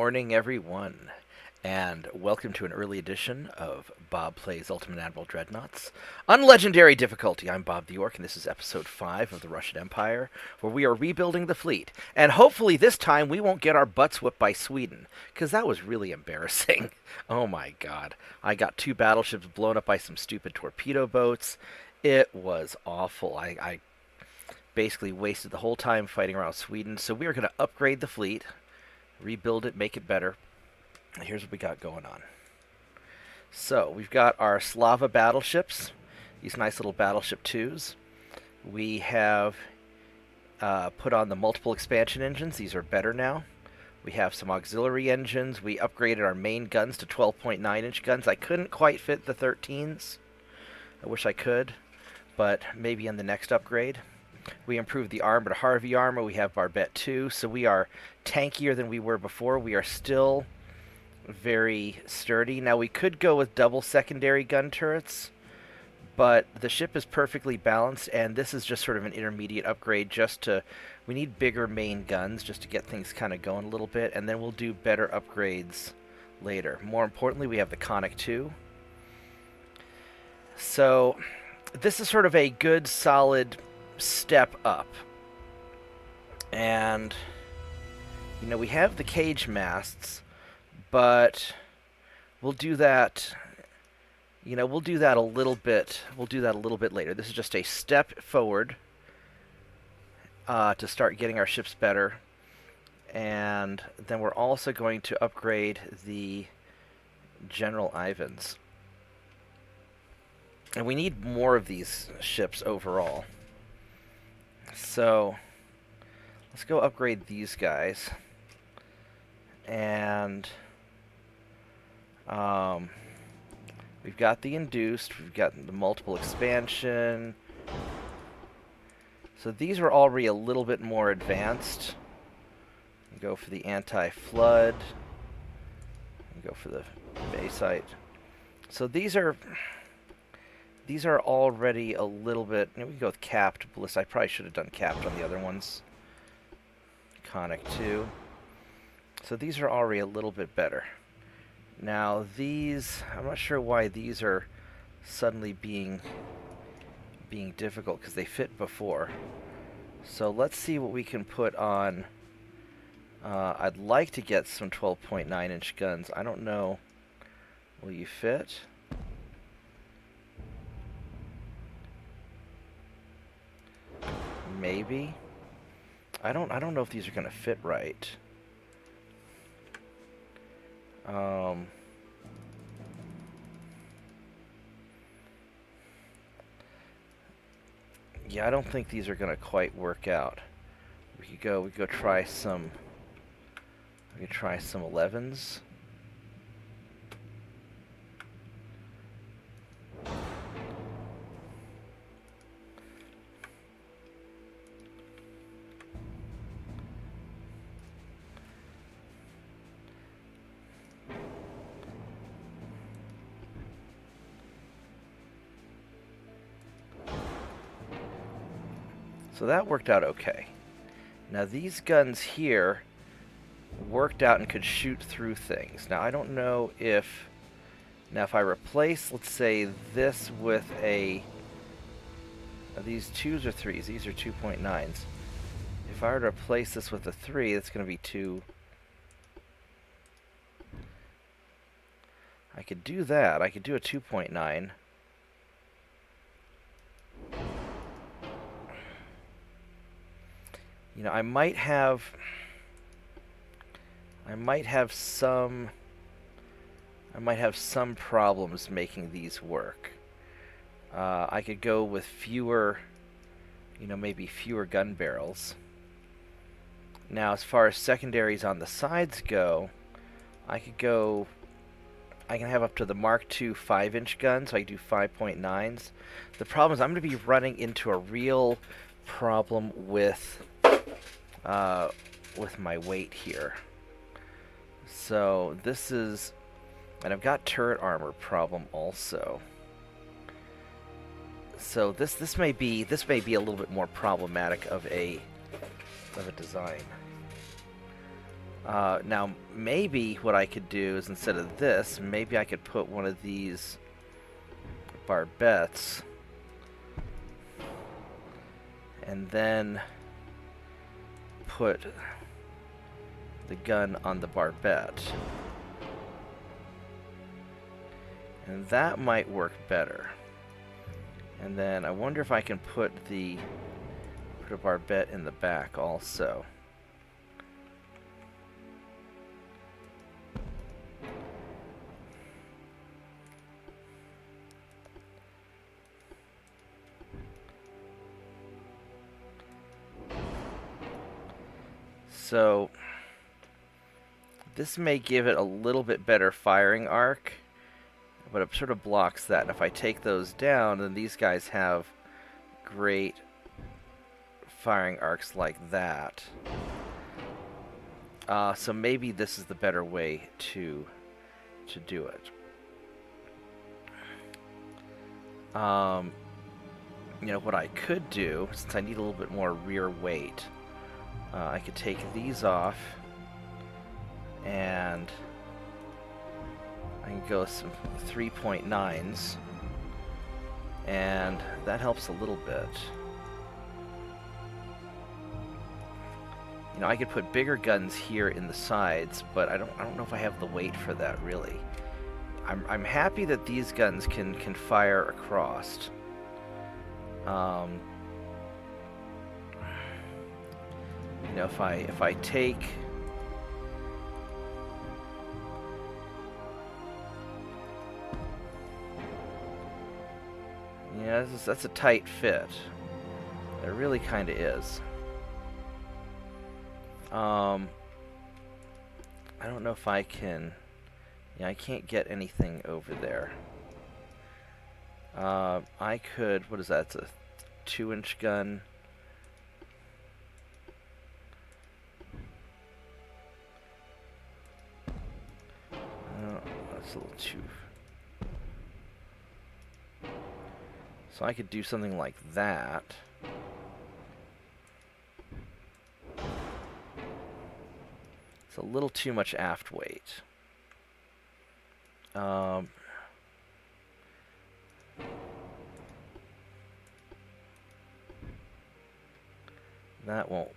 morning, everyone, and welcome to an early edition of Bob Plays Ultimate Admiral Dreadnoughts. On Legendary difficulty, I'm Bobtheorc, and this is episode 5 of the Russian Empire, where we are rebuilding the fleet. And hopefully this time we won't get our butts whipped by Sweden, because that was really embarrassing. Oh my god. I got 2 battleships blown up by some stupid torpedo boats. It was awful. I basically wasted the whole time fighting around Sweden, so we are going to upgrade the fleet, rebuild it, make it better. Here's what we got going on. So we've got our Slava battleships, these nice little battleship 2s. We have put on the multiple expansion engines. These are better now. We have some auxiliary engines. We upgraded our main guns to 12.9-inch guns. I couldn't quite fit the 13s. I wish I could, but maybe in the next upgrade. We improved the armor to Harvey armor. We have Barbette 2, so we are tankier than we were before. We are still very sturdy. Now, we could go with double secondary gun turrets, but the ship is perfectly balanced, and this is just sort of an intermediate upgrade just to... We need bigger main guns just to get things kind of going a little bit, and then we'll do better upgrades later. More importantly, we have the Conic 2. So, this is sort of a good, solid step up. And you know, we have the cage masts, but we'll do that, you know, we'll do that a little bit later. This is just a step forward to start getting our ships better. And then we're also going to upgrade the General Ivans, and we need more of these ships overall. So let's go upgrade these guys. And we've got the induced, we've got the multiple expansion. So these are already a little bit more advanced. Go for the anti-flood. Go for the Baysite. So these are already a little bit... You know, we can go with capped ballista. I probably should have done capped on the other ones. Conic 2. So these are already a little bit better. Now these... I'm not sure why these are suddenly being difficult, because they fit before. So let's see what we can put on... I'd like to get some 12.9-inch guns. I don't know. Will you fit? Maybe. I don't know if these are going to fit right. Yeah, I don't think these are going to quite work out. We could go try some. We could try some 11s. So that worked out okay. Now these guns here worked out and could shoot through things. Now I don't know if... Now if I replace, let's say, this with a... Are these 2s or 3s? These are 2.9s. If I were to replace this with a 3, it's going to be 2... I could do that. I could do a 2.9. You know, I might have some problems making these work. I could go with fewer, you know, maybe fewer gun barrels. Now, as far as secondaries on the sides go, I can have up to the Mark II 5-inch gun, so I can do 5.9s. The problem is I'm going to be running into a real problem with my weight here. So this is... And I've got turret armor problem also. So this may be a little bit more problematic of a design. Now, maybe what I could do is instead of this, maybe I could put one of these barbettes and then put the gun on the barbette. And that might work better. And then I wonder if I can put a barbette in the back also. So this may give it a little bit better firing arc, but it sort of blocks that. If I take those down, then these guys have great firing arcs like that. So maybe this is the better way to do it. You know, what I could do, since I need a little bit more rear weight, I could take these off, and I can go with some 3.9s, and that helps a little bit. You know, I could put bigger guns here in the sides, but I don't know if I have the weight for that really. I'm happy that these guns can fire across. You know, if I take yeah, that's a tight fit. It really kind of is. I don't know if I can. Yeah, I can't get anything over there. I could. What is that? It's a 2-inch gun. That's a little too. So I could do something like that. It's a little too much aft weight.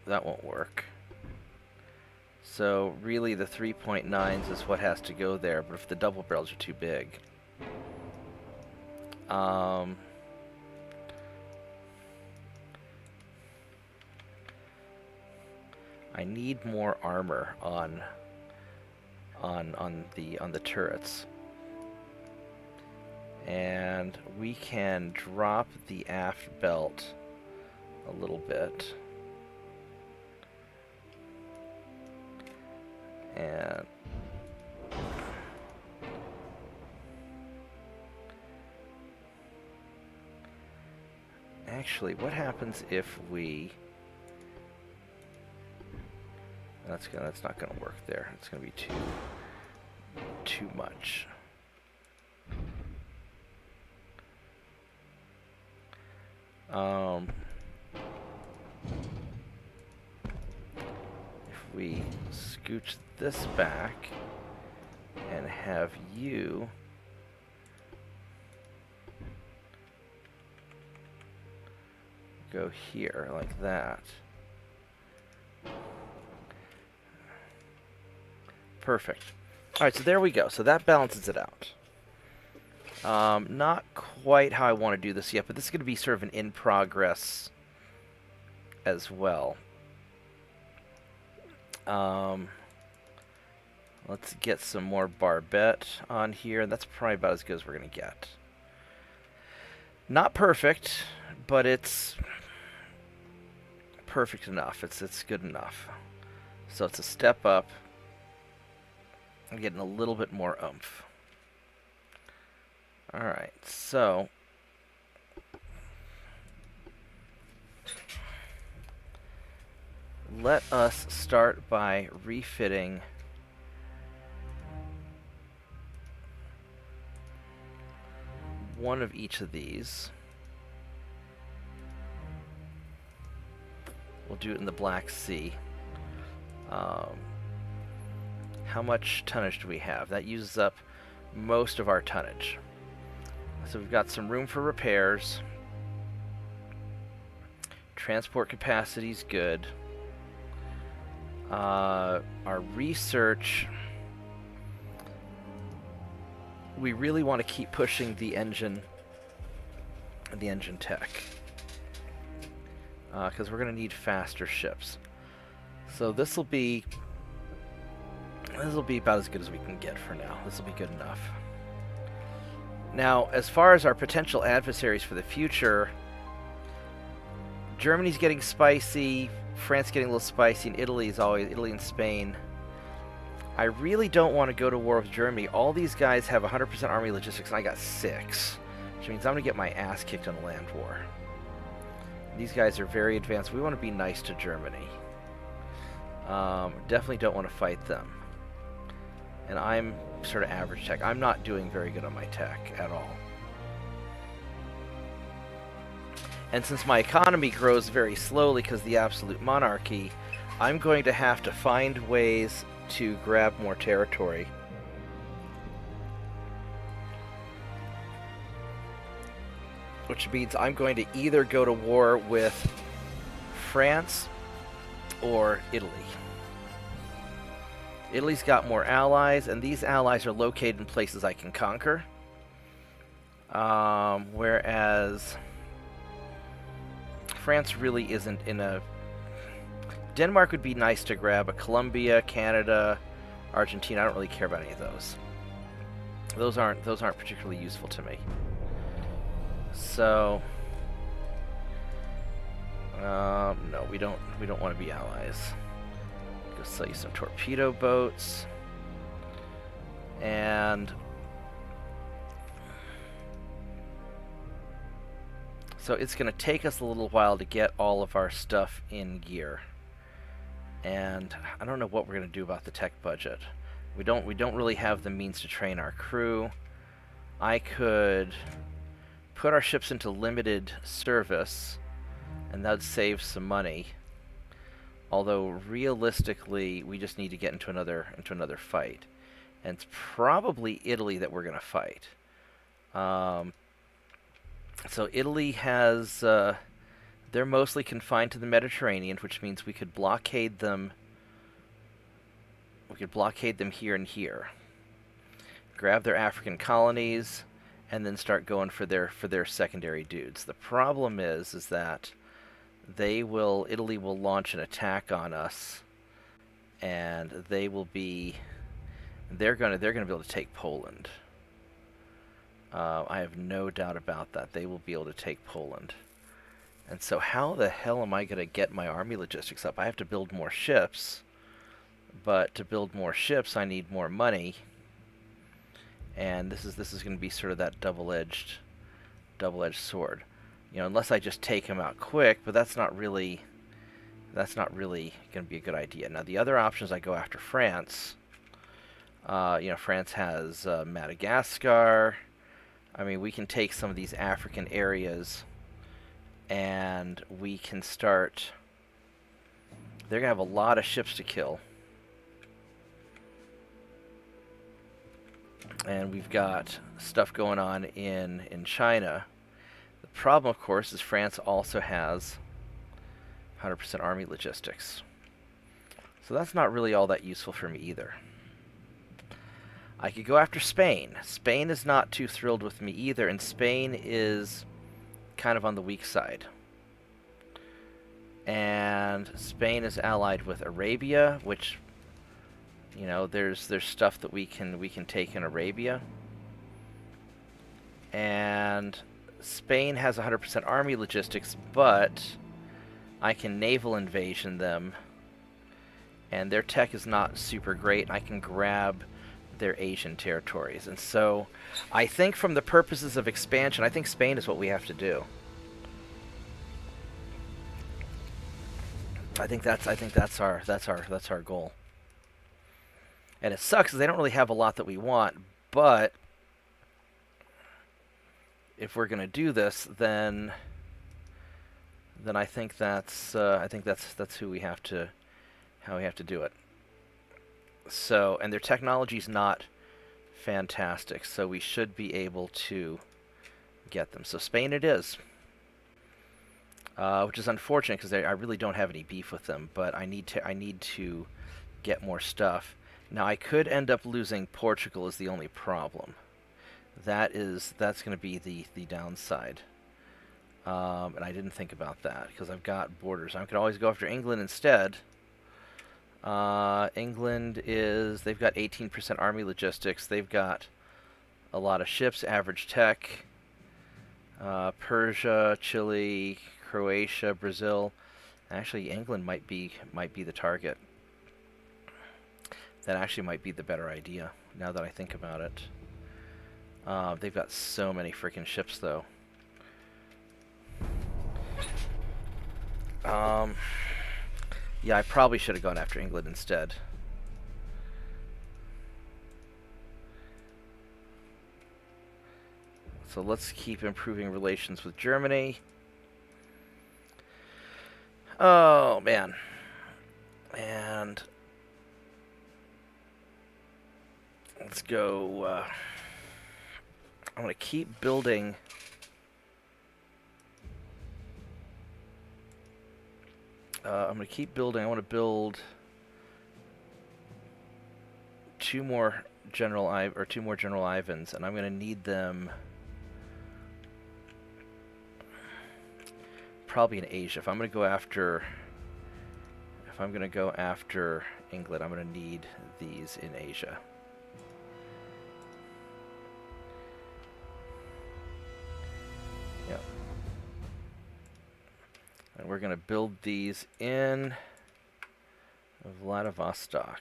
That won't work. So really the 3.9s is what has to go there, but if the double barrels are too big. I need more armor on the turrets. And we can drop the aft belt a little bit. And actually, what happens if we... That's not gonna work there. It's gonna be too much. If we scooch this back and have you go here like that. Perfect. Alright, so there we go. So that balances it out. Not quite how I want to do this yet, but this is going to be sort of an in-progress as well. Let's get some more barbette on here. That's probably about as good as we're going to get. Not perfect, but it's perfect enough. It's good enough. So it's a step up. I'm getting a little bit more oomph. Alright, so let us start by refitting one of each of these. We'll do it in the Black Sea. how much tonnage do we have? That uses up most of our tonnage. So we've got some room for repairs. Transport capacity's good. Our research, we really want to keep pushing the engine tech, because we're going to need faster ships. So this will be about as good as we can get for now. This will be good enough. Now, as far as our potential adversaries for the future, Germany's getting spicy, France getting a little spicy, and Italy and Spain. I really don't want to go to war with Germany. All these guys have 100% army logistics, and I got 6. Which means I'm going to get my ass kicked on a land war. These guys are very advanced. We want to be nice to Germany. Definitely don't want to fight them. And I'm sort of average tech. I'm not doing very good on my tech at all. And since my economy grows very slowly because of the absolute monarchy, I'm going to have to find ways to grab more territory. Which means I'm going to either go to war with France or Italy. Italy's got more allies, and these allies are located in places I can conquer. Whereas France really isn't in a... Denmark would be nice to grab, but Colombia, Canada, Argentina, I don't really care about any of those. Those aren't particularly useful to me. So, no, we don't want to be allies. Go sell you some torpedo boats, and so it's going to take us a little while to get all of our stuff in gear. And I don't know what we're going to do about the tech budget. We don't really have the means to train our crew. I could put our ships into limited service, and that'd save some money. Although realistically, we just need to get into another fight, and it's probably Italy that we're going to fight. So Italy has they're mostly confined to the Mediterranean, which means we could blockade them. We could blockade them here and here. Grab their African colonies, and then start going for their secondary dudes. The problem is that Italy will launch an attack on us, and they're gonna be able to take Poland. I have no doubt about that. They will be able to take Poland. And so how the hell am I going to get my army logistics up? I have to build more ships, but to build more ships I need more money. And this is going to be sort of that double-edged sword. You know, unless I just take him out quick, but that's not really going to be a good idea. Now the other option is I go after France. You know, France has Madagascar. I mean, we can take some of these African areas, and we can start... They're going to have a lot of ships to kill. And we've got stuff going on in China. The problem, of course, is France also has 100% army logistics. So that's not really all that useful for me either. I could go after Spain. Spain is not too thrilled with me either, and Spain is kind of on the weak side. And Spain is allied with Arabia, which, you know, there's stuff that we can take in Arabia. And Spain has 100% army logistics, but I can naval invasion them, and their tech is not super great. I can grab their Asian territories. And so I think from the purposes of expansion, I think Spain is what we have to do. I think that's our goal. And it sucks because they don't really have a lot that we want, but if we're going to do this, then I think that's who we have to, how we have to do it. So, and their technology's not fantastic, so we should be able to get them. So Spain it is. Which is unfortunate because I really don't have any beef with them, but I need to get more stuff. Now I could end up losing Portugal is the only problem. That's going to be the downside. And I didn't think about that because I've got borders. I could always go after England instead. England they've got 18% army logistics. They've got a lot of ships, average tech. Persia, Chile, Croatia, Brazil. Actually, England might be the target. That actually might be the better idea now that I think about it. They've got so many freaking ships, though. Yeah, I probably should have gone after England instead. So let's keep improving relations with Germany. Oh, man. And let's go. I'm going to keep building. I'm going to keep building. I want to build two more General Ivans, and I'm going to need them probably in Asia. If I'm going to go after England, I'm going to need these in Asia. Yep. And we're going to build these in Vladivostok.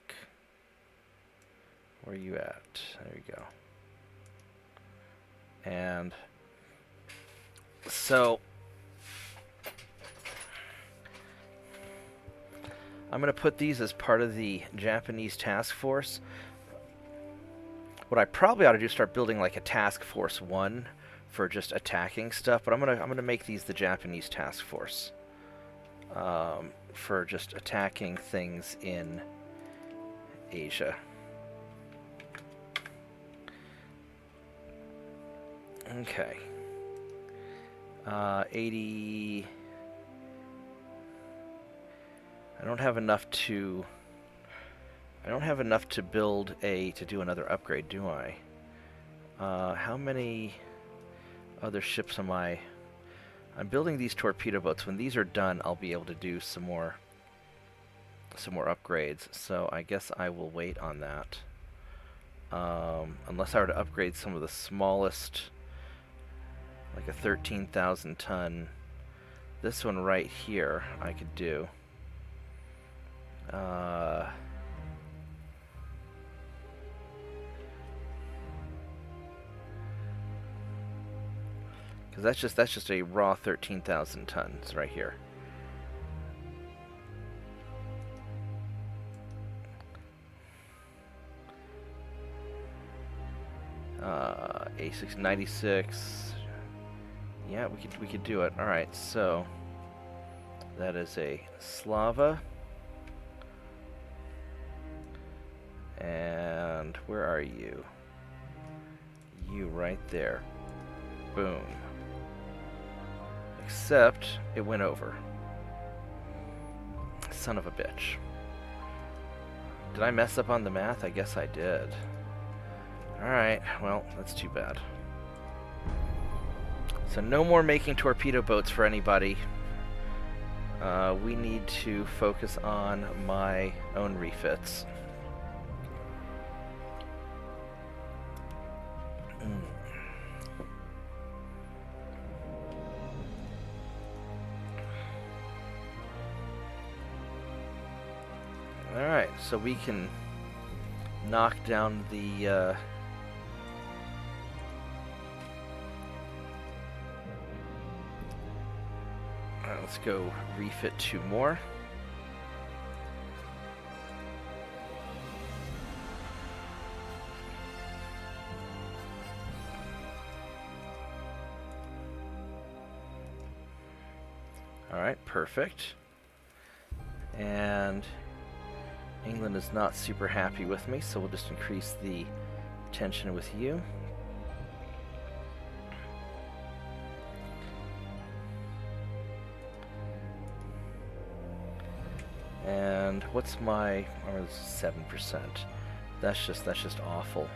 Where are you at? There you go. And so I'm going to put these as part of the Japanese task force. What I probably ought to do is start building like a task force 1 for just attacking stuff, but I'm gonna make these the Japanese task force for just attacking things in Asia. Okay. 80. I don't have enough to do another upgrade, do I? How many other ships am I? I'm building these torpedo boats. When these are done, I'll be able to do some more upgrades. So I guess I will wait on that. Unless I were to upgrade some of the smallest, like a 13,000 ton. This one right here, I could do. Because that's just a raw 13,000 tons right here. A696. Yeah, we could do it. All right, so that is a Slava. And where are you? You right there. Boom. Except it went over. Son of a bitch. Did I mess up on the math? I guess I did. Alright, well, that's too bad. So no more making torpedo boats for anybody. We need to focus on my own refits. Alright, so we can knock down the alright, let's go refit 2 more. Alright, perfect. And England is not super happy with me, so we'll just increase the tension with you. And what's my armor? 7%. That's just awful.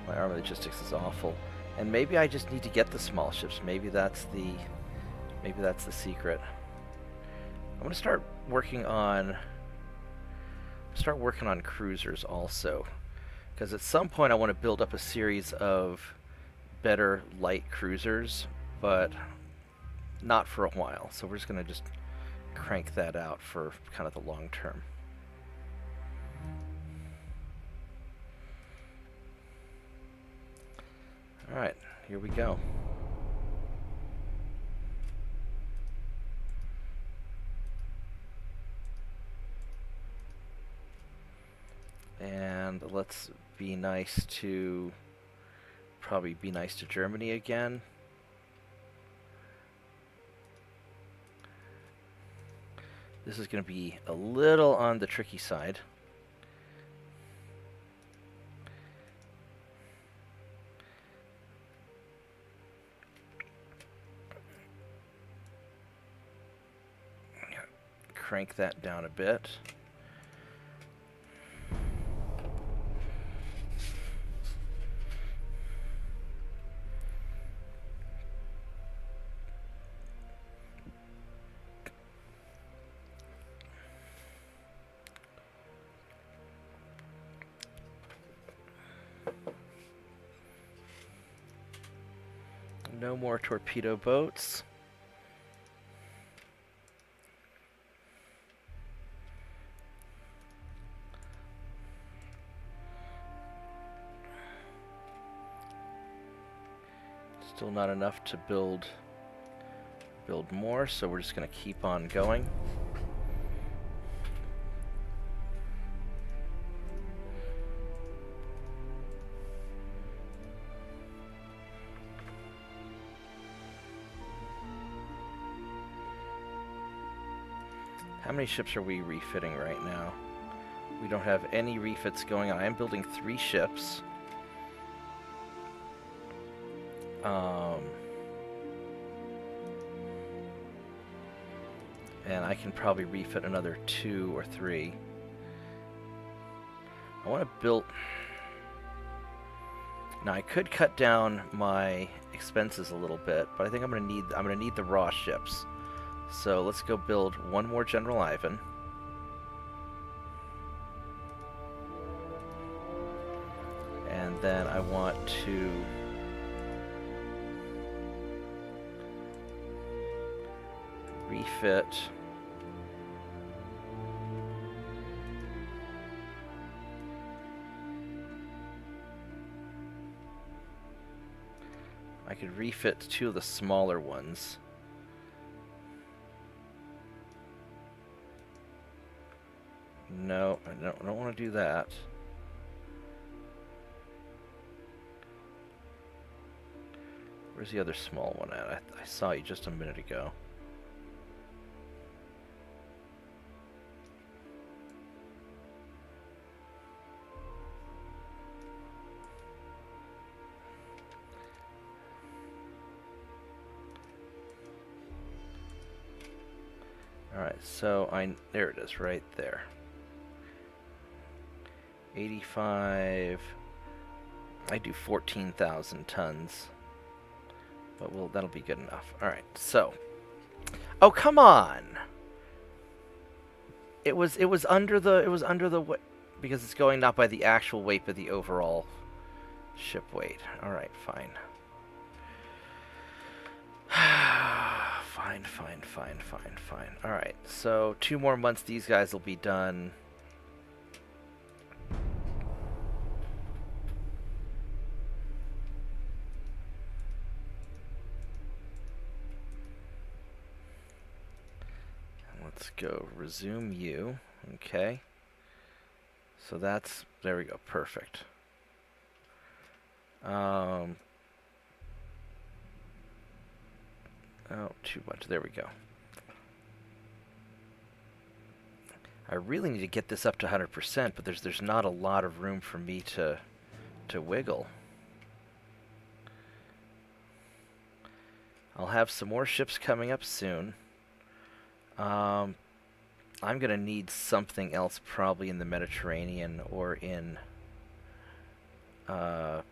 My armor logistics is awful. And maybe I just need to get the small ships. Maybe that's the secret. I'm gonna start working on cruisers also, because at some point I want to build up a series of better light cruisers, but not for a while. So we're just gonna crank that out for kind of the long term. All right, here we go. And let's be nice to Germany again. This is going to be a little on the tricky side. Crank that down a bit. No more torpedo boats. Still not enough to build more, so we're just going to keep on going. How many ships are we refitting right now? We don't have any refits going on. I am building 3 ships. And I can probably refit another 2 or 3. I want to build... Now I could cut down my expenses a little bit, but I think I'm gonna need the raw ships. So let's go build one more General Ivan. And then I want to refit I could refit 2 of the smaller ones. No, I don't want to do that. Where's the other small one at? I saw you just a minute ago. Alright, so there it is, right there. 85. I do 14,000 tons. But that'll be good enough. Alright, so. Oh, come on! It was under the because it's going not by the actual weight but the overall ship weight. Alright, fine. Fine. Alright, so 2 more months these guys will be done. Let's go resume you. Okay. So there we go, perfect. Oh, too much. There we go. I really need to get this up to 100%, but there's not a lot of room for me to wiggle. I'll have some more ships coming up soon. I'm going to need something else probably in the Mediterranean or in... because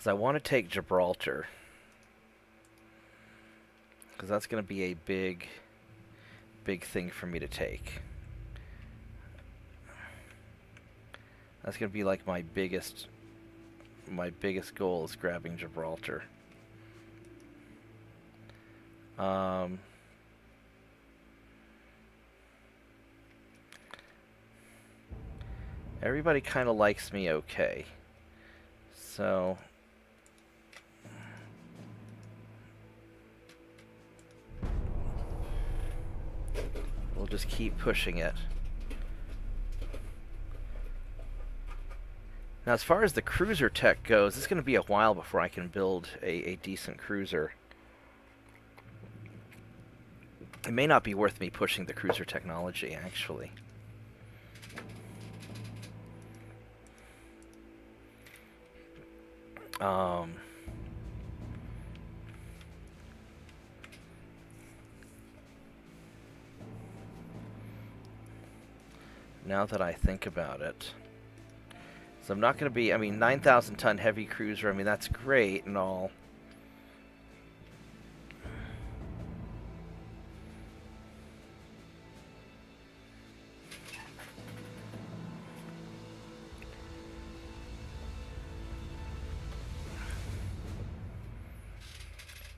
I want to take Gibraltar. Because that's going to be a big thing for me to take. That's going to be like my biggest goal is grabbing Gibraltar. Everybody kind of likes me okay. So we'll just keep pushing it. Now, as far as the cruiser tech goes, it's going to be a while before I can build a decent cruiser. It may not be worth me pushing the cruiser technology, actually. Now that I think about it. So I'm not going to be, I mean, 9,000 ton heavy cruiser, I mean, that's great and all.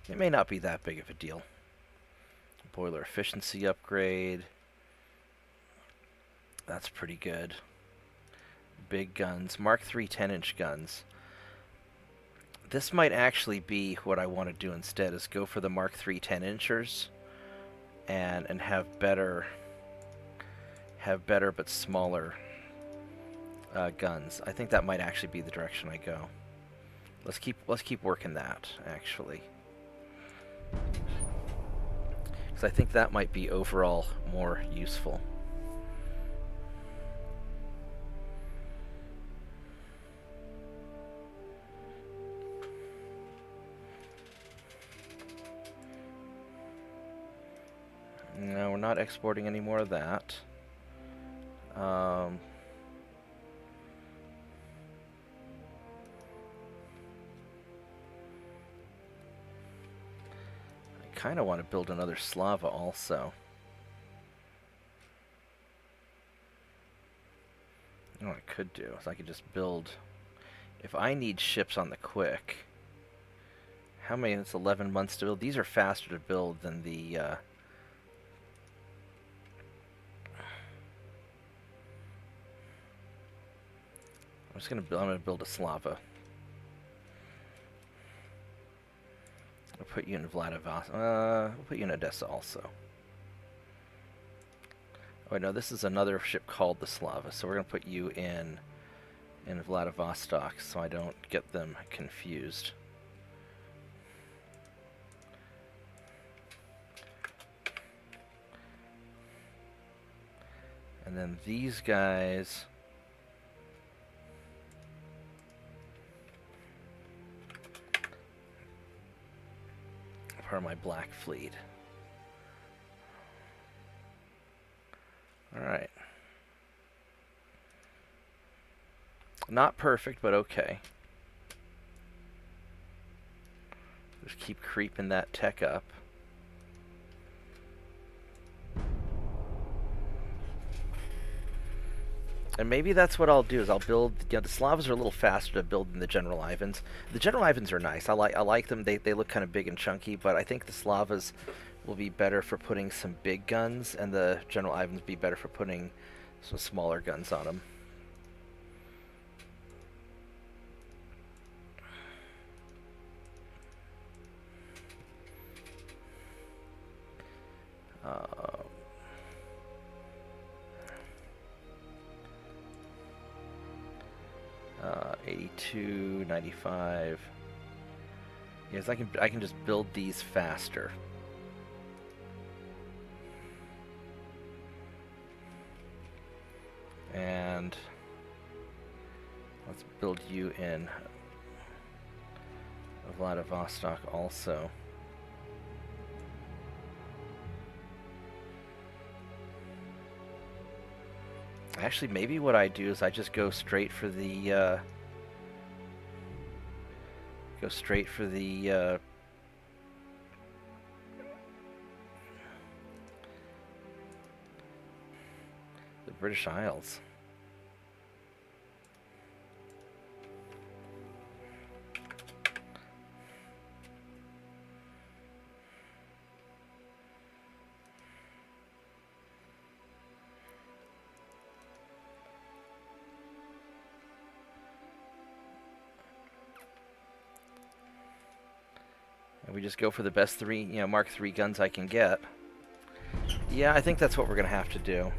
It may not be that big of a deal. Boiler efficiency upgrade. That's pretty good. Big guns. Mark III 10-inch guns. This might actually be what I want to do instead, is go for the Mark III 10-inchers and have better but smaller guns. I think that might actually be the direction I go. Let's keep working that, actually. Because I think that might be overall more useful. No, we're not exporting any more of that. I kind of want to build another Slava also. You know what I could do is I could just build... If I need ships on the quick... How many? It's 11 months to build. These are faster to build than the... I'm gonna build a Slava. I'll put you in Vladivostok. We'll put you in Odessa also. Oh no, this is another ship called the Slava, so we're gonna put you in Vladivostok so I don't get them confused. And then these guys... part of my Black Fleet. Alright. Not perfect, but okay. Just keep creeping that tech up. And maybe that's what I'll do, is I'll build, you know, the Slavs are a little faster to build than the General Ivans. The General Ivans are nice. I like them. They look kind of big and chunky, but I think the Slavas will be better for putting some big guns, and the General Ivans be better for putting some smaller guns on them. Uh, 82, 95. Yes, I can just build these faster. And let's build you in Vladivostok also. Actually, maybe what I do is I just go straight for the the British Isles. And we just go for the best three, Mark III guns I can get. Yeah, I think that's what we're going to have to do.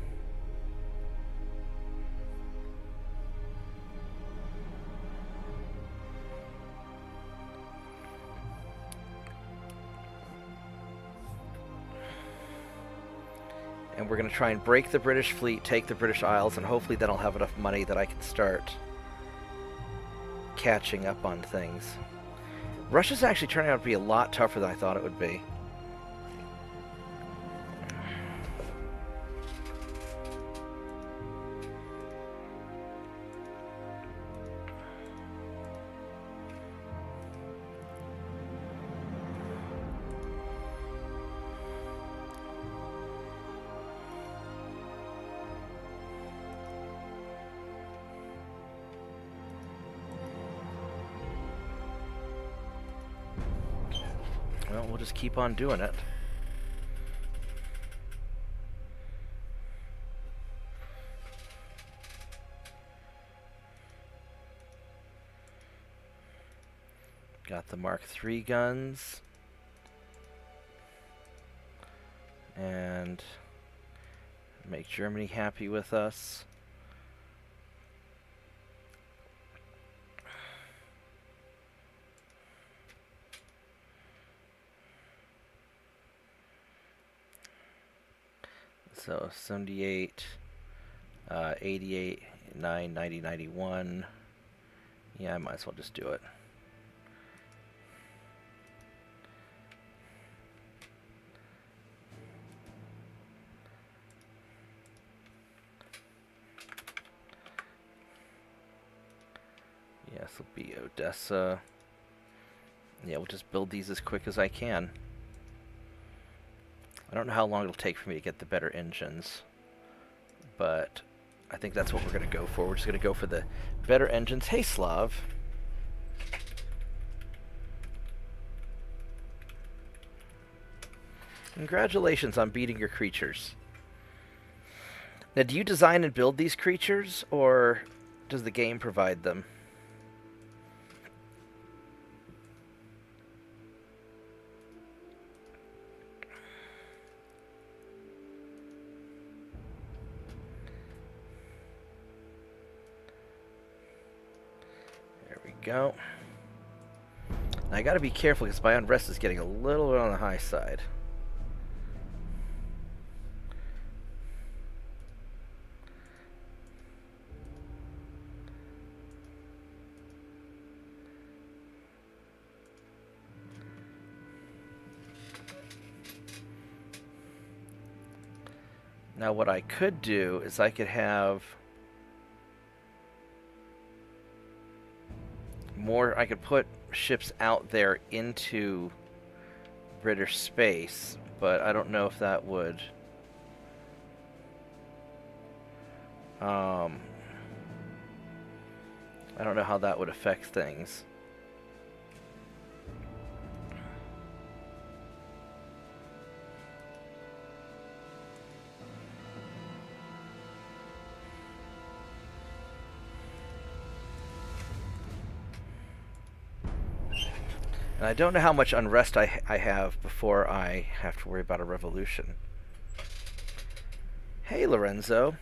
And we're going to try and break the British fleet, take the British Isles, and hopefully then I'll have enough money that I can start catching up on things. Russia's actually turning out to be a lot tougher than I thought it would be. Well, we'll just keep on doing it. Got the Mark III guns. And make Germany happy with us. So 78, 88, 9, 90, 91. Yeah, I might as well just do it. Yeah, this will be Odessa. Yeah, we'll just build these as quick as I can. I don't know how long it'll take for me to get the better engines, but I think that's what we're going to go for. We're just going to go for the better engines. Hey, Slav. Congratulations on beating your creatures. Now, do you design and build these creatures, or does the game provide them? Go. Now, I gotta be careful because my unrest is getting a little bit on the high side. Now, what I could do is I could have more. I could put ships out there into British space, but I don't know if that would I don't know how that would affect things. And I don't know how much unrest I have before I have to worry about a revolution. Hey, Lorenzo.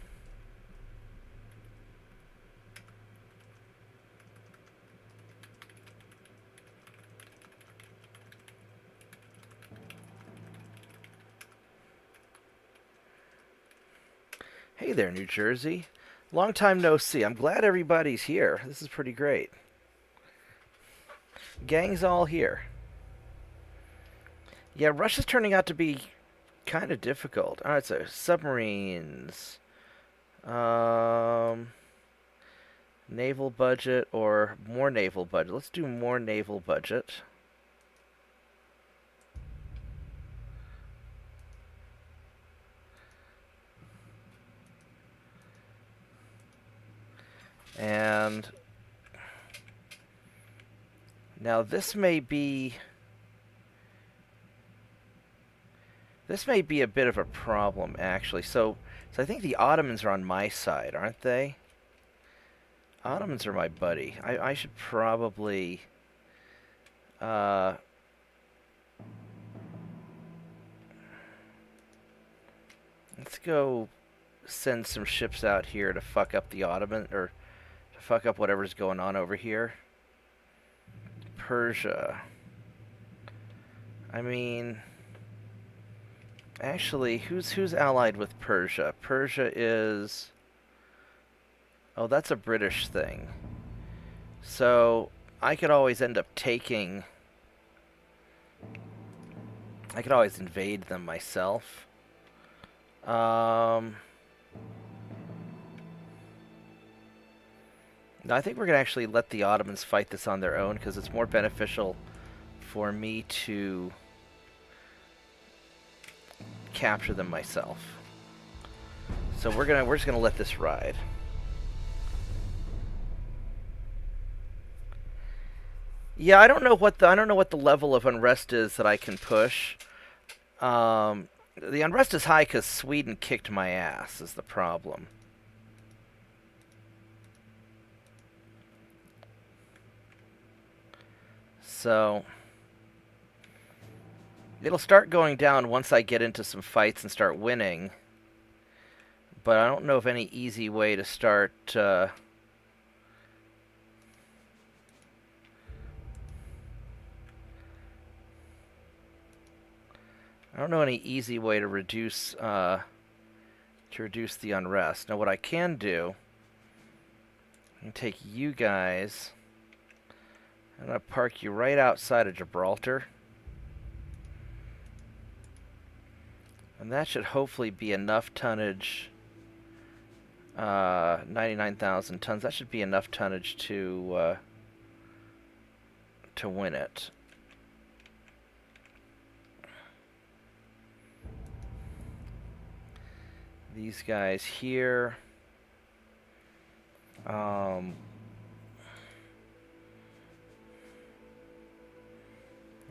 Hey there, New Jersey. Long time no see. I'm glad everybody's here. This is pretty great. Gang's all here. Yeah, Russia's turning out to be kind of difficult. Alright, so submarines. Um, naval budget or more naval budget. Let's do more naval budget. And now this may be a bit of a problem, actually. So I think the Ottomans are on my side, aren't they? Ottomans are my buddy. I should probably let's go send some ships out here to fuck up the Ottoman, or to fuck up whatever's going on over here. Persia. I mean, actually, who's allied with Persia? Persia is... Oh, that's a British thing. So, I could always end up taking... I could always invade them myself. No, I think we're going to actually let the Ottomans fight this on their own, because it's more beneficial for me to capture them myself. So we're just gonna let this ride. Yeah, I don't know what the level of unrest is that I can push. The unrest is high because Sweden kicked my ass, is the problem. So it'll start going down once I get into some fights and start winning. But I don't know of any easy way to start... I don't know any easy way to reduce the unrest. Now what I can do, I can take you guys, I'm going to park you right outside of Gibraltar. And that should hopefully be enough tonnage. 99,000 tons. That should be enough tonnage to win it. These guys here.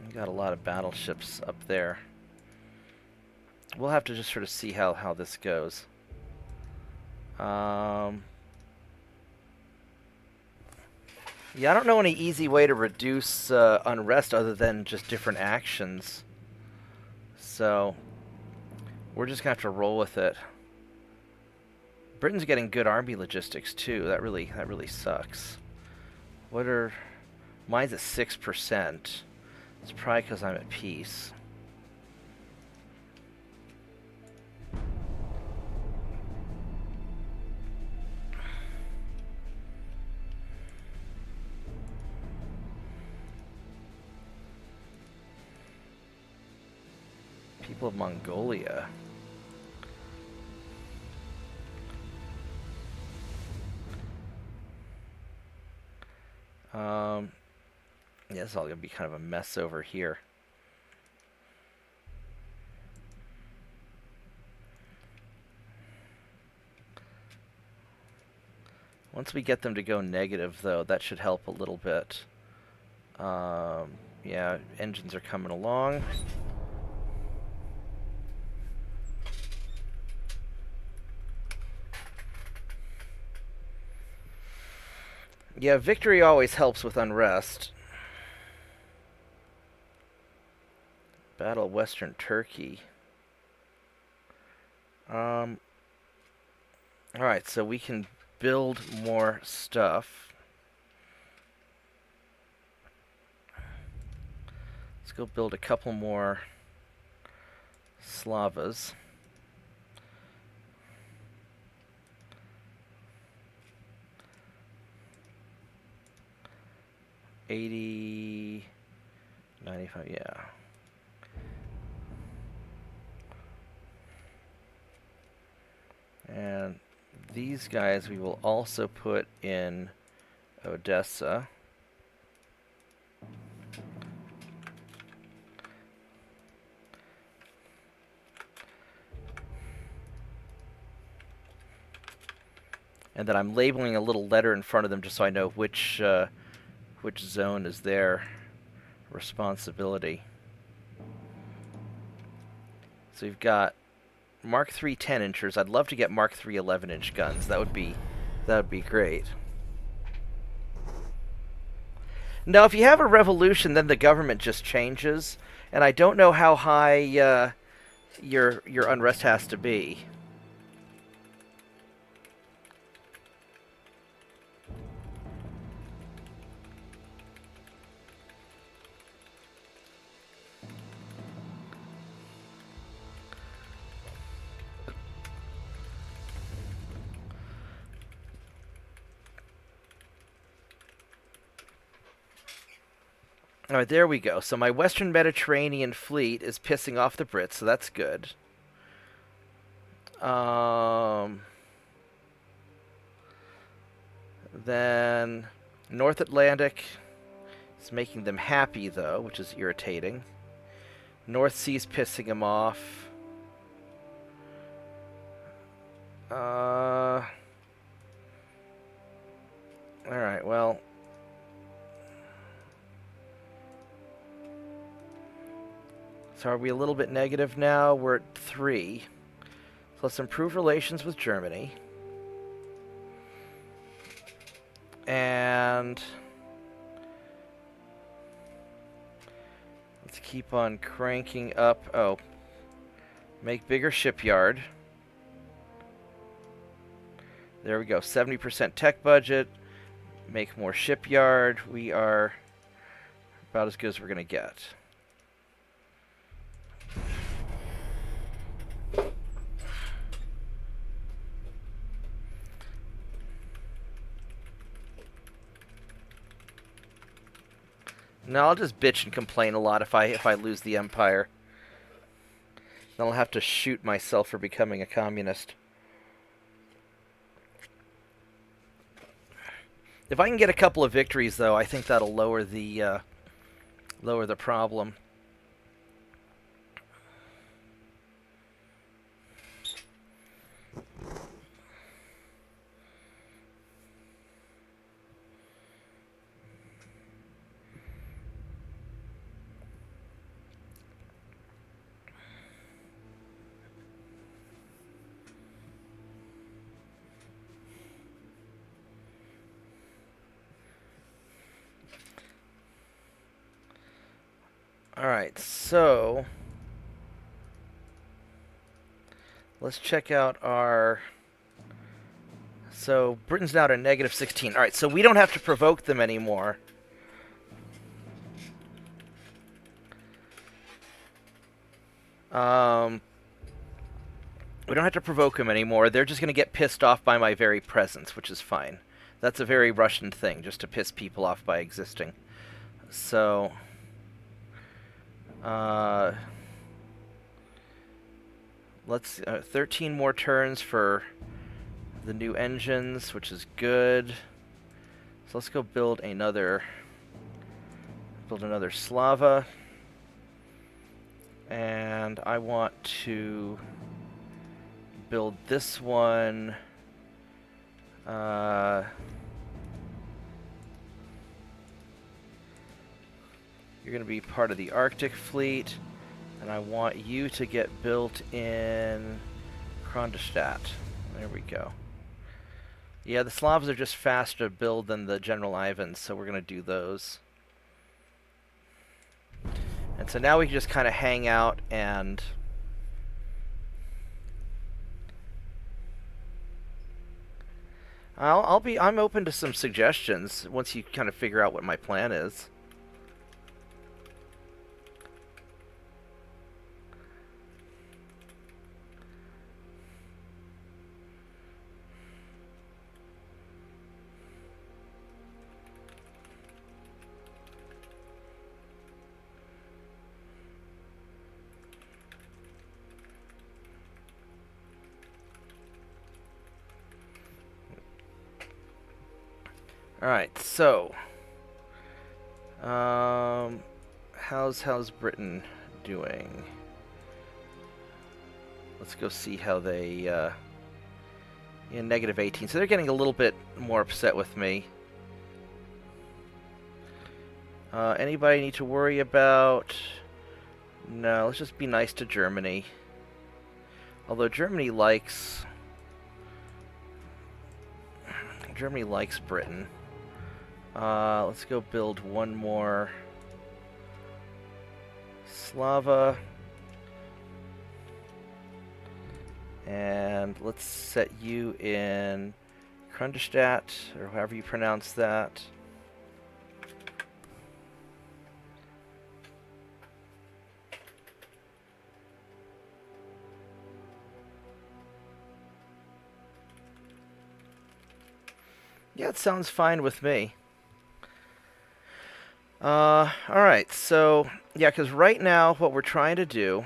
We got a lot of battleships up there. We'll have to just sort of see how this goes. Yeah, I don't know any easy way to reduce unrest other than just different actions. So we're just gonna have to roll with it. Britain's getting good army logistics too. That really sucks. What are... Mine's at 6%. It's probably because I'm at peace. People of Mongolia. Yeah, it's all gonna be kind of a mess over here. Once we get them to go negative, though, that should help a little bit. Yeah, engines are coming along. Yeah, victory always helps with unrest. Battle of Western Turkey. Alright, so we can build more stuff. Let's go build a couple more Slavas. 80, 95, yeah. And these guys we will also put in Odessa. And then I'm labeling a little letter in front of them just so I know which zone is their responsibility. So you've got Mark III 10-inchers. I'd love to get Mark III 11-inch guns. That would be great. Now, if you have a revolution, then the government just changes, and I don't know how high your unrest has to be. All right, there we go. So my Western Mediterranean fleet is pissing off the Brits, so that's good. Then North Atlantic is making them happy, though, which is irritating. North Sea's pissing them off. All right, well. So are we a little bit negative now? We're at 3. So let's improve relations with Germany. And let's keep on cranking up. Oh, make bigger shipyard. There we go. 70% tech budget. Make more shipyard. We are about as good as we're going to get. No, I'll just bitch and complain a lot if I lose the empire. Then I'll have to shoot myself for becoming a communist. If I can get a couple of victories, though, I think that'll lower the problem. Alright, so let's check out our... So Britain's now at a negative 16. Alright, so we don't have to provoke them anymore. We don't have to provoke them anymore. They're just going to get pissed off by my very presence, which is fine. That's a very Russian thing, just to piss people off by existing. So... let's 13 more turns for the new engines, which is good. So let's go build another Slava, and I want to build this one. You're going to be part of the Arctic fleet, and I want you to get built in Kronstadt. There we go. Yeah, the Slavs are just faster to build than the General Ivans, so we're going to do those. And so now we can just kind of hang out and... I'm open to some suggestions once you kind of figure out what my plan is. Alright, so how's Britain doing? Let's go see how they yeah, -18. So they're getting a little bit more upset with me. Anybody need to worry about? No, let's just be nice to Germany. Although Germany likes Britain. Let's go build one more Slava. And let's set you in Kronstadt, or however you pronounce that. Yeah, it sounds fine with me. Alright, so, yeah, because right now what we're trying to do,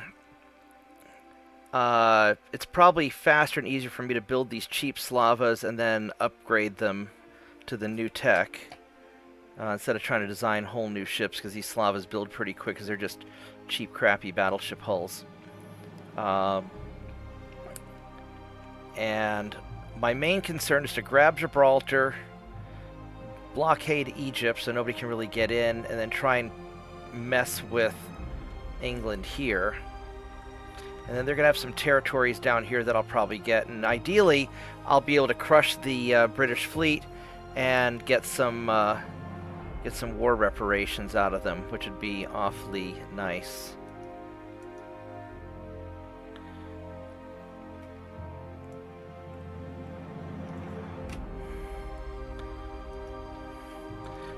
it's probably faster and easier for me to build these cheap Slavas and then upgrade them to the new tech, instead of trying to design whole new ships, because these Slavas build pretty quick because they're just cheap, crappy battleship hulls. And my main concern is to grab Gibraltar, blockade Egypt so nobody can really get in, and then try and mess with England here. And then they're going to have some territories down here that I'll probably get, and ideally I'll be able to crush the British fleet and get some war reparations out of them, which would be awfully nice.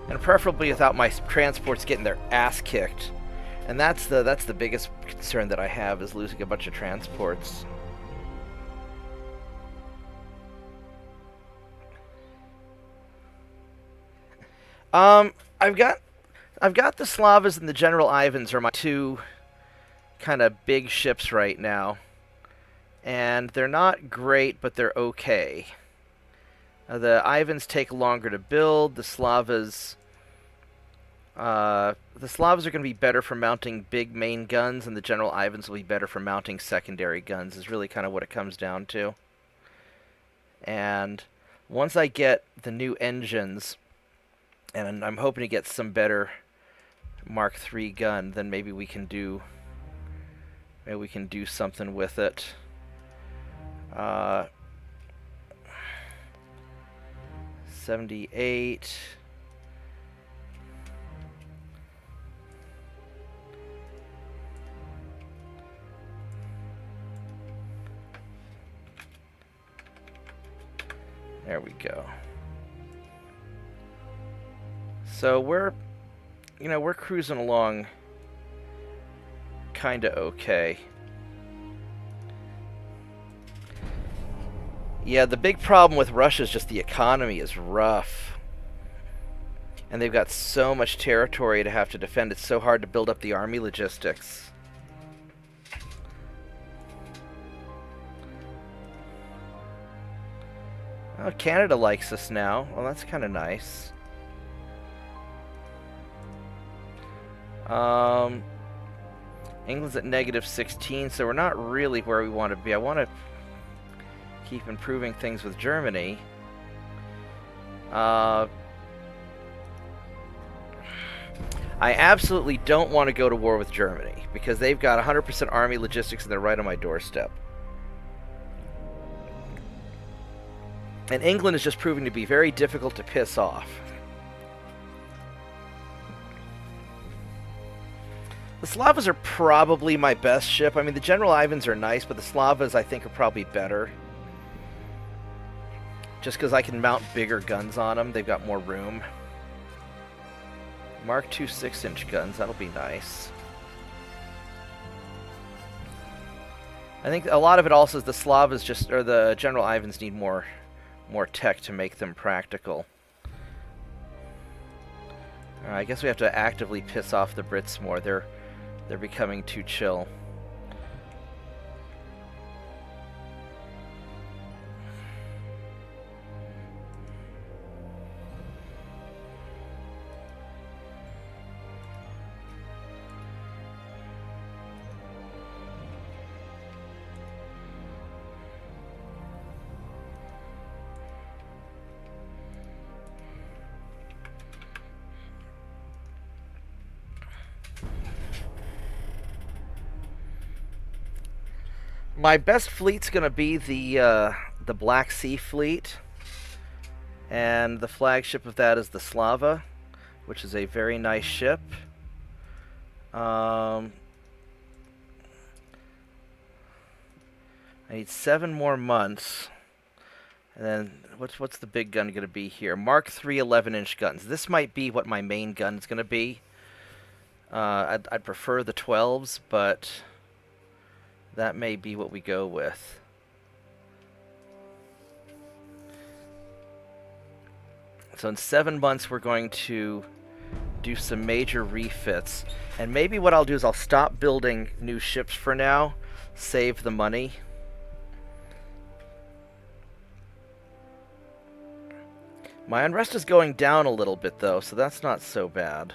And preferably without my transports getting their ass kicked. And that's the biggest concern that I have, is losing a bunch of transports. I've got the Slavas and the General Ivans are my two kind of big ships right now. And they're not great, but they're okay. The Ivans take longer to build. The Slavas are going to be better for mounting big main guns, and the General Ivans will be better for mounting secondary guns, is really kind of what it comes down to. And once I get the new engines, and I'm hoping to get some better Mark III gun, then maybe we can do something with it. 78. There we go. So we're cruising along kind of okay. Yeah, the big problem with Russia is just the economy is rough. And they've got so much territory to have to defend. It's so hard to build up the army logistics. Oh, Canada likes us now. Well, that's kind of nice. England's at -16, so we're not really where we want to be. I want to keep improving things with Germany. I absolutely don't want to go to war with Germany, because they've got 100% army logistics and they're right on my doorstep. And England is just proving to be very difficult to piss off. The Slavas are probably my best ship. I mean, the General Ivans are nice, but the Slavas, I think, are probably better. Just because I can mount bigger guns on them. They've got more room. Mark II 6-inch guns. That'll be nice. I think a lot of it also is the Slavas just, or the General Ivans need more tech to make them practical. I guess we have to actively piss off the Brits more. They're becoming too chill. my best fleet's going to be the Black Sea fleet, and the flagship of that is the Slava, which is a very nice ship. I need 7 more months. And then what's the big gun going to be here? Mark III 11-inch guns. This might be what my main gun is going to be. I'd prefer the 12s, but that may be what we go with. So in 7 months, we're going to do some major refits. And maybe what I'll do is I'll stop building new ships for now, save the money. My unrest is going down a little bit, though, so that's not so bad.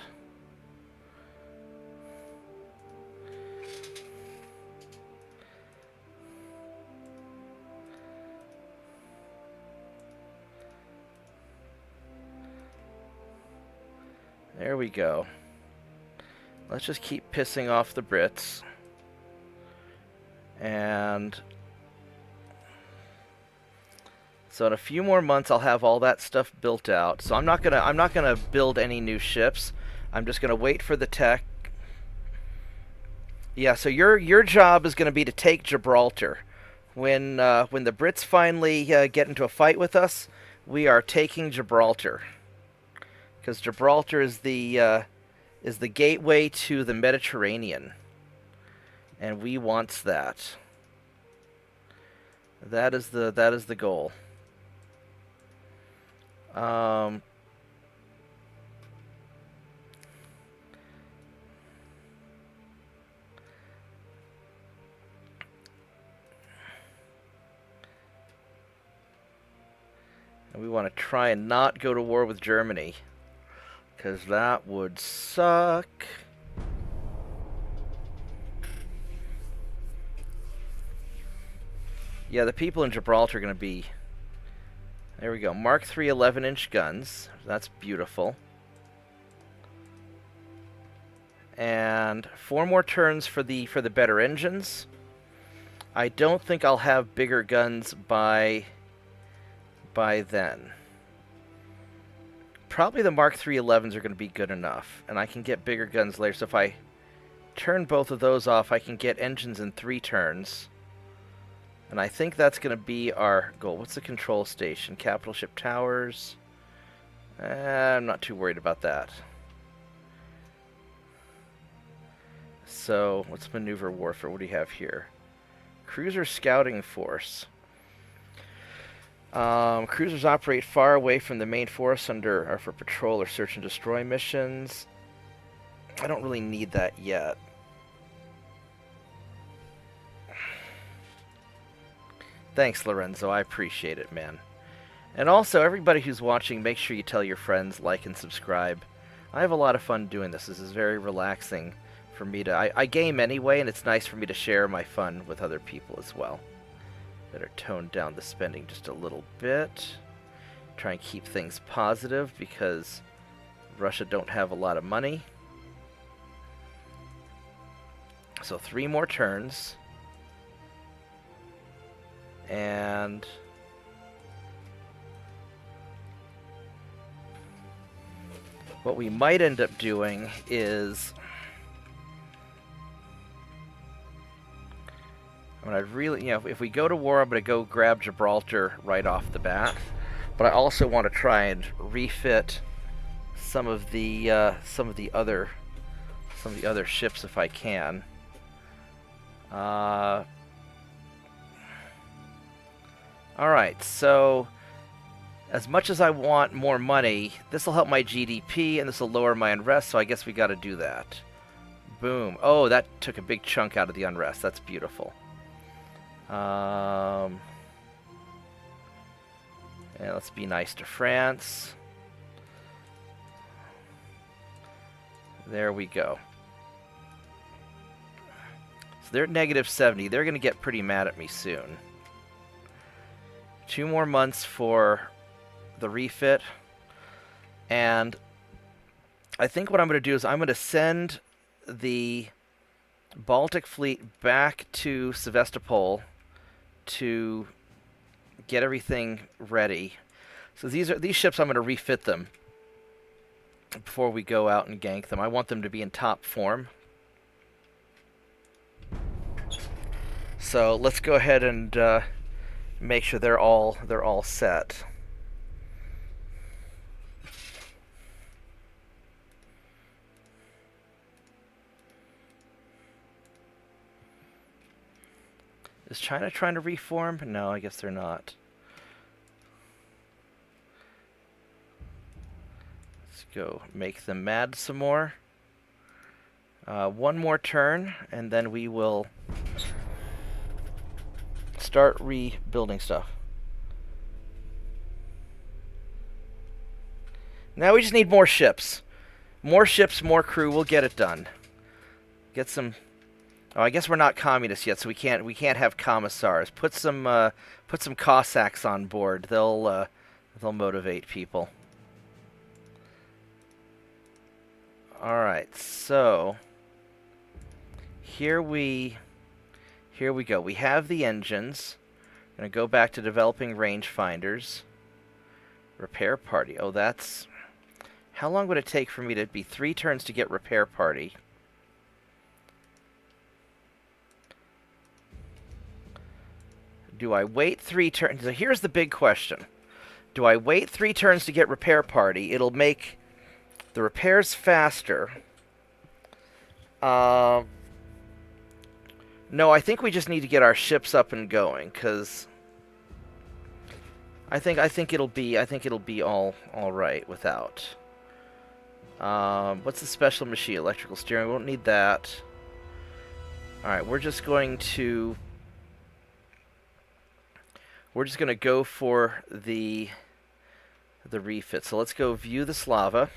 There we go. Let's just keep pissing off the Brits. And so in a few more months I'll have all that stuff built out. So I'm not gonna build any new ships. I'm just gonna wait for the tech. Yeah, so your job is gonna be to take Gibraltar. When the Brits finally get into a fight with us, we are taking Gibraltar. Because Gibraltar is the gateway to the Mediterranean, and we wants that. That is the goal. And we want to try and not go to war with Germany, because that would suck. Yeah, the people in Gibraltar are going to be... There we go. Mark III 11-inch guns. That's beautiful. And 4 more turns for the better engines. I don't think I'll have bigger guns by then. Probably the Mark III 11s are going to be good enough, and I can get bigger guns later. So if I turn both of those off, I can get engines in 3 turns. And I think that's going to be our goal. What's the control station? Capital ship towers. I'm not too worried about that. So, what's maneuver warfare? What do you have here? Cruiser scouting force. Cruisers operate far away from the main force are for patrol or search and destroy missions. I don't really need that yet. Thanks, Lorenzo. I appreciate it, man. And also, everybody who's watching, make sure you tell your friends, like, and subscribe. I have a lot of fun doing this. This is very relaxing for me to... I game anyway, and it's nice for me to share my fun with other people as well. Better tone down the spending just a little bit. Try and keep things positive, because Russia don't have a lot of money. So 3 more turns. And what we might end up doing is, I really, if we go to war, I'm going to go grab Gibraltar right off the bat. But I also want to try and refit some of the other ships if I can. Alright, so as much as I want more money, this will help my GDP and this will lower my unrest, so I guess we got to do that. Boom. Oh, that took a big chunk out of the unrest. That's beautiful. And let's be nice to France. There we go. So they're at -70. They're going to get pretty mad at me soon. 2 more months for the refit. And I think what I'm going to do is I'm going to send the Baltic fleet back to Sevastopol to get everything ready. So these ships, I'm going to refit them before we go out and gank them. I want them to be in top form. So let's go ahead and make sure they're all set. Is China trying to reform? No, I guess they're not. Let's go make them mad some more. One more turn, and then we will start rebuilding stuff. Now we just need more ships. More ships, more crew. We'll get it done. Get some... Oh, I guess we're not communists yet, so we can't have commissars. Put some Cossacks on board. They'll motivate people. All right, so here we go. We have the engines. I'm gonna go back to developing rangefinders. Repair party. Oh, that's... How long would it take for me to be 3 turns to get repair party? Do I wait 3 turns? So here's the big question. Do I wait 3 turns to get repair party? It'll make the repairs faster. No, I think we just need to get our ships up and going, because I think it'll be all right without. What's the special machine? Electrical steering. We won't need that. All right, we're just going to go for the refit. So let's go view the Slava.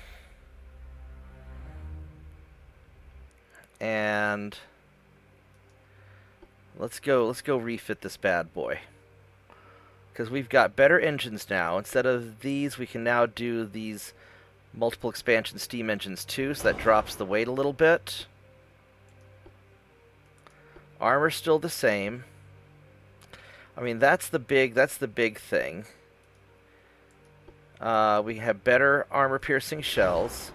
And let's go refit this bad boy. Because we've got better engines now. Instead of these, we can now do these multiple expansion steam engines too, so that drops the weight a little bit. Armor's still the same. I mean, that's the big thing. We have better armor-piercing shells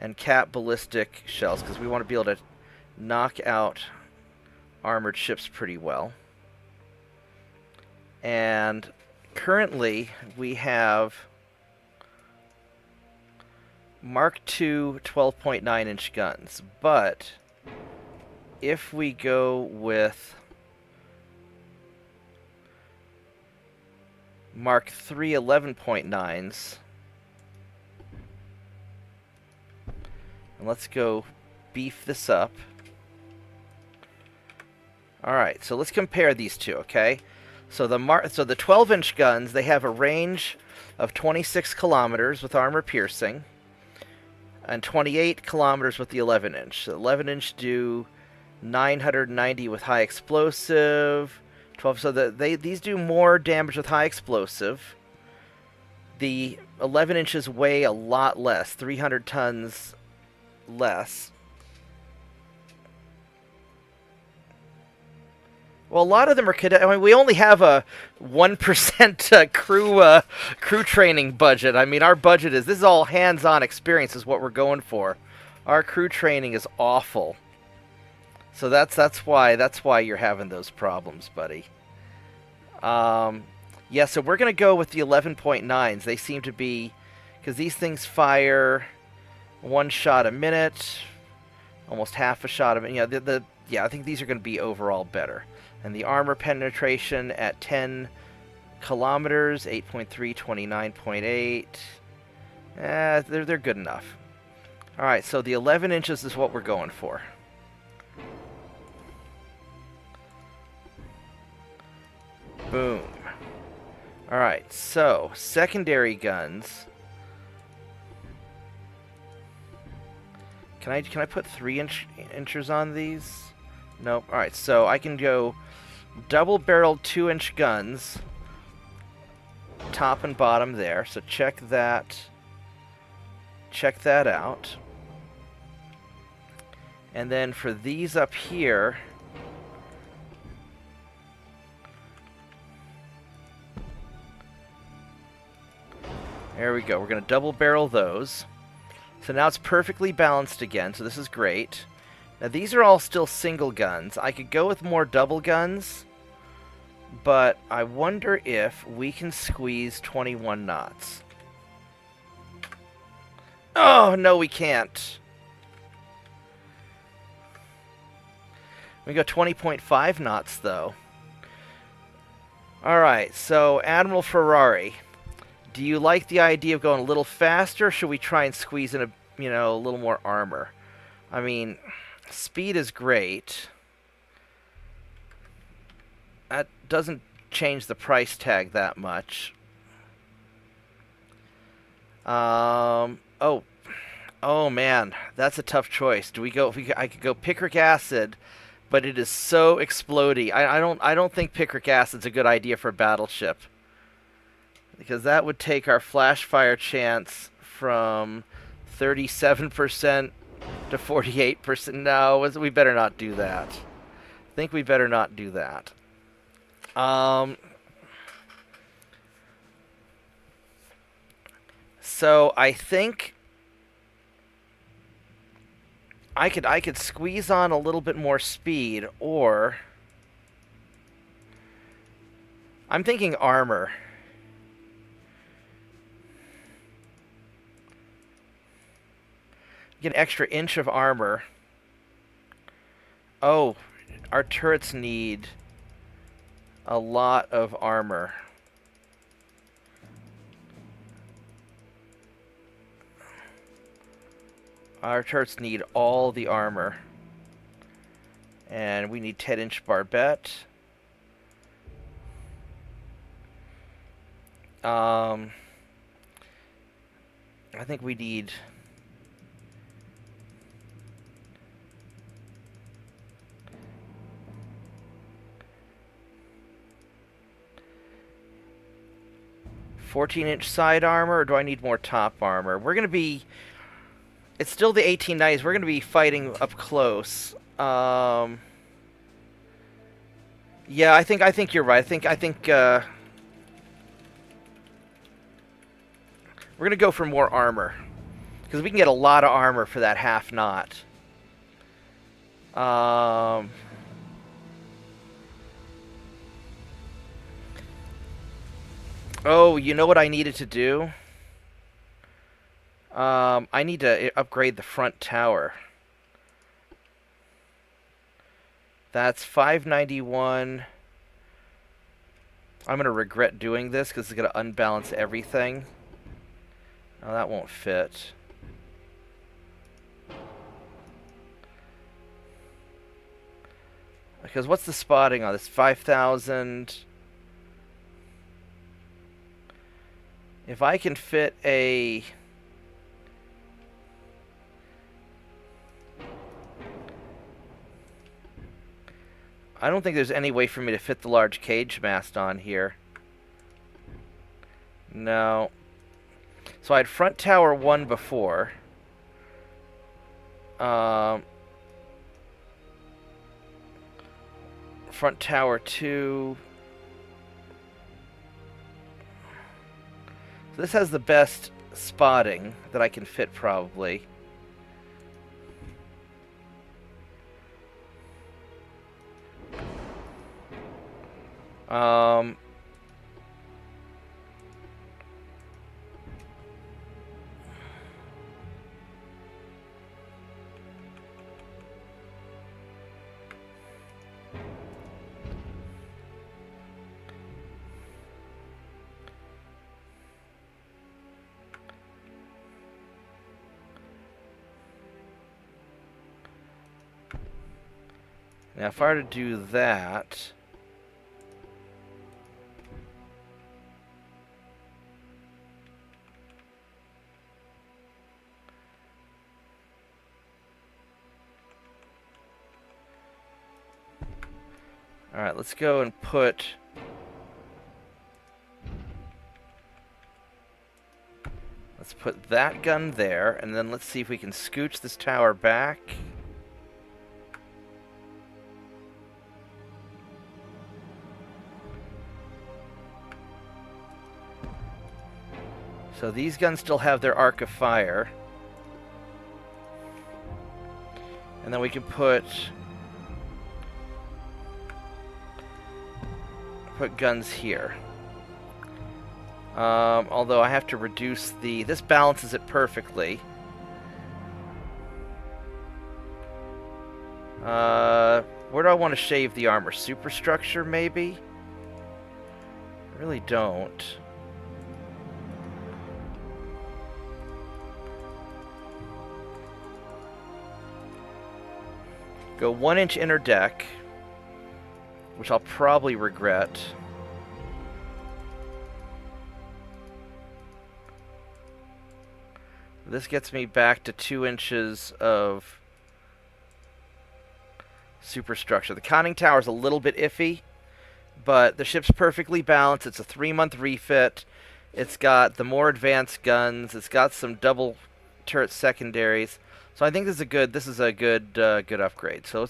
and cap ballistic shells, because we want to be able to knock out armored ships pretty well. And currently, we have Mark II 12.9-inch guns, but if we go with Mark III 11.9s, and let's go beef this up. Alright, so let's compare these two, okay? So the 12-inch guns, they have a range of 26 kilometers with armor piercing, and 28 kilometers with the 11-inch. The 11-inch do 990 with high explosive, 12. So these do more damage with high explosive. The 11 inches weigh a lot less, 300 tons less. Well, a lot of them are cadet. I mean, we only have a 1% crew training budget. I mean, our budget this is all hands-on experience is what we're going for. Our crew training is awful. So that's why you're having those problems, buddy. Yeah, so we're going to go with the 11.9s. They seem to be, because these things fire 1 shot a minute, almost half a shot a minute. Yeah, I think these are going to be overall better. And the armor penetration at 10 kilometers, 8.3, 29.8. They're good enough. All right, so the 11 inches is what we're going for. Boom. All right, so secondary guns. Can I put 3-inchers on these? Nope. All right, so I can go double-barreled 2-inch guns, top and bottom there. So check that. Check that out. And then for these up here, There we go. We're going to double barrel those. So now it's perfectly balanced again, so this is great. Now these are all still single guns. I could go with more double guns, but I wonder if we can squeeze 21 knots. Oh, no, we can't. We go 20.5 knots, though. Alright, so Admiral Ferrari, do you like the idea of going a little faster, or should we try and squeeze in a little more armor? I mean, speed is great. That doesn't change the price tag that much. Oh man, that's a tough choice. Do we go? I could go picric acid, but it is so explodey. I don't think picric acid's a good idea for a battleship, because that would take our flash fire chance from 37% to 48%. No, we better not do that. I think we better not do that. So I think I could squeeze on a little bit more speed, or I'm thinking armor. Get an extra inch of armor. Oh, our turrets need a lot of armor. Our turrets need all the armor. And we need 10-inch barbette. I think we need... "14-inch side armor," or do I need more top armor? We're going to be... It's still the 1890s. We're going to be fighting up close. Yeah, I think you're right. I think we're going to go for more armor, because we can get a lot of armor for that half knot. Oh, you know what I needed to do? I need to upgrade the front tower. That's 591. I'm going to regret doing this because it's going to unbalance everything. Oh, that won't fit. Because what's the spotting on this? 5,000. If I can fit a... I don't think there's any way for me to fit the large cage mast on here. No. So I had front tower 1 before. Front tower 2. So this has the best spotting that I can fit, probably. Now, if I were to do that... Alright, let's go and put... Let's put that gun there, and then let's see if we can scooch this tower back. So these guns still have their arc of fire. And then we can put guns here. Although I have to reduce the... This balances it perfectly. Where do I want to shave the armor? Superstructure, maybe? I really don't. Go 1-inch inner deck, which I'll probably regret. This gets me back to 2 inches of superstructure. The conning tower is a little bit iffy, but the ship's perfectly balanced. It's a 3-month refit. It's got the more advanced guns. It's got some double turret secondaries. So I think this is a good good upgrade. So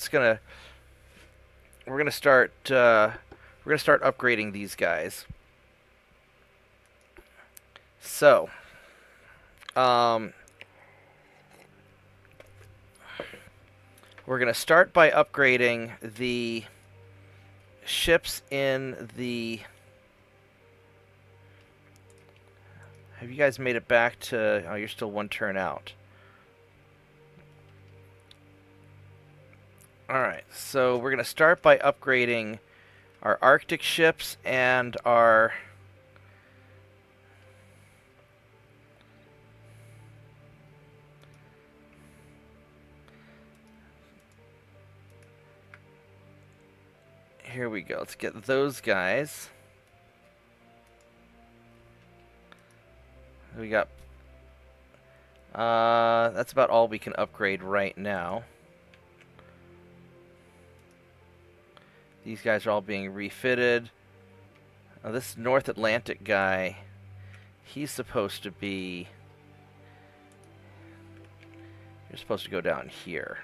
we're gonna start upgrading these guys. So we're gonna start by upgrading the ships in the... Have you guys made it back to... Oh, you're still 1 turn out. Alright, so we're going to start by upgrading our Arctic ships and our... Here we go. Let's get those guys. We got... that's about all we can upgrade right now. These guys are all being refitted. This North Atlantic guy, he's supposed to be... You're supposed to go down here.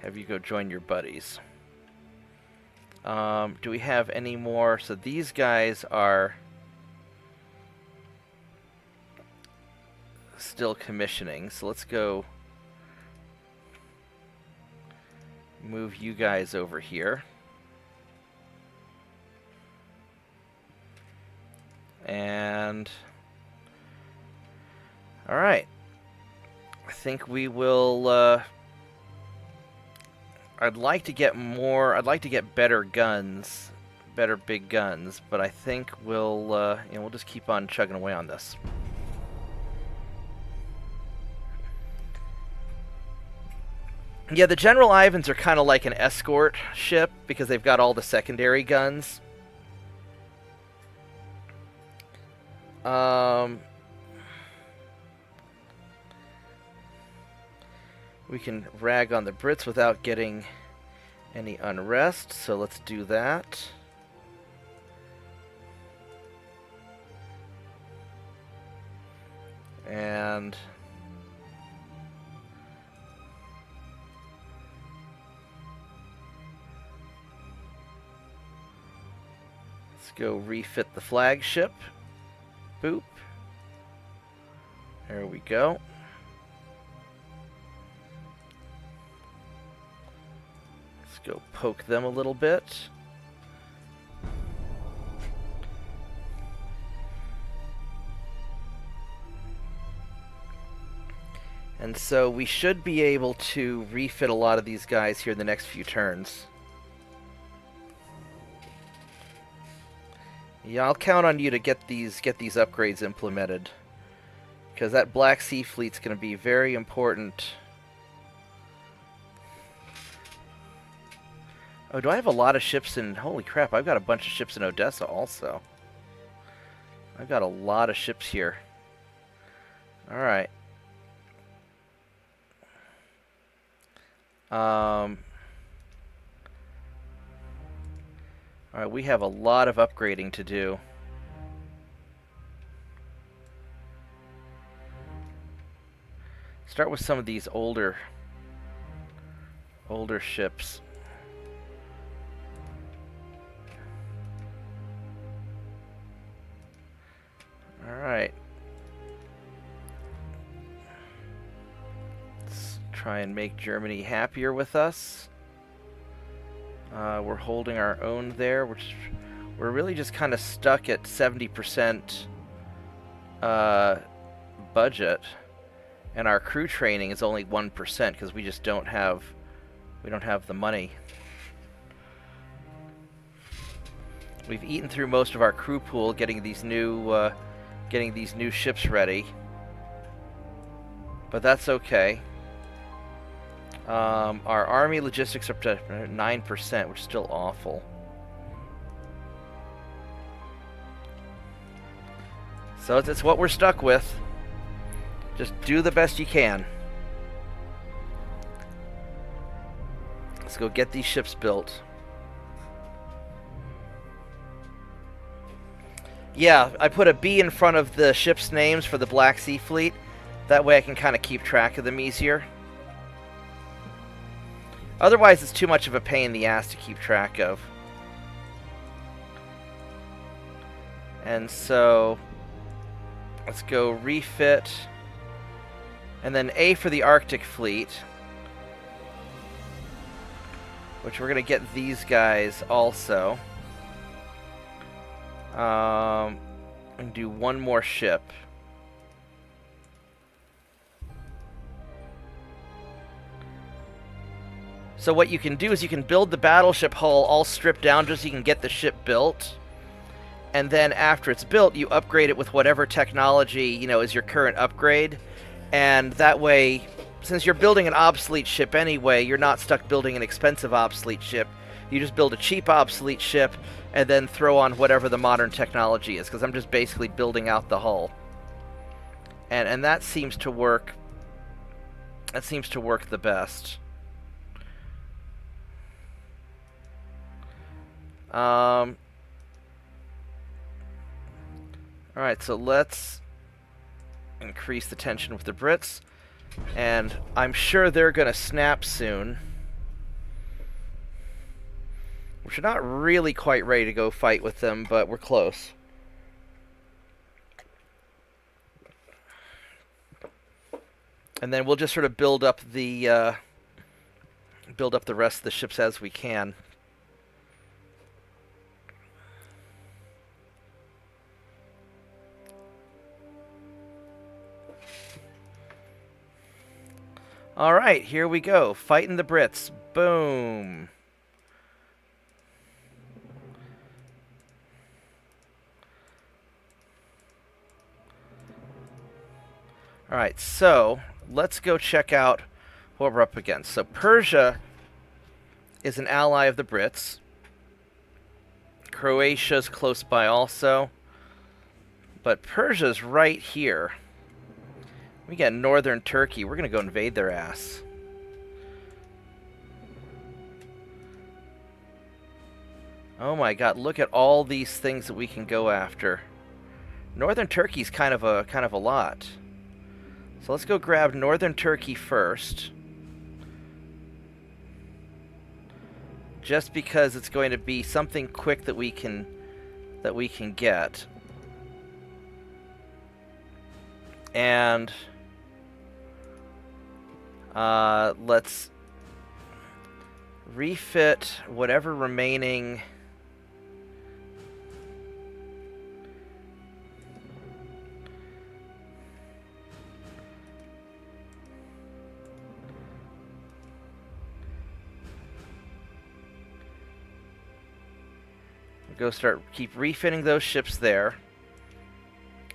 Have you go join your buddies. Do we have any more? So these guys are still commissioning. So let's go move you guys over here. And all right. I think we will I'd like to get better guns, better big guns, but I think we'll we'll just keep on chugging away on this. Yeah, the General Ivans are kind of like an escort ship because they've got all the secondary guns. We can rag on the Brits without getting any unrest, so let's do that. And let's go refit the flagship. Boop. There we go. Go poke them a little bit. And so we should be able to refit a lot of these guys here in the next few turns. Yeah, I'll count on you to get these upgrades implemented, because that Black Sea fleet's going to be very important. Oh, do I have a lot of ships in... Holy crap, I've got a bunch of ships in Odessa also. I've got a lot of ships here. Alright. Alright, we have a lot of upgrading to do. Start with some of these older ships. All right. Let's try and make Germany happier with us. We're holding our own there, which we're really just kind of stuck at 70% budget, and our crew training is only 1% because we just don't have the money. We've eaten through most of our crew pool getting these new ships ready, but that's okay. Our army logistics are up to 9%, which is still awful. So it's what we're stuck with. Just do the best you can. Let's go get these ships built. Yeah, I put a B in front of the ships' names for the Black Sea Fleet. That way I can kind of keep track of them easier. Otherwise, it's too much of a pain in the ass to keep track of. And so, let's go refit. And then A for the Arctic Fleet. Which we're going to get these guys also. And do one more ship. So what you can do is you can build the battleship hull all stripped down just so you can get the ship built. And then after it's built, you upgrade it with whatever technology, is your current upgrade. And that way, since you're building an obsolete ship anyway, you're not stuck building an expensive obsolete ship. You just build a cheap obsolete ship and then throw on whatever the modern technology is, because I'm just basically building out the hull. And that seems to work. That seems to work the best. Alright, so let's increase the tension with the Brits. And I'm sure they're going to snap soon. We're not really quite ready to go fight with them, but we're close. And then we'll just sort of build up the rest of the ships as we can. All right, here we go. Fighting the Brits. Boom. All right, so let's go check out what we're up against. So Persia is an ally of the Brits. Croatia's close by also. But Persia's right here. We got northern Turkey. We're going to go invade their ass. Oh my god, look at all these things that we can go after. Northern Turkey's kind of a lot. So let's go grab northern Turkey first. Just because it's going to be something quick that we can get. And let's refit whatever remaining keep refitting those ships there.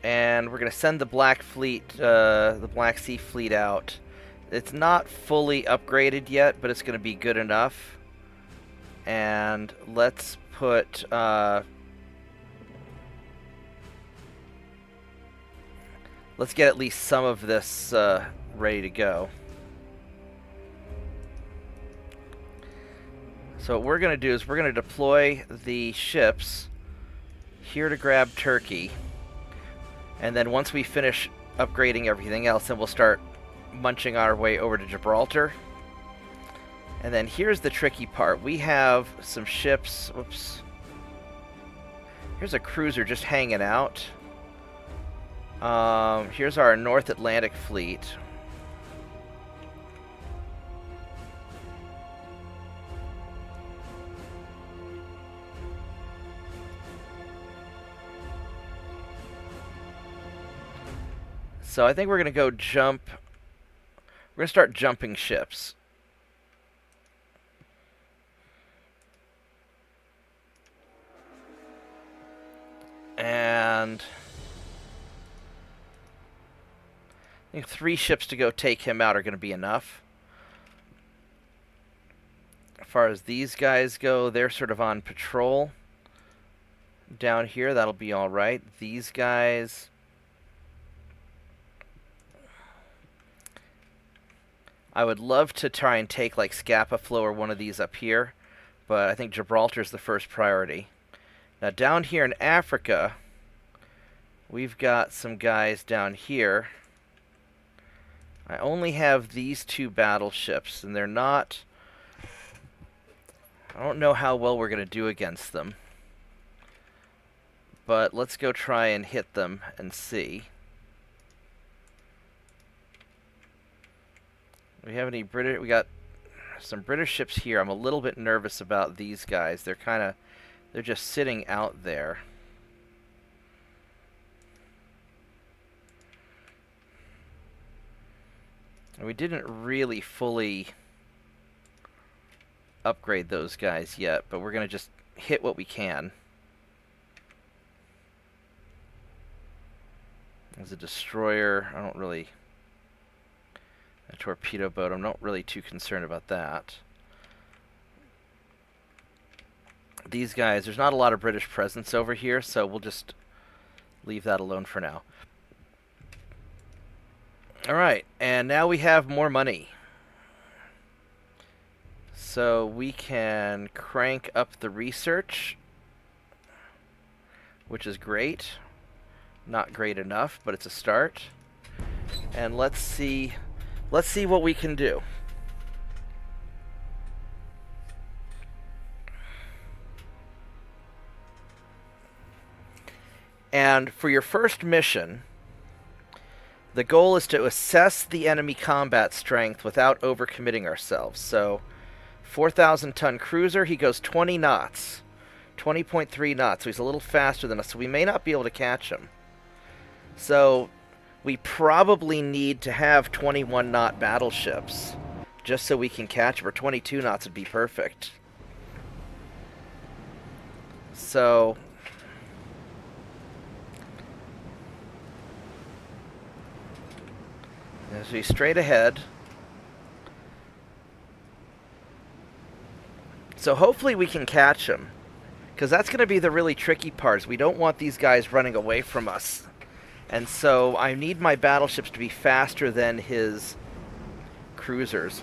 And we're going to send the Black Fleet, the Black Sea Fleet out. It's not fully upgraded yet, but it's going to be good enough. And let's put... let's get at least some of this ready to go. So what we're going to do is we're going to deploy the ships here to grab Turkey. And then once we finish upgrading everything else, then we'll start munching our way over to Gibraltar. And then here's the tricky part. We have some ships. Whoops. Here's a cruiser just hanging out. Here's our North Atlantic fleet. So I think we're going to go jump. We're going to start jumping ships. And I think 3 ships to go take him out are going to be enough. As far as these guys go, they're sort of on patrol down here. That'll be all right. These guys, I would love to try and take like Scapa Flow or one of these up here, but I think Gibraltar's the first priority. Now down here in Africa, we've got some guys down here. I only have these 2 battleships, and they're not... I don't know how well we're going to do against them. But let's go try and hit them and see. We have any British... We got some British ships here. I'm a little bit nervous about these guys. They're kind of... They're just sitting out there. And we didn't really fully upgrade those guys yet, but we're going to just hit what we can. There's a destroyer. I don't really... A torpedo boat. I'm not really too concerned about that. These guys, there's not a lot of British presence over here, so we'll just leave that alone for now. Alright, and now we have more money. So we can crank up the research, which is great. Not great enough, but it's a start. And let's see what we can do. And for your first mission, the goal is to assess the enemy combat strength without overcommitting ourselves. So, 4,000-ton cruiser, he goes 20 knots. 20.3 knots, so he's a little faster than us, so we may not be able to catch him. So, we probably need to have 21-knot battleships, just so we can catch him, or 22 knots would be perfect. So... So he's straight ahead. So hopefully we can catch him, because that's going to be the really tricky part. Is we don't want these guys running away from us. And so I need my battleships to be faster than his cruisers.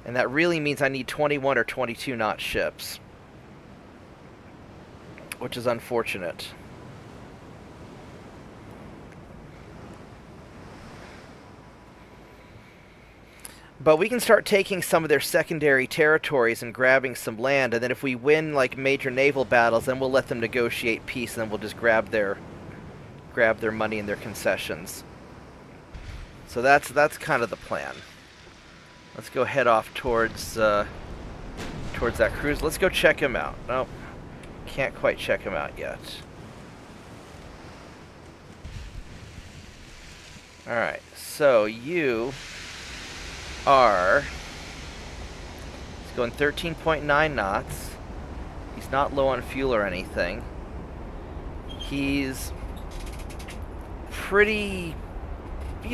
And that really means I need 21 or 22 knot ships, which is unfortunate. But we can start taking some of their secondary territories and grabbing some land, and then if we win like major naval battles, then we'll let them negotiate peace, and then we'll just grab their money and their concessions. So that's kind of the plan. Let's go head off towards that cruise. Let's go check him out. Nope, can't quite check him out yet. All right, so you are... He's going 13.9 knots. He's not low on fuel or anything. He's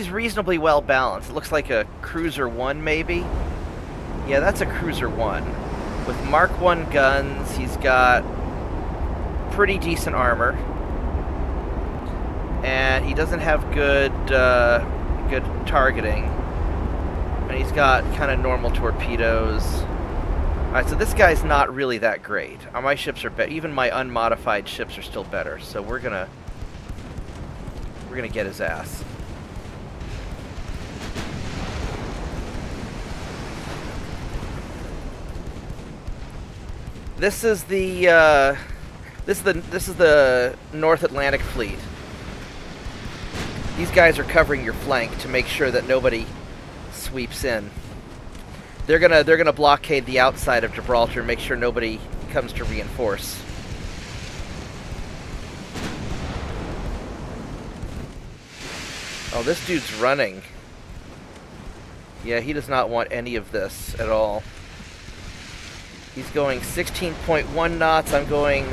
reasonably well balanced. It looks like a Cruiser 1 maybe. Yeah, that's a Cruiser 1. With Mark 1 guns, he's got pretty decent armor. And he doesn't have good targeting. And he's got kind of normal torpedoes. Alright, so this guy's not really that great. My ships are better. Even my unmodified ships are still better. So we're gonna get his ass. This is the this is the North Atlantic Fleet. These guys are covering your flank to make sure that nobody sweeps in. They're gonna blockade the outside of Gibraltar and make sure nobody comes to reinforce. Oh, this dude's running. Yeah, he does not want any of this at all. He's going 16.1 knots. I'm going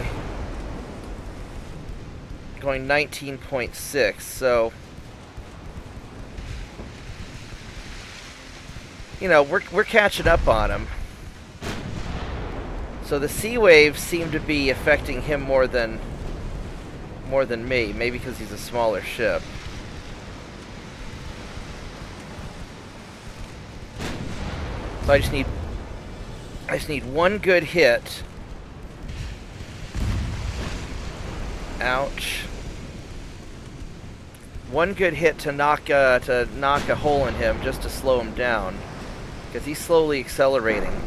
19.6. So, you know, we're catching up on him. So the sea waves seem to be affecting him more than me. Maybe because he's a smaller ship. So I just need one good hit. Ouch. One good hit to knock a hole in him, just to slow him down, because he's slowly accelerating.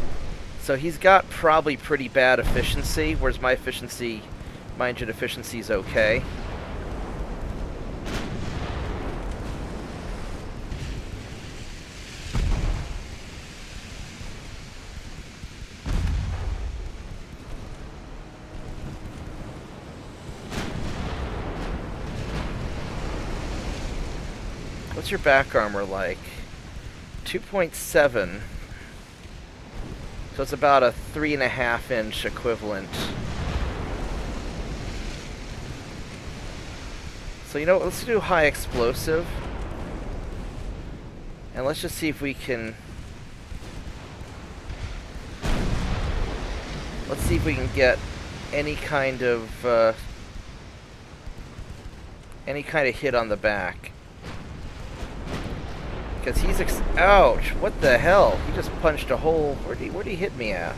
So he's got probably pretty bad efficiency, whereas my engine efficiency is okay. What's your back armor like? 2.7. So it's about a 3.5 inch equivalent. So you know what, let's do high explosive. And let's just see if we can... Let's see if we can get any kind of hit on the back. Because he's ouch! What the hell? He just punched a hole. Where'd he hit me at?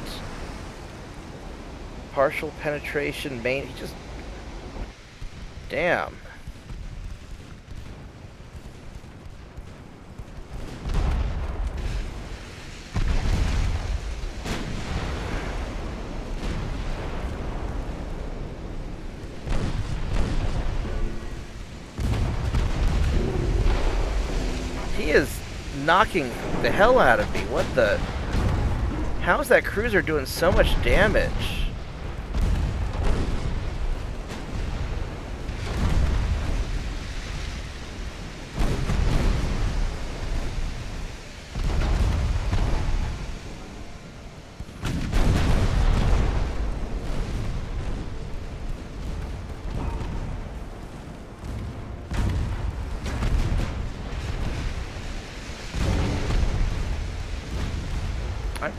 Partial penetration, main. He just... Damn. He is knocking the hell out of me. What the... How is that cruiser doing so much damage?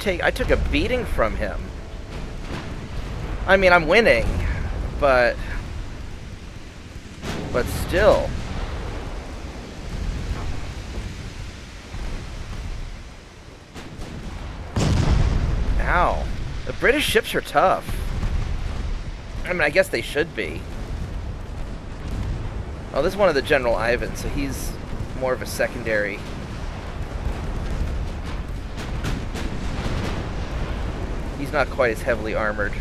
I took a beating from him. I mean, I'm winning, but still. Ow. The British ships are tough. I mean, I guess they should be. Oh, this is one of the General Ivan, so he's more of a secondary. He's not quite as heavily armored.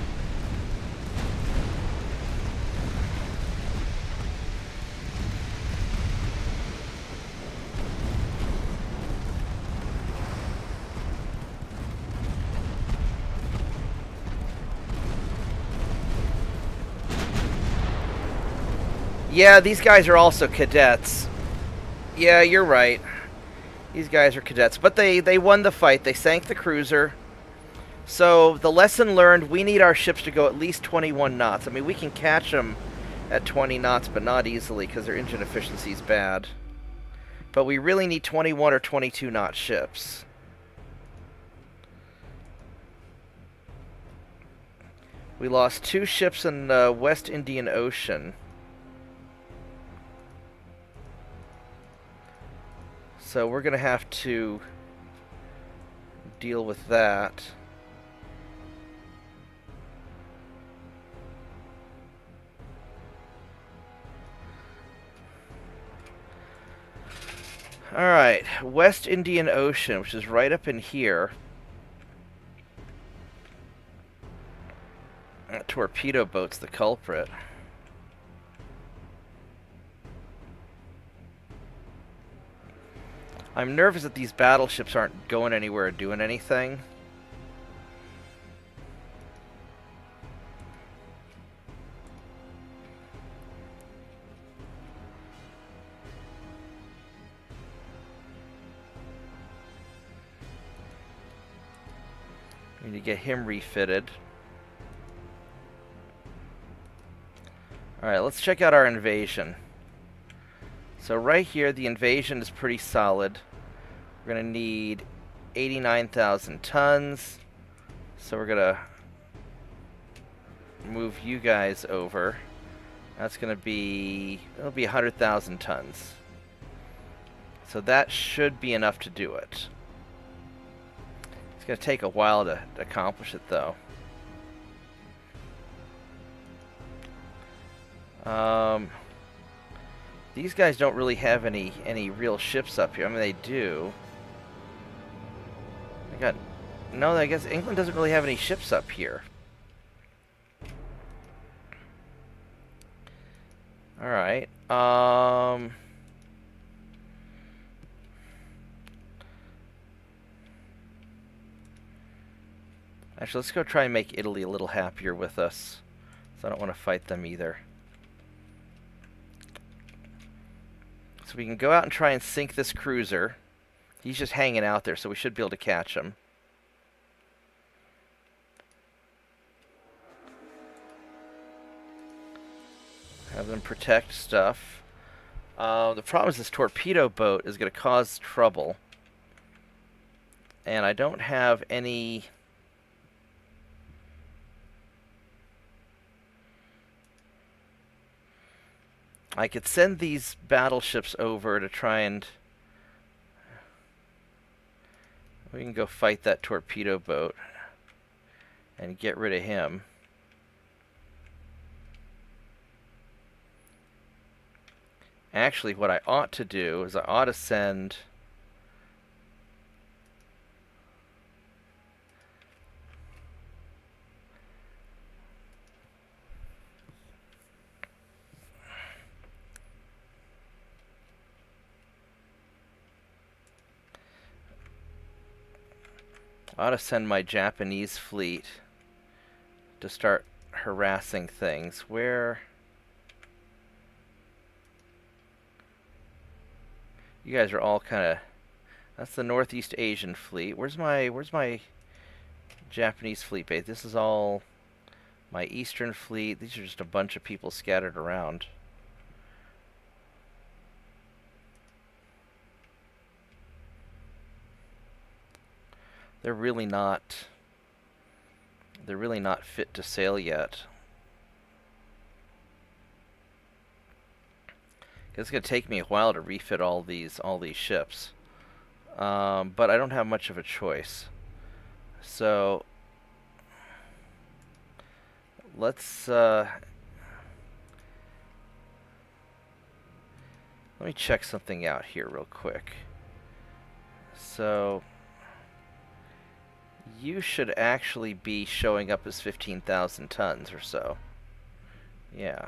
Yeah, these guys are also cadets. Yeah, you're right. These guys are cadets. But they won the fight. They sank the cruiser. So, the lesson learned, we need our ships to go at least 21 knots. I mean, we can catch them at 20 knots, but not easily, because their engine efficiency is bad. But we really need 21 or 22 knot ships. We lost 2 ships in the West Indian Ocean. So, we're going to have to deal with that. Alright, West Indian Ocean, which is right up in here. torpedo boat's the culprit. I'm nervous that these battleships aren't going anywhere or doing anything. We need to get him refitted. Alright, let's check out our invasion. So right here, the invasion is pretty solid. We're going to need 89,000 tons. So we're going to move you guys over. That's going to be, it'll be 100,000 tons. So that should be enough to do it. It's going to take a while to accomplish it, though. These guys don't really have any real ships up here. I mean, they do. No, I guess England doesn't really have any ships up here. Alright. Actually, let's go try and make Italy a little happier with us. So I don't want to fight them either. So we can go out and try and sink this cruiser. He's just hanging out there, so we should be able to catch him. Have them protect stuff. The problem is this torpedo boat is going to cause trouble. And I don't have any... I could send these battleships over to try and... We can go fight that torpedo boat and get rid of him. Actually, what I ought to do is I ought to send... I ought to send my Japanese fleet to start harassing things. Where... You guys are all kind of... That's the Northeast Asian fleet. Where's my Japanese fleet base? This is all my Eastern fleet. These are just a bunch of people scattered around. They're really not fit to sail yet. It's going to take me a while to refit all these ships. But I don't have much of a choice. So let's let me check something out here real quick. So you should actually be showing up as 15,000 tons or so. Yeah.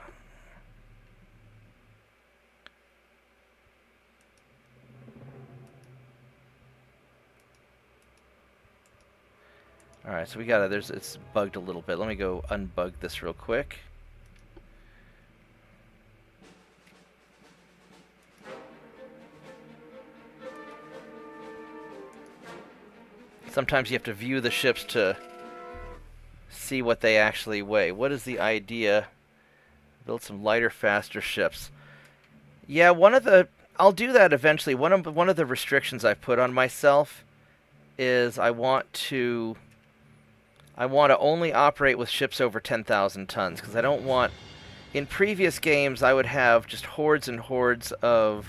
Alright, so we gotta, it's bugged a little bit. Let me go unbug this real quick. Sometimes you have to view the ships to see what they actually weigh. What is the idea? Build some lighter, faster ships. Yeah, I'll do that eventually. One of the restrictions I've put on myself is I want to only operate with ships over 10,000 tons, because I don't want... In previous games, I would have just hordes and hordes of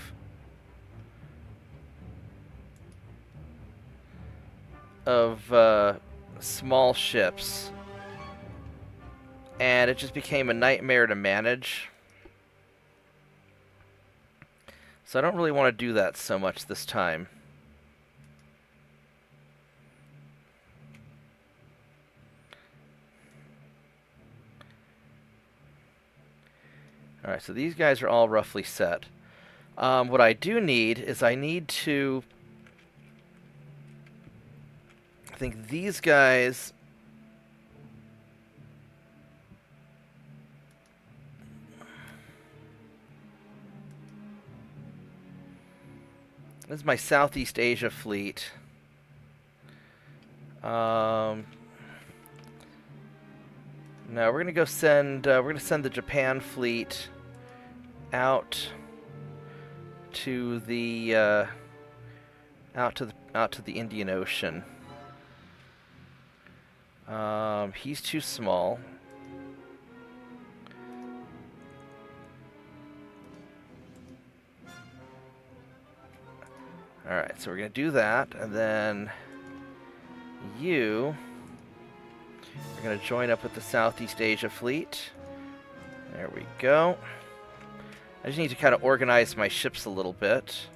small ships, and it just became a nightmare to manage. So I don't really want to do that so much this time. Alright, so these guys are all roughly set. What I do need is I need to... I think these guys... This is my Southeast Asia fleet. No, we're gonna go send. We're gonna send the Japan fleet out to the out to the Indian Ocean. He's too small. Alright, so we're going to do that, and then you are going to join up with the Southeast Asia fleet. There we go. I just need to kind of organize my ships a little bit.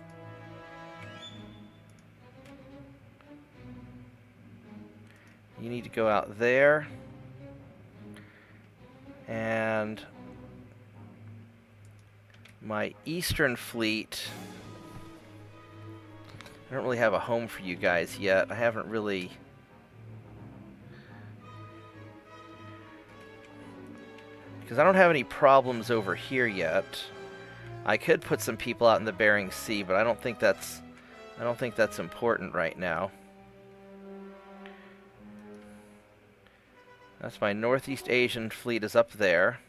You need to go out there. And my Eastern fleet... I don't really have a home for you guys yet. I haven't really... Because I don't have any problems over here yet. I could put some people out in the Bering Sea, but I don't think that's important right now. That's my Northeast Asian fleet is up there.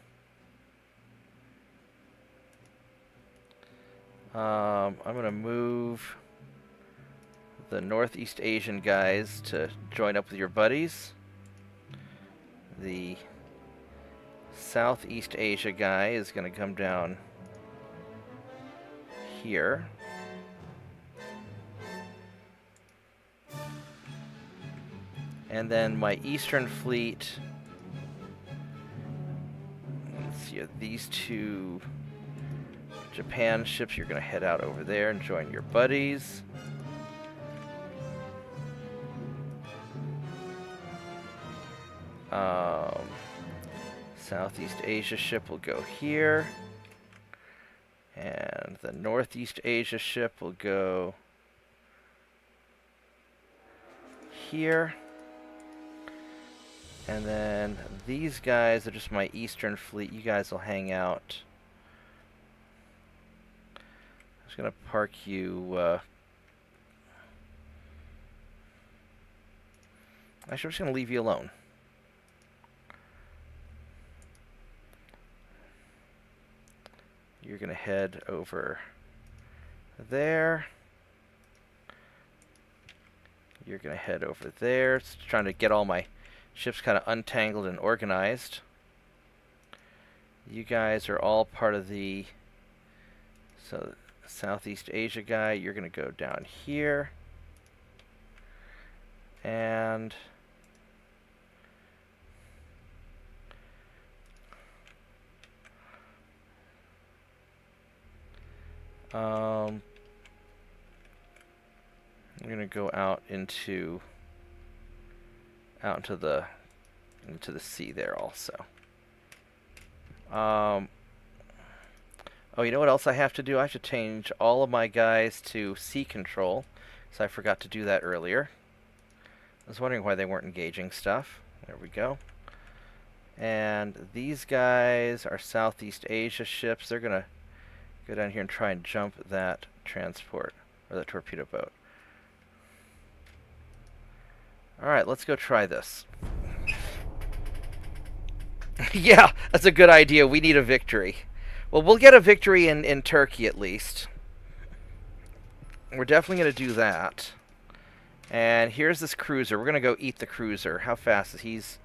I'm going to move the Northeast Asian guys to join up with your buddies. The Southeast Asia guy is going to come down here. And then my Eastern fleet, let's see, these two Japan ships, you're going to head out over there and join your buddies. Southeast Asia ship will go here. And the Northeast Asia ship will go here. And then these guys are just my Eastern fleet. You guys will hang out. I'm just going to park you... Actually, I'm just going to leave you alone. You're going to head over there. You're going to head over there. It's trying to get all my ships kind of untangled and organized. You guys are all part of the... So, Southeast Asia guy, you're going to go down here. And... I'm going to go out into the sea there also. Oh, you know what else I have to do? I have to change all of my guys to sea control, so I forgot to do that earlier. I was wondering why they weren't engaging stuff. There we go. And these guys are Southeast Asia ships. They're going to go down here and try and jump that transport, or the torpedo boat. Alright, let's go try this. Yeah, that's a good idea. We need a victory. Well, we'll get a victory in Turkey at least. We're definitely going to do that. And here's this cruiser. We're going to go eat the cruiser. How fast is he? He's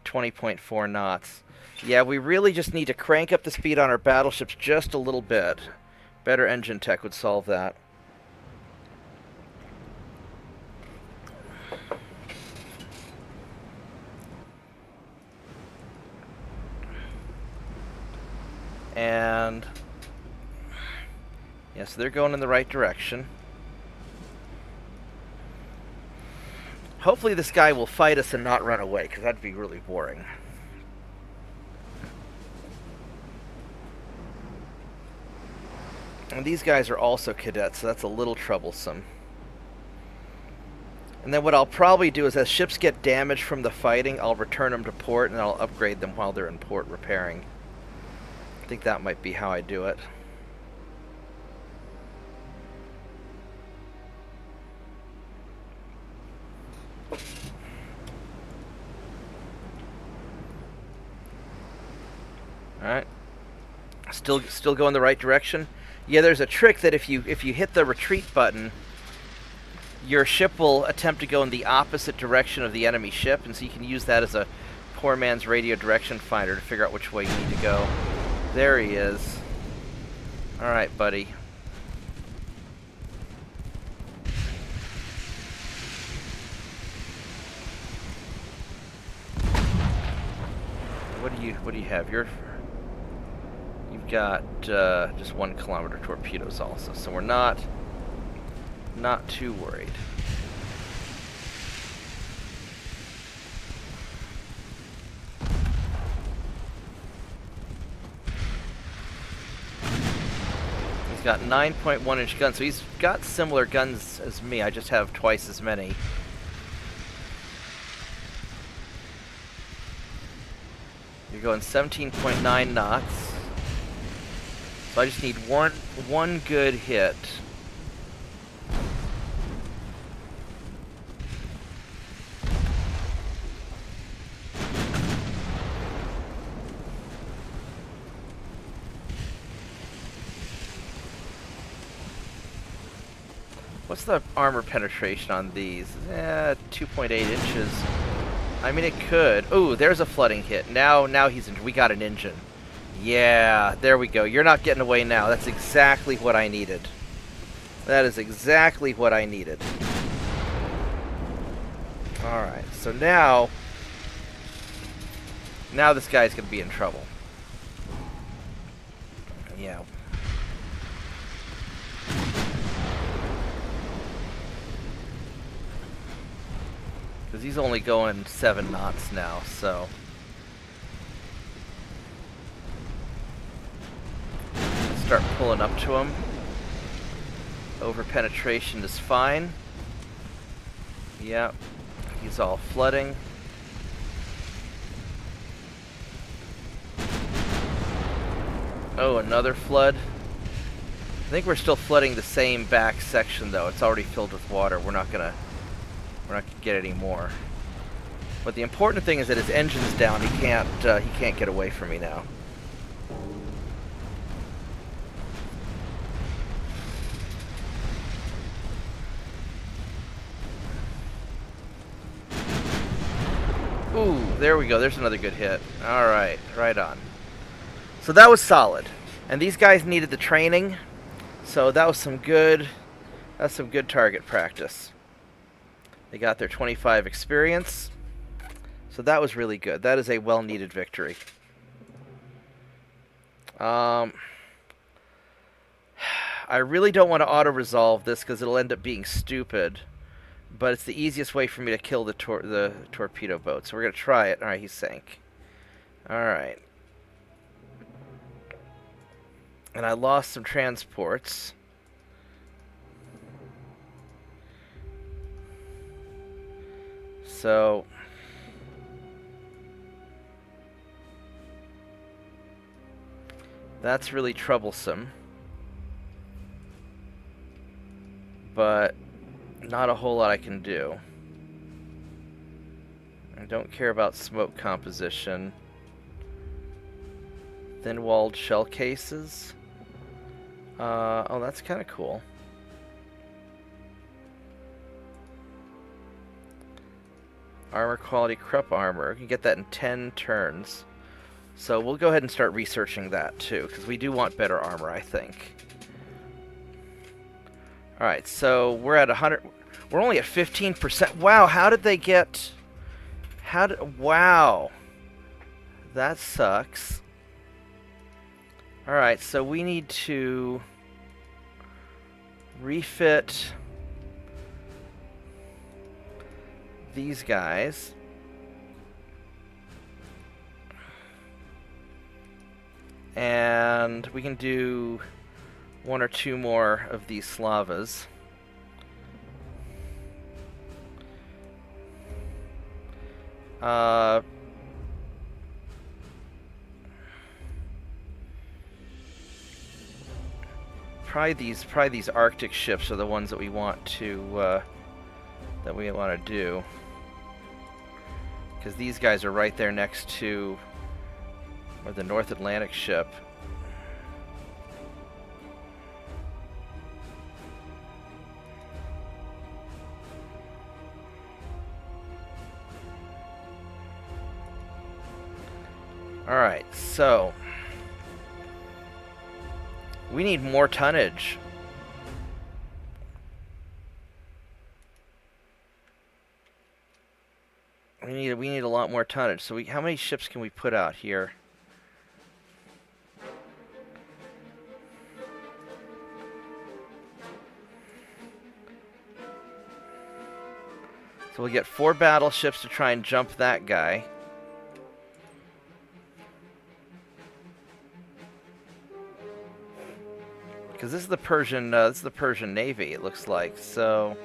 20.4 knots. Yeah, we really just need to crank up the speed on our battleships just a little bit. Better engine tech would solve that. And yeah, so they're going in the right direction. Hopefully this guy will fight us and not run away, because that'd be really boring. And these guys are also cadets, so that's a little troublesome. And then what I'll probably do is as ships get damaged from the fighting, I'll return them to port and I'll upgrade them while they're in port repairing. I think that might be how I do it. Alright. Still going the right direction. Yeah, there's a trick that if you hit the retreat button, your ship will attempt to go in the opposite direction of the enemy ship, and so you can use that as a poor man's radio direction finder to figure out which way you need to go. There he is. Alright, buddy. What do you have? You've got just 1 kilometer torpedoes also, so we're not too worried. He's got 9.1 inch guns, so he's got similar guns as me. I just have twice as many. You're going 17.9 knots. So I just need one good hit. What's the armor penetration on these? 2.8 inches. I mean, it could. Ooh, there's a flooding hit. Now we got an engine. Yeah, there we go. You're not getting away now. That's exactly what I needed. That is exactly what I needed. Alright, so now this guy's going to be in trouble. Yeah. Because he's only going 7 knots now, so... start pulling up to him. Over penetration is fine. Yep. He's all flooding. Oh, another flood. I think we're still flooding the same back section though. It's already filled with water. We're not gonna get any more. But the important thing is that his engine's down. He can't get away from me now. Ooh, there we go. There's another good hit. Alright, right on. So that was solid. And these guys needed the training. So that was some good target practice. They got their 25 experience. So that was really good. That is a well-needed victory. I really don't want to auto-resolve this because it'll end up being stupid. But it's the easiest way for me to kill the torpedo boat. So we're going to try it. Alright, he sank. Alright. And I lost some transports. So... that's really troublesome. But... not a whole lot I can do. I don't care about smoke composition. Thin-walled shell cases. Oh, that's kind of cool. Armor quality Krupp armor. You can get that in 10 turns. So we'll go ahead and start researching that too, because we do want better armor, I think. Alright, so we're at 100... we're only at 15%. Wow, how did they get... wow. That sucks. Alright, so we need to... refit... these guys. And we can do one or two more of these Slavas. Probably these Arctic ships are the ones that we want to do, because these guys are right there next to the North Atlantic ship. All right, so we need more tonnage. We need a lot more tonnage. So how many ships can we put out here? So we'll get 4 battleships to try and jump that guy. Because this is the Persian Navy, it looks like. So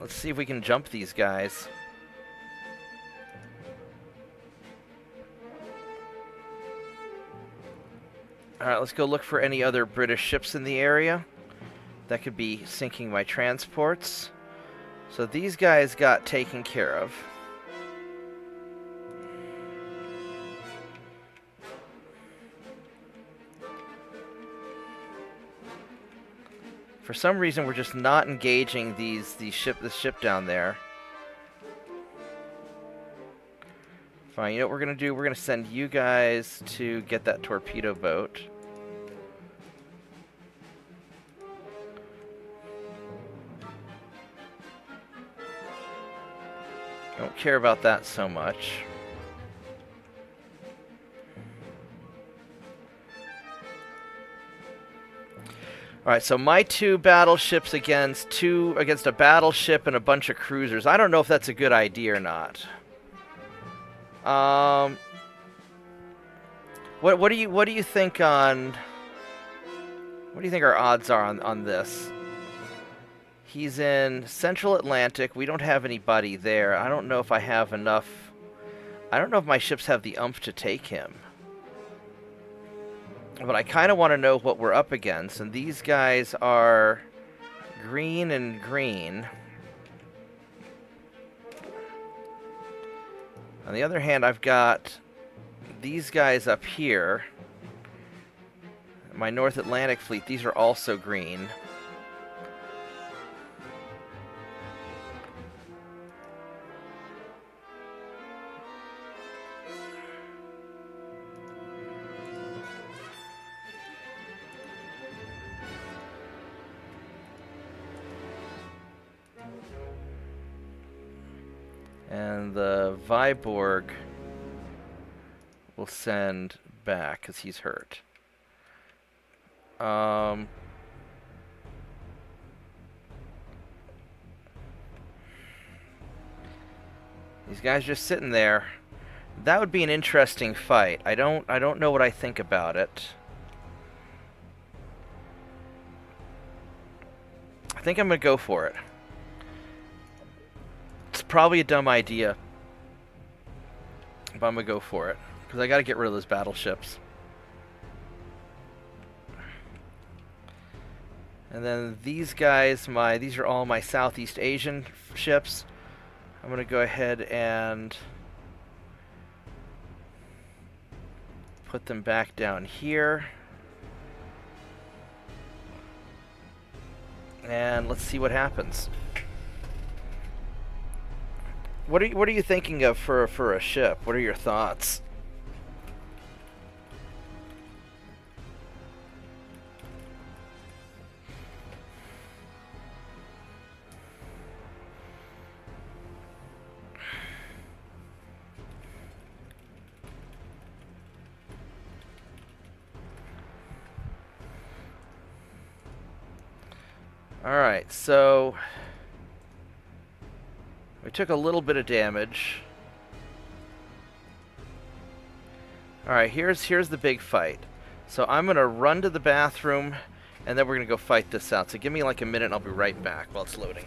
let's see if we can jump these guys. Alright, let's go look for any other British ships in the area that could be sinking my transports. So these guys got taken care of. For some reason, we're just not engaging this ship down there. Fine, you know what we're gonna do? We're gonna send you guys to get that torpedo boat. Don't care about that so much. Alright, so my 2 battleships against a battleship and a bunch of cruisers. I don't know if that's a good idea or not. What do you think on... What do you think our odds are on this? He's in Central Atlantic. We don't have anybody there. I don't know if I have enough... I don't know if my ships have the oomph to take him. But I kind of want to know what we're up against. And these guys are green and green. On the other hand, I've got these guys up here. My North Atlantic fleet, these are also green. And the Viborg will send back because he's hurt. These guys just sitting there. That would be an interesting fight. I don't know what I think about it. I think I'm gonna go for it. It's probably a dumb idea, but I'm gonna go for it because I gotta get rid of those battleships. And then these guys, these are all my Southeast Asian ships. I'm gonna go ahead and put them back down here. And let's see what happens. What are you thinking of for a ship? What are your thoughts? Alright, so we took a little bit of damage. Alright, here's the big fight. So I'm going to run to the bathroom, and then we're going to go fight this out. So give me like a minute, and I'll be right back while it's loading.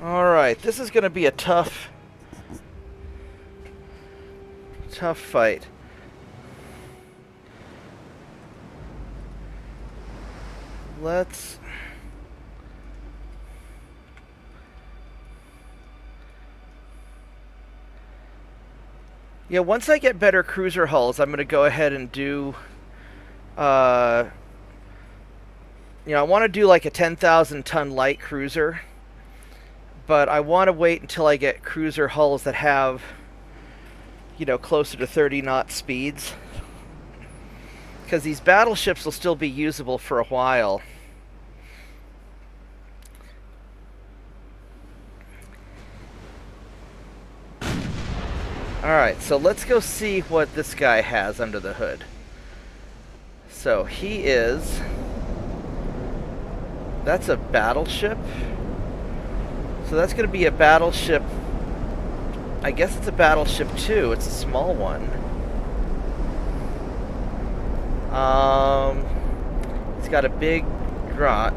Alright, this is going to be a tough fight. Let's... Yeah, once I get better cruiser hulls, I'm going to go ahead and do... I want to do like a 10,000 ton light cruiser. But I want to wait until I get cruiser hulls that have, closer to 30 knot speeds. Because these battleships will still be usable for a while. Alright, so let's go see what this guy has under the hood. So he is... That's a battleship. So that's going to be a battleship. I guess it's a battleship too. It's a small one. He's got a big grot.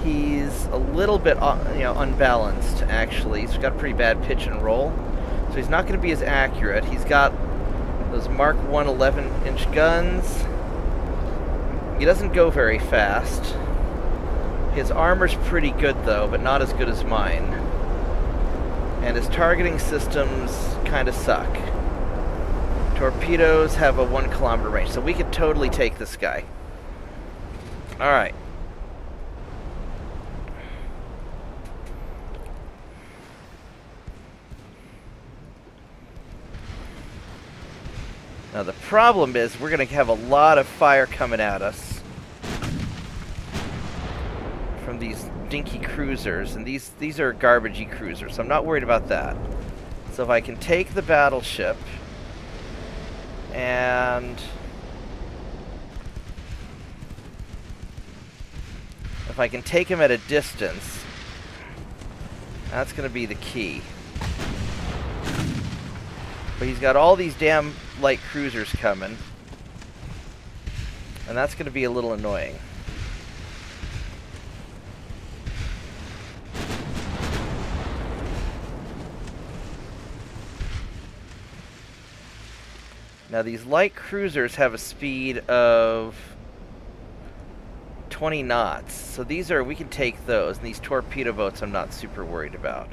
He's a little bit, unbalanced actually. He's got a pretty bad pitch and roll. So he's not going to be as accurate. He's got those Mark 1 11-inch guns. He doesn't go very fast. His armor's pretty good, though, but not as good as mine. And his targeting systems kind of suck. Torpedoes have a 1 kilometer range, so we could totally take this guy. Alright. Now the problem is we're going to have a lot of fire coming at us from these dinky cruisers, and these are garbagey cruisers, so I'm not worried about that. So if I can take the battleship and if I can take him at a distance, that's going to be the key. But he's got all these damn light cruisers coming, and that's going to be a little annoying. Now these light cruisers have a speed of 20 knots, so we can take those, and these torpedo boats I'm not super worried about.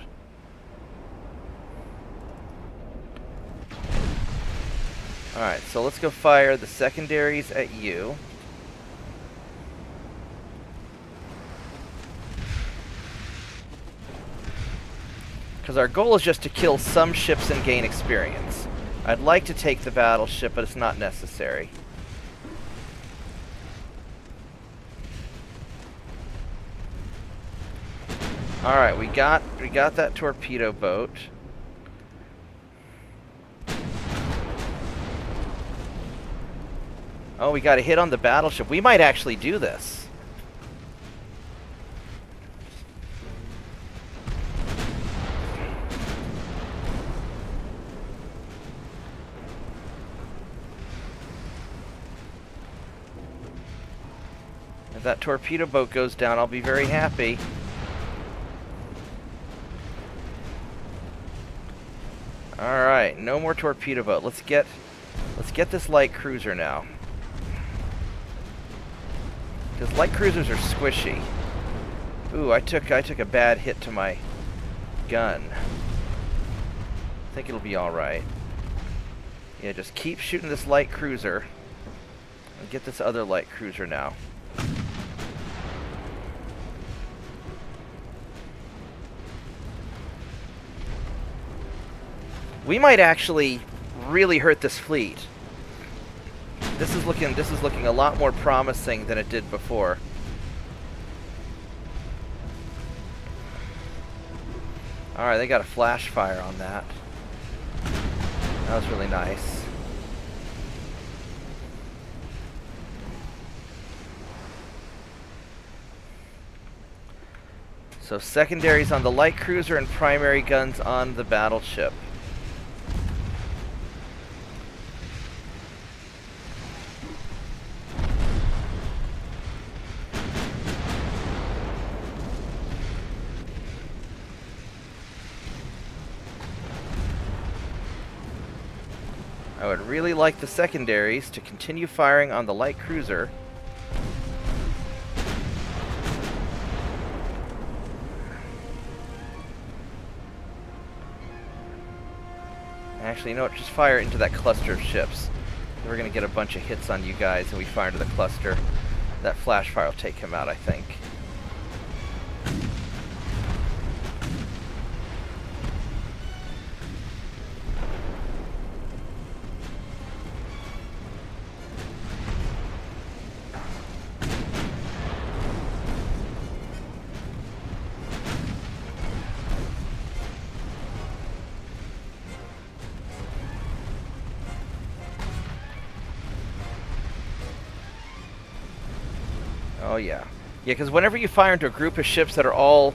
Alright, so let's go fire the secondaries at you. Because our goal is just to kill some ships and gain experience. I'd like to take the battleship, but it's not necessary. All right, we got that torpedo boat. Oh, we got a hit on the battleship. We might actually do this. If that torpedo boat goes down, I'll be very happy. All right, no more torpedo boat. Let's get this light cruiser now. Because light cruisers are squishy. Ooh, I took a bad hit to my gun. I think it'll be all right. Yeah, just keep shooting this light cruiser. And get this other light cruiser now. We might actually really hurt this fleet. This is looking a lot more promising than it did before. All right, they got a flash fire on that. That was really nice. So secondaries on the light cruiser and primary guns on the battleship. I would really like the secondaries to continue firing on the light cruiser. Actually, you know what? Just fire into that cluster of ships. We're going to get a bunch of hits on you guys, and we fire into the cluster. That flash fire will take him out, I think. Oh yeah. Yeah, because whenever you fire into a group of ships that are all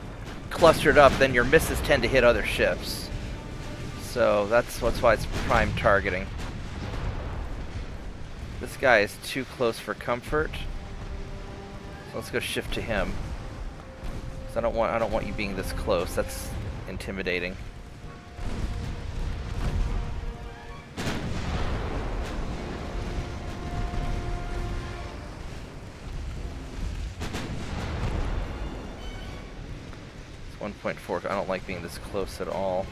clustered up, then your misses tend to hit other ships. So that's why it's prime targeting. This guy is too close for comfort. So let's go shift to him. 'Cause I don't want you being this close. That's intimidating. It's 1.4. I don't like being this close at all.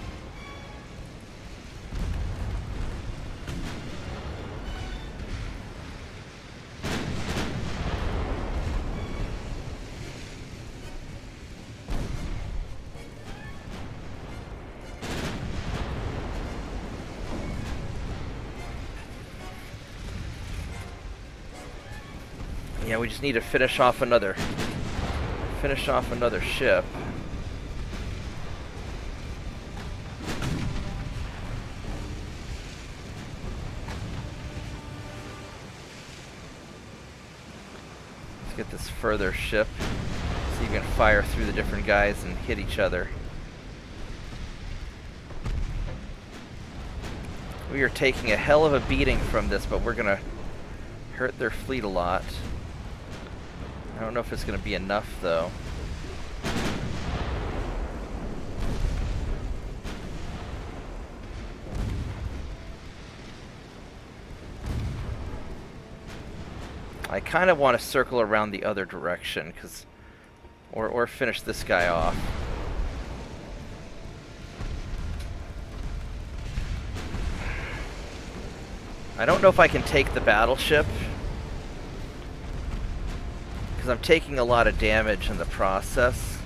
Yeah, we just need to finish off another ship. Let's get this further ship so you can fire through the different guys and hit each other. We are taking a hell of a beating from this, but we're gonna hurt their fleet a lot. I don't know if it's going to be enough, though. I kind of want to circle around the other direction, or finish this guy off. I don't know if I can take the battleship. I'm taking a lot of damage in the process.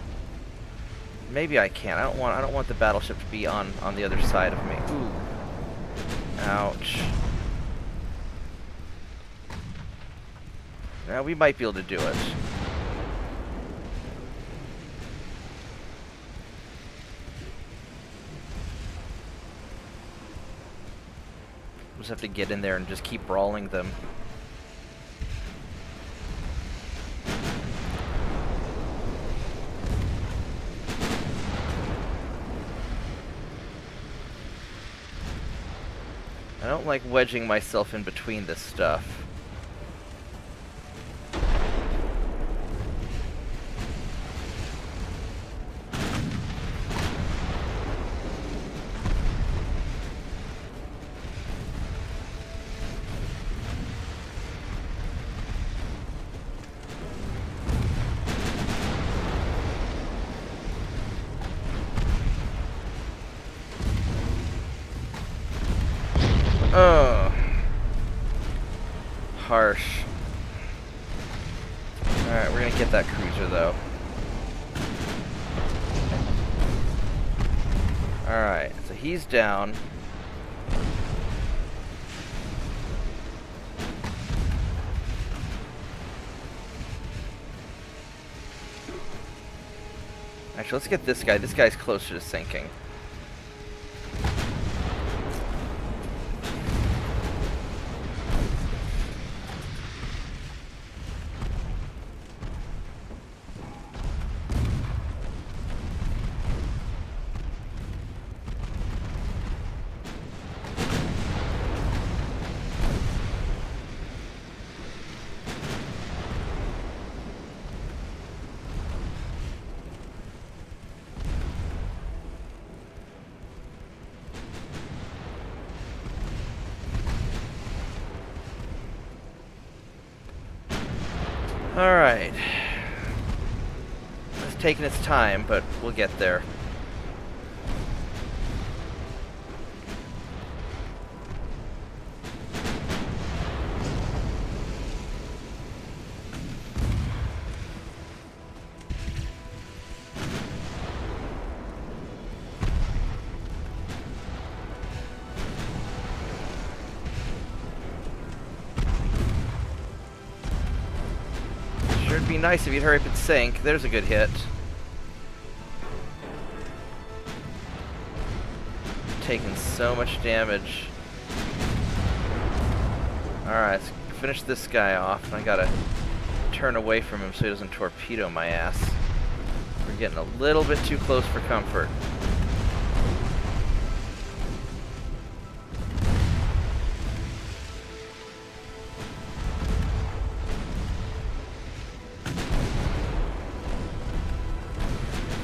Maybe I can. I don't want the battleship to be on the other side of me. Ooh. Ouch. Now we might be able to do it. Just have to get in there and just keep brawling them. I don't like wedging myself in between this stuff. Oh. Harsh. Alright, we're gonna get that cruiser, though. Alright, so he's down. Actually, let's get this guy. This guy's closer to sinking. Alright. It's taking its time, but we'll get there. It'd be nice if you'd hurry up and sink. There's a good hit. Taking so much damage. Alright, let's finish this guy off. I gotta turn away from him so he doesn't torpedo my ass. We're getting a little bit too close for comfort.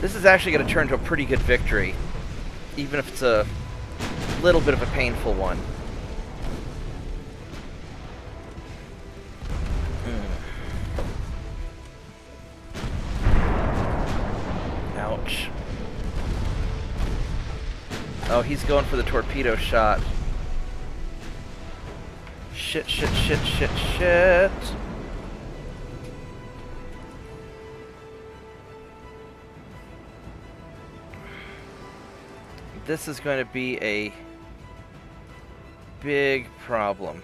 This is actually going to turn to a pretty good victory, even if it's a little bit of a painful one. Ouch. Oh, he's going for the torpedo shot. Shit, shit, shit, shit, shit. This is going to be a big problem.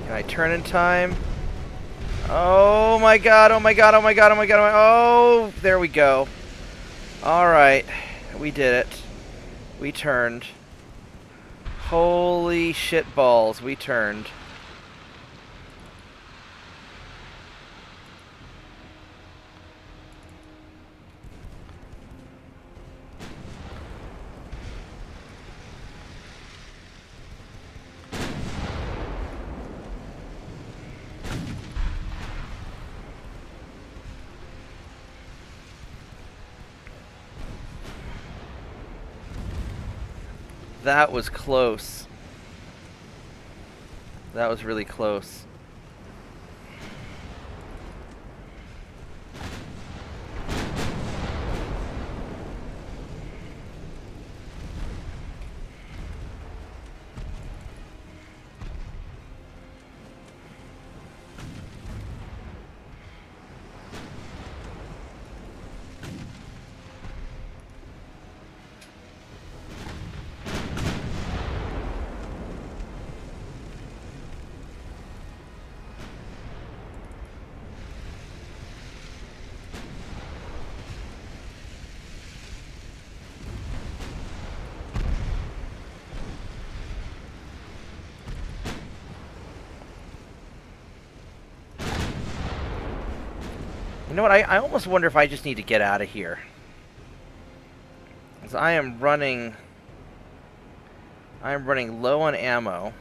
Can I turn in time? Oh my god, oh my god, oh my god, oh my god, oh, there we go. Alright, we did it. We turned. Holy shit balls, we turned. That was close. That was really close. You know what? I almost wonder if I just need to get out of here. Because I am running low on ammo.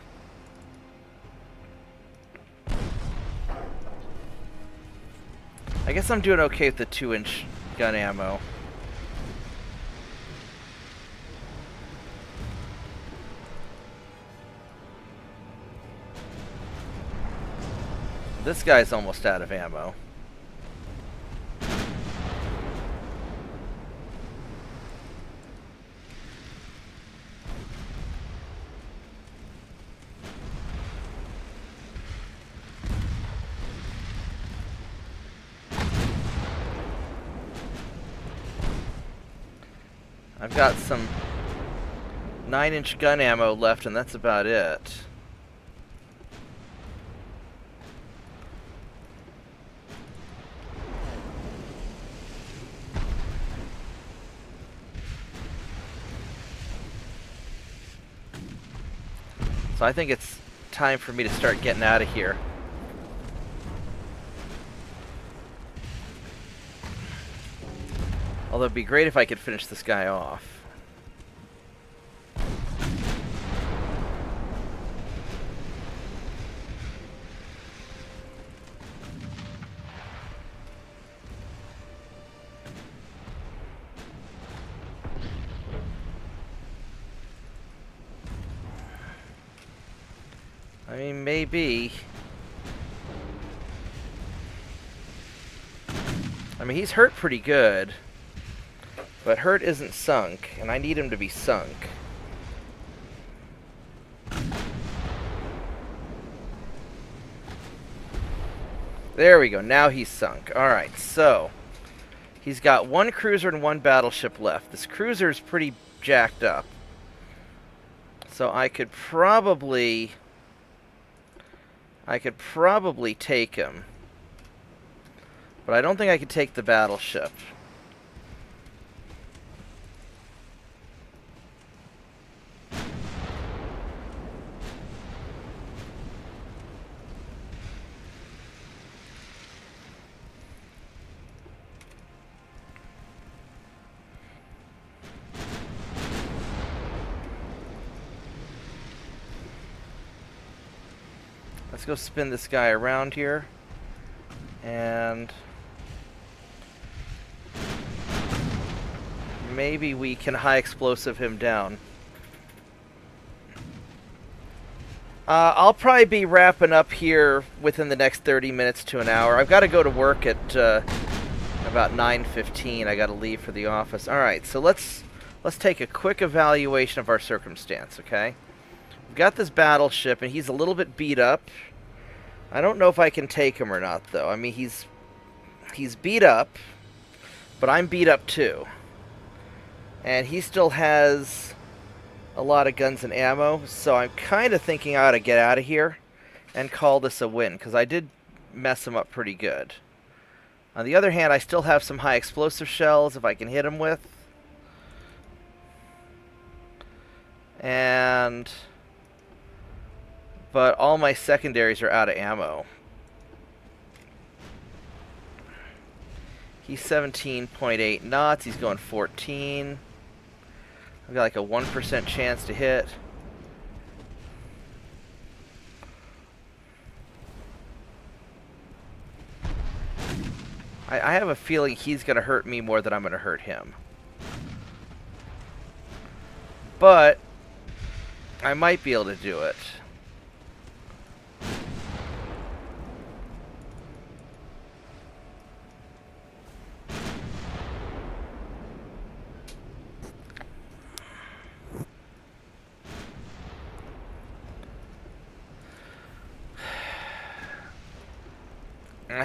I guess I'm doing okay with the 2-inch gun ammo. This guy's almost out of ammo. I've got some 9-inch gun ammo left, and that's about it. So I think it's time for me to start getting out of here. Although it'd be great if I could finish this guy off. I mean, maybe. I mean, he's hurt pretty good. But hurt isn't sunk, and I need him to be sunk. There we go. Now he's sunk. Alright, so he's got 1 cruiser and 1 battleship left. This cruiser is pretty jacked up. So I could probably take him. But I don't think I could take the battleship. Let's go spin this guy around here. And maybe we can high explosive him down. I'll probably be wrapping up here within the next 30 minutes to an hour. I've got to go to work at about 9:15. I got to leave for the office. All right, so let's take a quick evaluation of our circumstance, okay? We've got this battleship, and he's a little bit beat up. I don't know if I can take him or not, though. I mean, he's beat up, but I'm beat up too. And he still has a lot of guns and ammo, so I'm kind of thinking I ought to get out of here and call this a win, because I did mess him up pretty good. On the other hand, I still have some high explosive shells if I can hit him with. But all my secondaries are out of ammo. He's 17.8 knots. He's going 14. I've got like a 1% chance to hit. I have a feeling he's going to hurt me more than I'm going to hurt him. But I might be able to do it.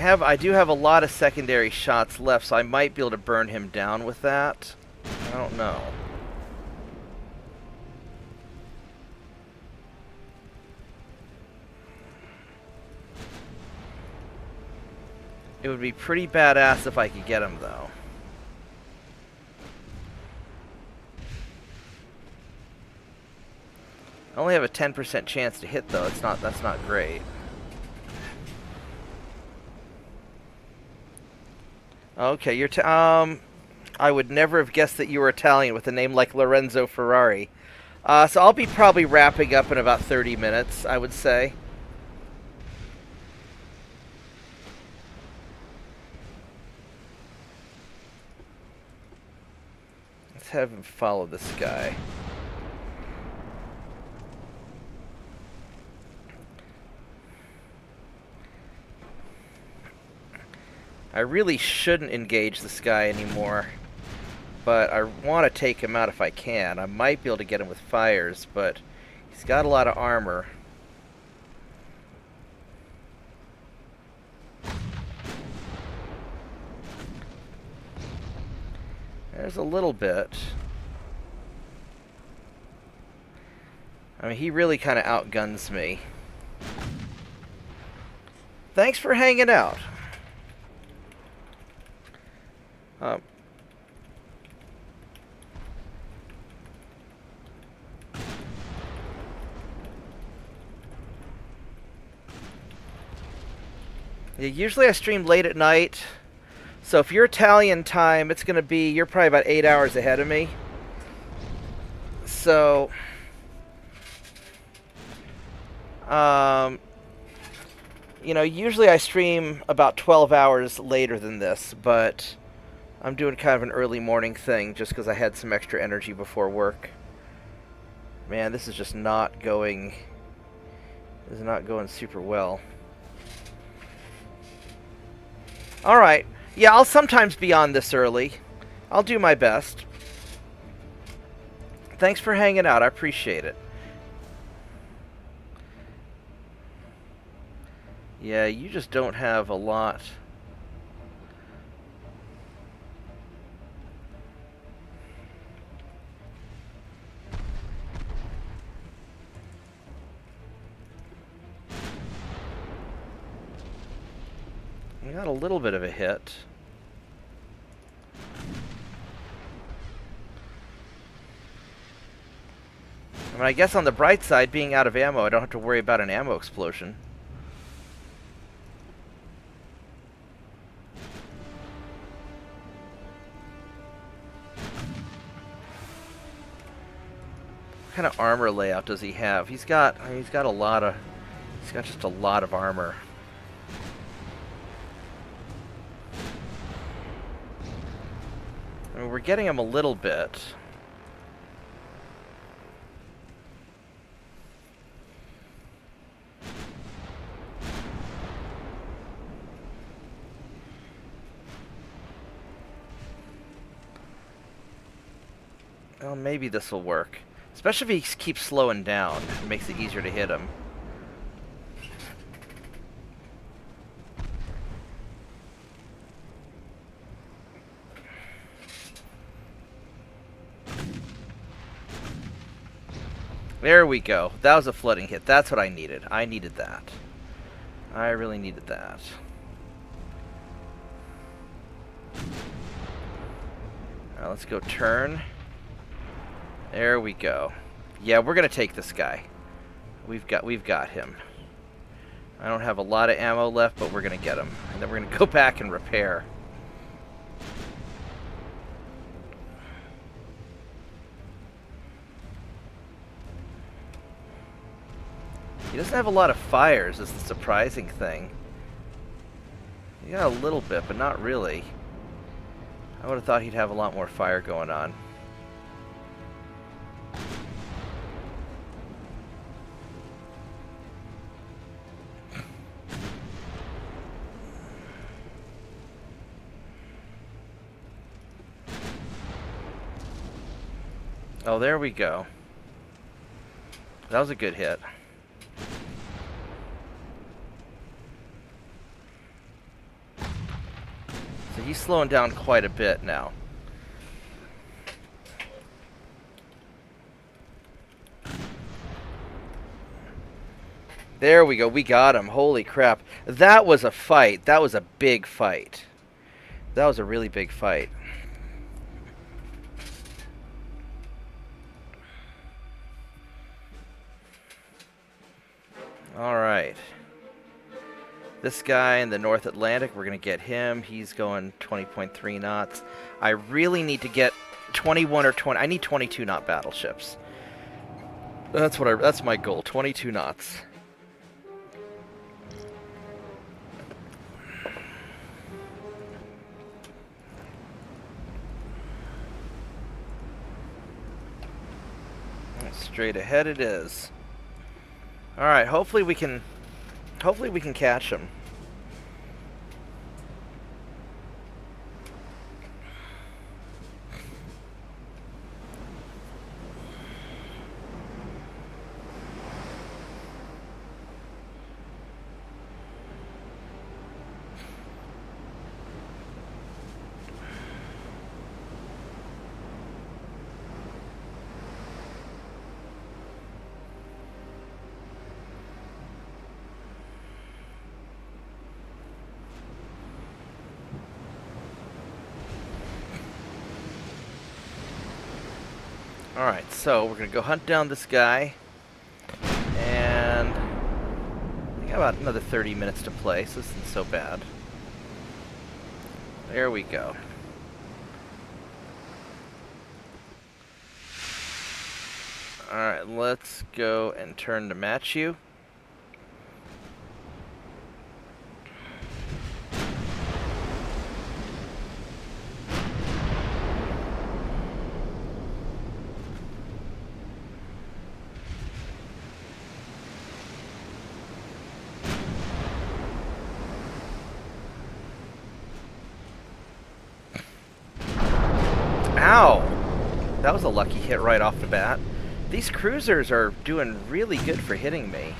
I do have a lot of secondary shots left, so I might be able to burn him down with that. I don't know. It would be pretty badass if I could get him, though. I only have a 10% chance to hit, though. That's not great. Okay, I would never have guessed that you were Italian with a name like Lorenzo Ferrari. So I'll be probably wrapping up in about 30 minutes, I would say. Let's have him follow this guy. I really shouldn't engage this guy anymore, but I want to take him out if I can. I might be able to get him with fires, but he's got a lot of armor. There's a little bit. I mean, he really kind of outguns me. Thanks for hanging out. Yeah, usually I stream late at night. So if you're Italian time, it's going to be, you're probably about 8 hours ahead of me. So, you know, usually I stream about 12 hours later than this, but I'm doing kind of an early morning thing just because I had some extra energy before work. Man, this is just not going, this is not going super well. Alright. Yeah, I'll sometimes be on this early. I'll do my best. Thanks for hanging out. I appreciate it. Yeah, you just don't have a lot. You got a little bit of a hit. I mean, I guess on the bright side, being out of ammo, I don't have to worry about an ammo explosion. What kind of armor layout does he have? He's got a lot of, he's got just a lot of armor. I mean, we're getting him a little bit. Well, maybe this will work. Especially if he keeps slowing down. It makes it easier to hit him. There we go. That was a flooding hit. That's what I needed. I needed that. I really needed that. Now let's go turn. There we go. Yeah, we're gonna take this guy. We've got him. I don't have a lot of ammo left, but we're gonna get him. And then we're gonna go back and repair. He doesn't have a lot of fires, is the surprising thing. He got a little bit, but not really. I would have thought he'd have a lot more fire going on. Oh, there we go. That was a good hit. So he's slowing down quite a bit now. There we go. We got him. Holy crap. That was a fight. That was a big fight. That was a really big fight. All right. This guy in the North Atlantic, we're going to get him. He's going 20.3 knots. I really need to get 21 or 20. I need 22 knot battleships. That's my goal, 22 knots. Straight ahead it is. All right, hopefully we can catch him. Alright, so we're going to go hunt down this guy, and we got about another 30 minutes to play, so this isn't so bad. There we go. Alright, let's go and turn to match you. Ow! That was a lucky hit right off the bat. These cruisers are doing really good for hitting me.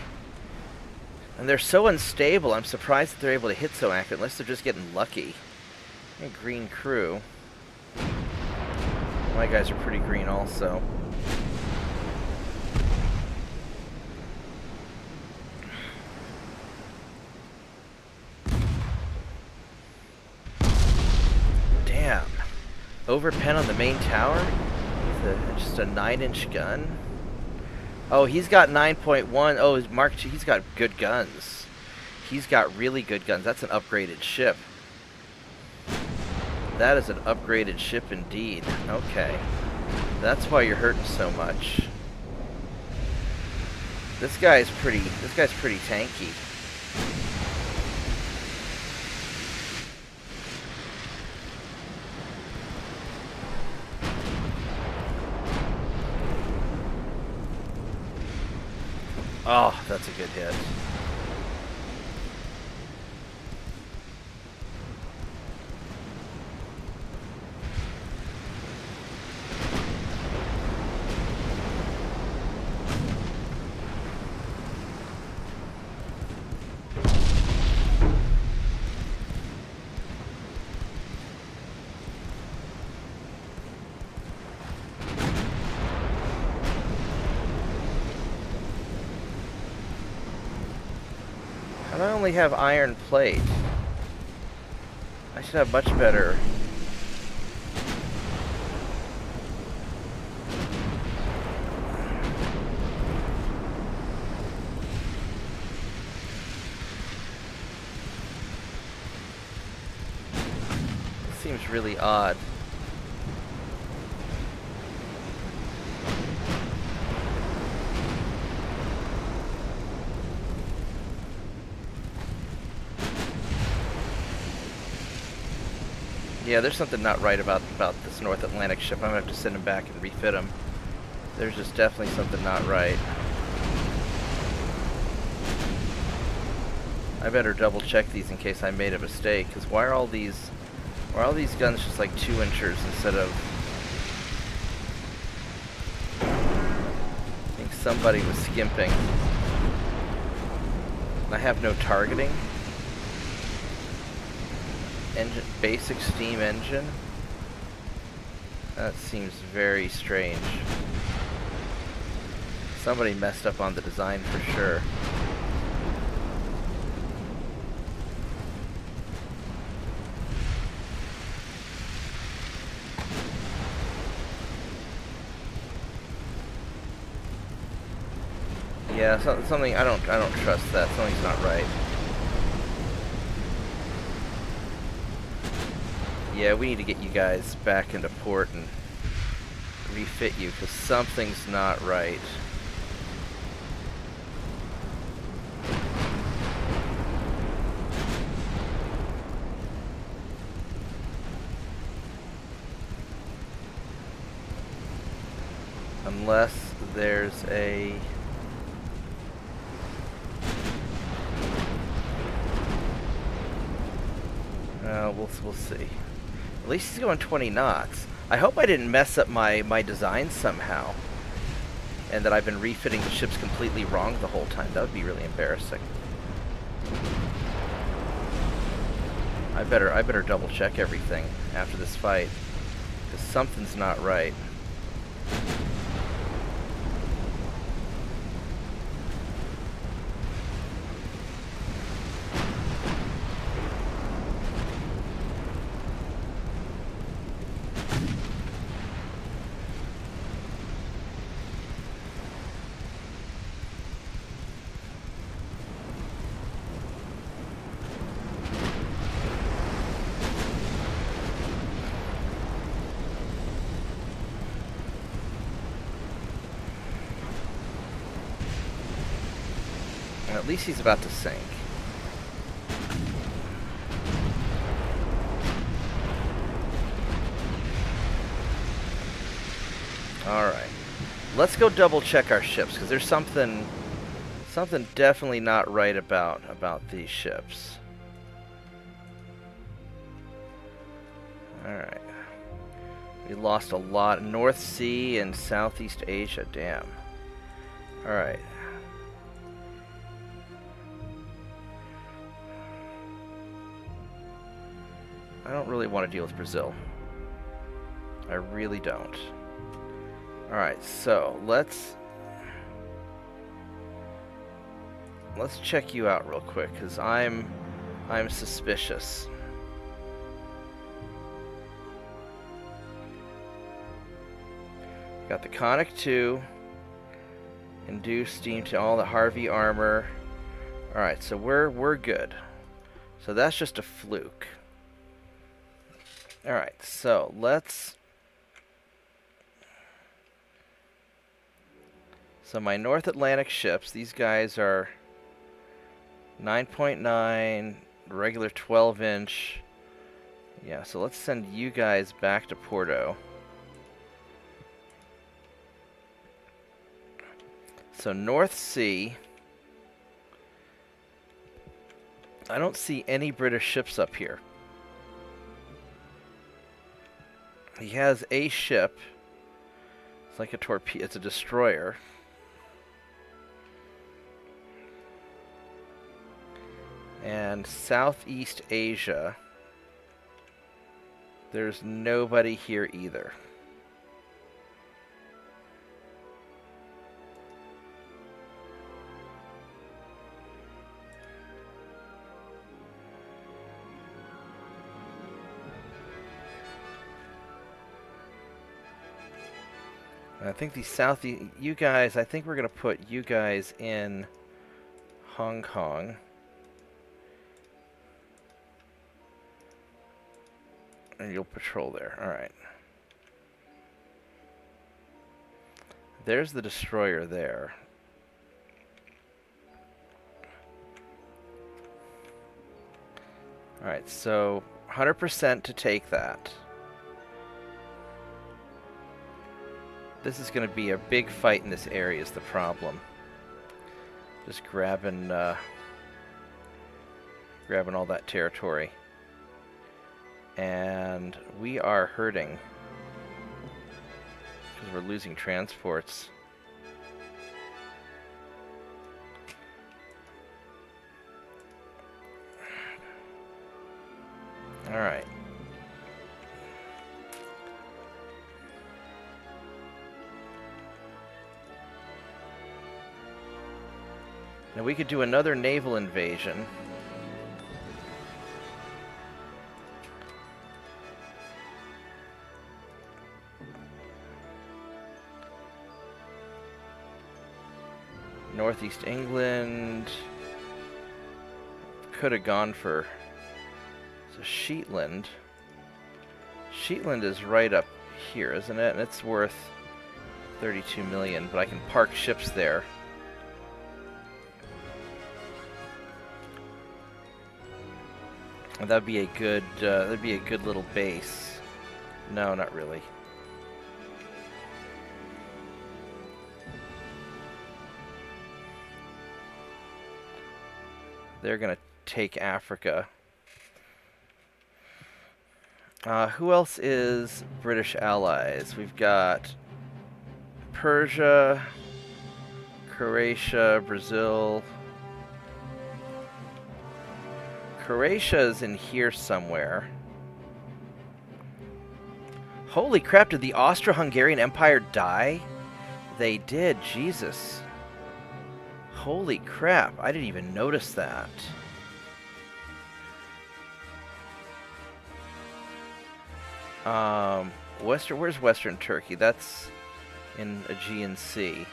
And they're so unstable, I'm surprised that they're able to hit so accurate, unless they're just getting lucky. A green crew. My guys are pretty green also. Damn. Overpen on the main tower? Just a 9-inch gun? Oh, he's got 9.1. Oh, he's got good guns. He's got really good guns. That's an upgraded ship. That is an upgraded ship indeed. Okay. That's why you're hurting so much. This guy's pretty tanky. Oh, that's a good hit. I only have iron plate. I should have much better. This seems really odd. Yeah, there's something not right about this North Atlantic ship. I'm gonna have to send him back and refit him. There's just definitely something not right. I better double check these in case I made a mistake, because why are all these guns just like 2-inchers instead of... I think somebody was skimping. I have no targeting. Engine, basic steam engine. That seems very strange. Somebody messed up on the design for sure. Yeah, something I don't trust that. Something's not right. Yeah, we need to get you guys back into port and refit you, because something's not right. Unless there's a... we'll see. At least he's going 20 knots. I hope I didn't mess up my design somehow, and that I've been refitting the ships completely wrong the whole time. That would be really embarrassing. I better double check everything after this fight, because something's not right. At least he's about to sink. Alright. Let's go double check our ships, because there's something definitely not right about these ships. Alright. We lost a lot. North Sea and Southeast Asia, damn. Alright. I don't really want to deal with Brazil. I really don't. Alright, so let's check you out real quick, because I'm suspicious. Got the Conic 2, induced steam to all the Harvey armor. Alright, so we're good. So that's just a fluke. Alright, so so my North Atlantic ships, these guys are 9.9, regular 12-inch. Yeah, so let's send you guys back to Porto. So North Sea, I don't see any British ships up here. He has a ship. It's like a torpedo. It's a destroyer. And Southeast Asia, there's nobody here either. I think the Southeast, you guys, I think we're going to put you guys in Hong Kong. And you'll patrol there. Alright. There's the destroyer there. Alright, so 100% to take that. This is going to be a big fight in this area is the problem. Just grabbing all that territory. And we are hurting because we're losing transports. All right. Now we could do another naval invasion. Northeast England. Could have gone for Sheetland. Shetland is right up here, isn't it? And it's worth 32 million, but I can park ships there. And that'd be a good little base. No, not really. They're gonna take Africa. Who else is British allies? We've got Persia, Croatia, Brazil. Croatia is in here somewhere. Holy crap, did the Austro-Hungarian Empire die? They did, Jesus. Holy crap, I didn't even notice that. Where's Western Turkey? That's in Aegean Sea.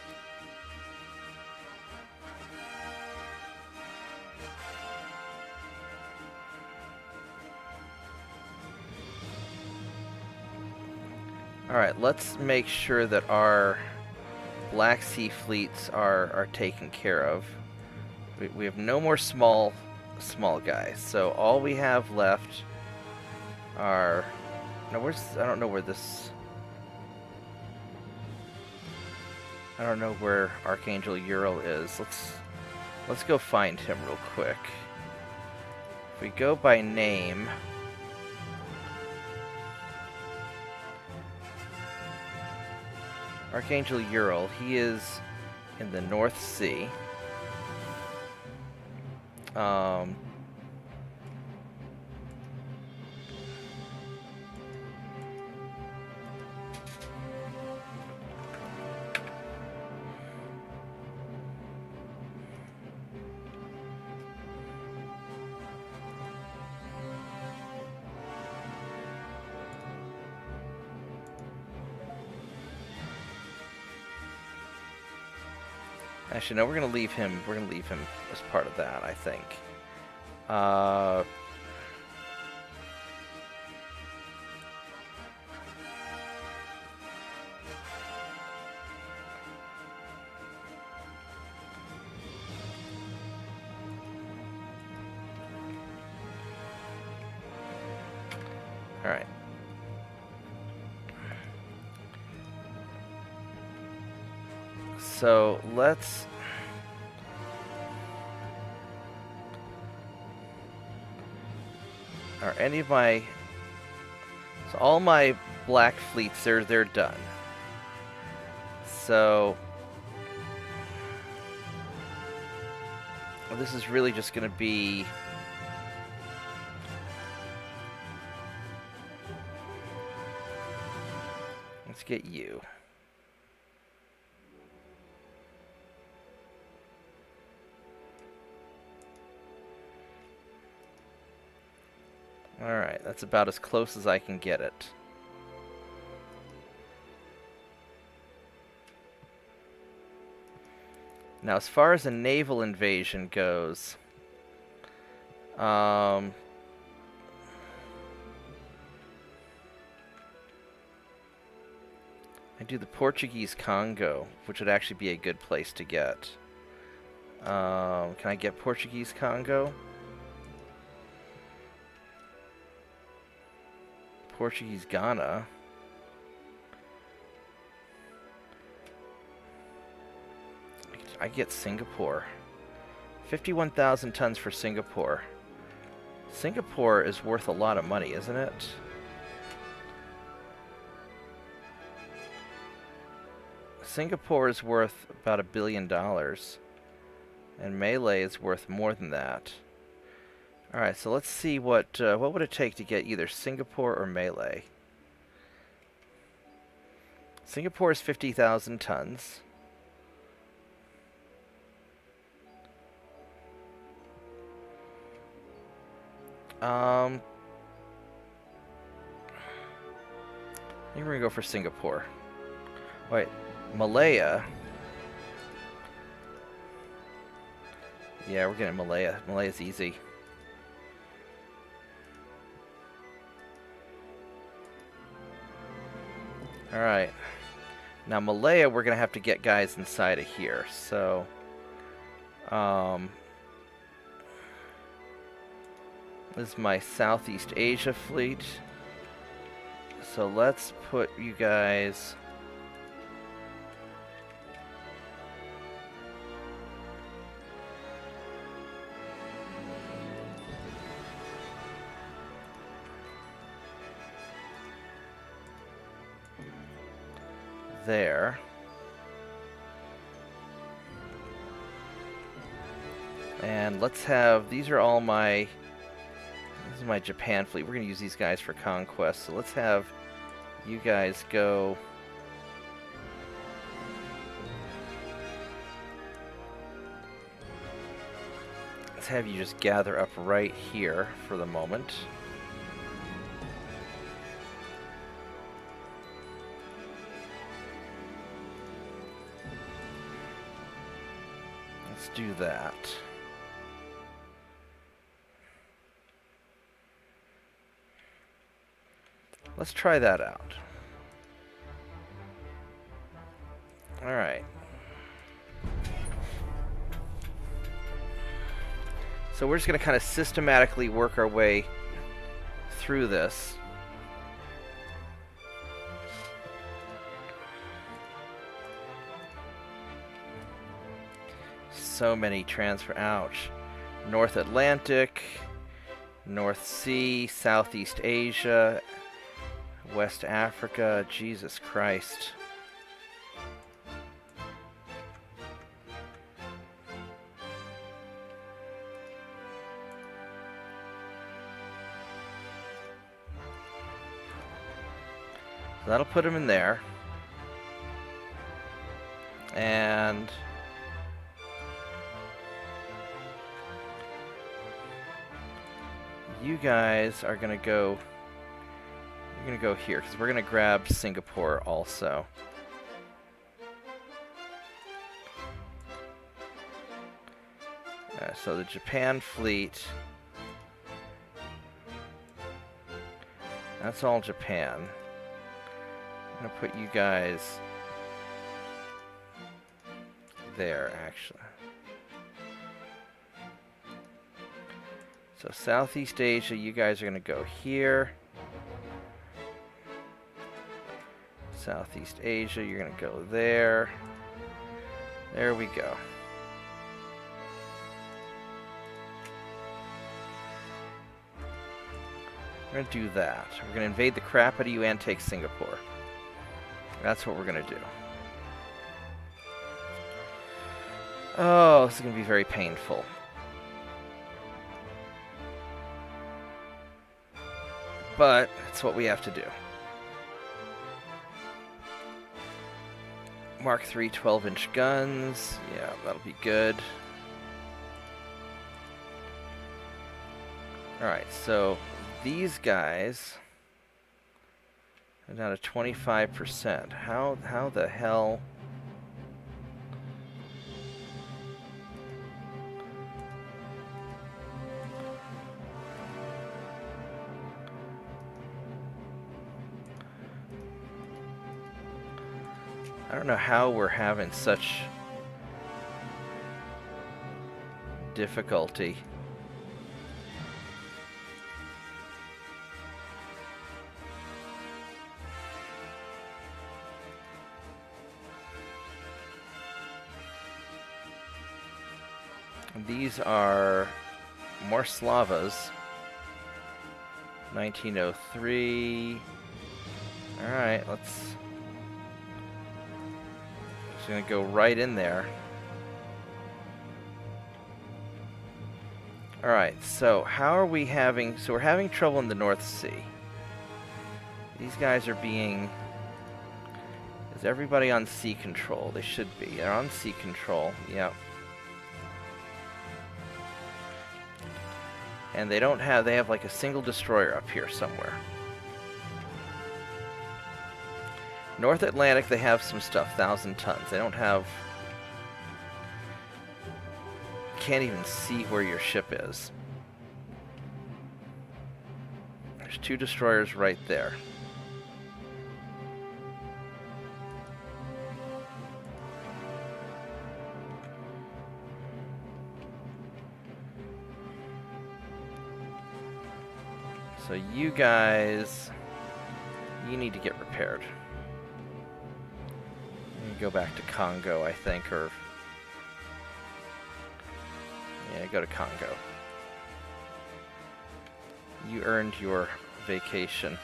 Alright, let's make sure that our Black Sea fleets are taken care of. We have no more small guys, so all we have left are... Now I don't know where this... I don't know where Archangel Ural is. Let's go find him real quick. If we go by name... Archangel Ural, he is in the North Sea. Actually, no, we're gonna leave him. We're gonna leave him as part of that, I think. All right. So let's... Are any of my... So all my black fleets, they're done. So... Well, this is really just going to be... Let's get you. Alright, that's about as close as I can get it. Now, as far as a naval invasion goes, I do the Portuguese Congo, which would actually be a good place to get. Can I get Portuguese Congo? Portuguese Ghana. I get Singapore. 51,000 tons for Singapore. Singapore is worth a lot of money, isn't it? Singapore is worth about $1 billion. And Malay is worth more than that. Alright, so let's see what would it take to get either Singapore or Malay. Singapore is 50,000 tons. I think we're gonna go for Singapore. Wait, Malaya. Yeah, we're getting Malaya. Malaya's easy. Alright. Now, Malaya, we're going to have to get guys inside of here. So, this is my Southeast Asia fleet. So let's put you guys... there. And let's have... these are all my... this is my Japan fleet. We're going to use these guys for conquest. So let's have you guys go... let's have you just gather up right here for the moment. Let's do that. Let's try that out. Alright. So we're just going to kind of systematically work our way through this. So many transfer... ouch. North Atlantic, North Sea, Southeast Asia, West Africa, Jesus Christ. So that'll put him in there. And you guys are going to go... you're going to go here, because we're going to grab Singapore also. So the Japan fleet... that's all Japan. I'm going to put you guys there, actually. So Southeast Asia, you guys are going to go here. Southeast Asia, you're going to go there. There we go. We're going to do that. We're going to invade the crap out of you and take Singapore. That's what we're going to do. Oh, this is going to be very painful. But it's what we have to do. Mark III 12-inch guns. Yeah, that'll be good. Alright, so these guys are down to 25%. How the hell... I don't know how we're having such difficulty. These are more Slavas. 1903. Alright, let's... just gonna go right in there. Alright, so how are we having... so we're having trouble in the North Sea. These guys are being... is everybody on sea control? They should be. They're on sea control. Yep. And they don't have... they have like a single destroyer up here somewhere. North Atlantic, they have some stuff, 1,000 tons. They don't have... can't even see where your ship is. There's 2 destroyers right there. So you guys, you need to get repaired. You go back to Congo, I think, or... Yeah, go to Congo. You earned your vacation.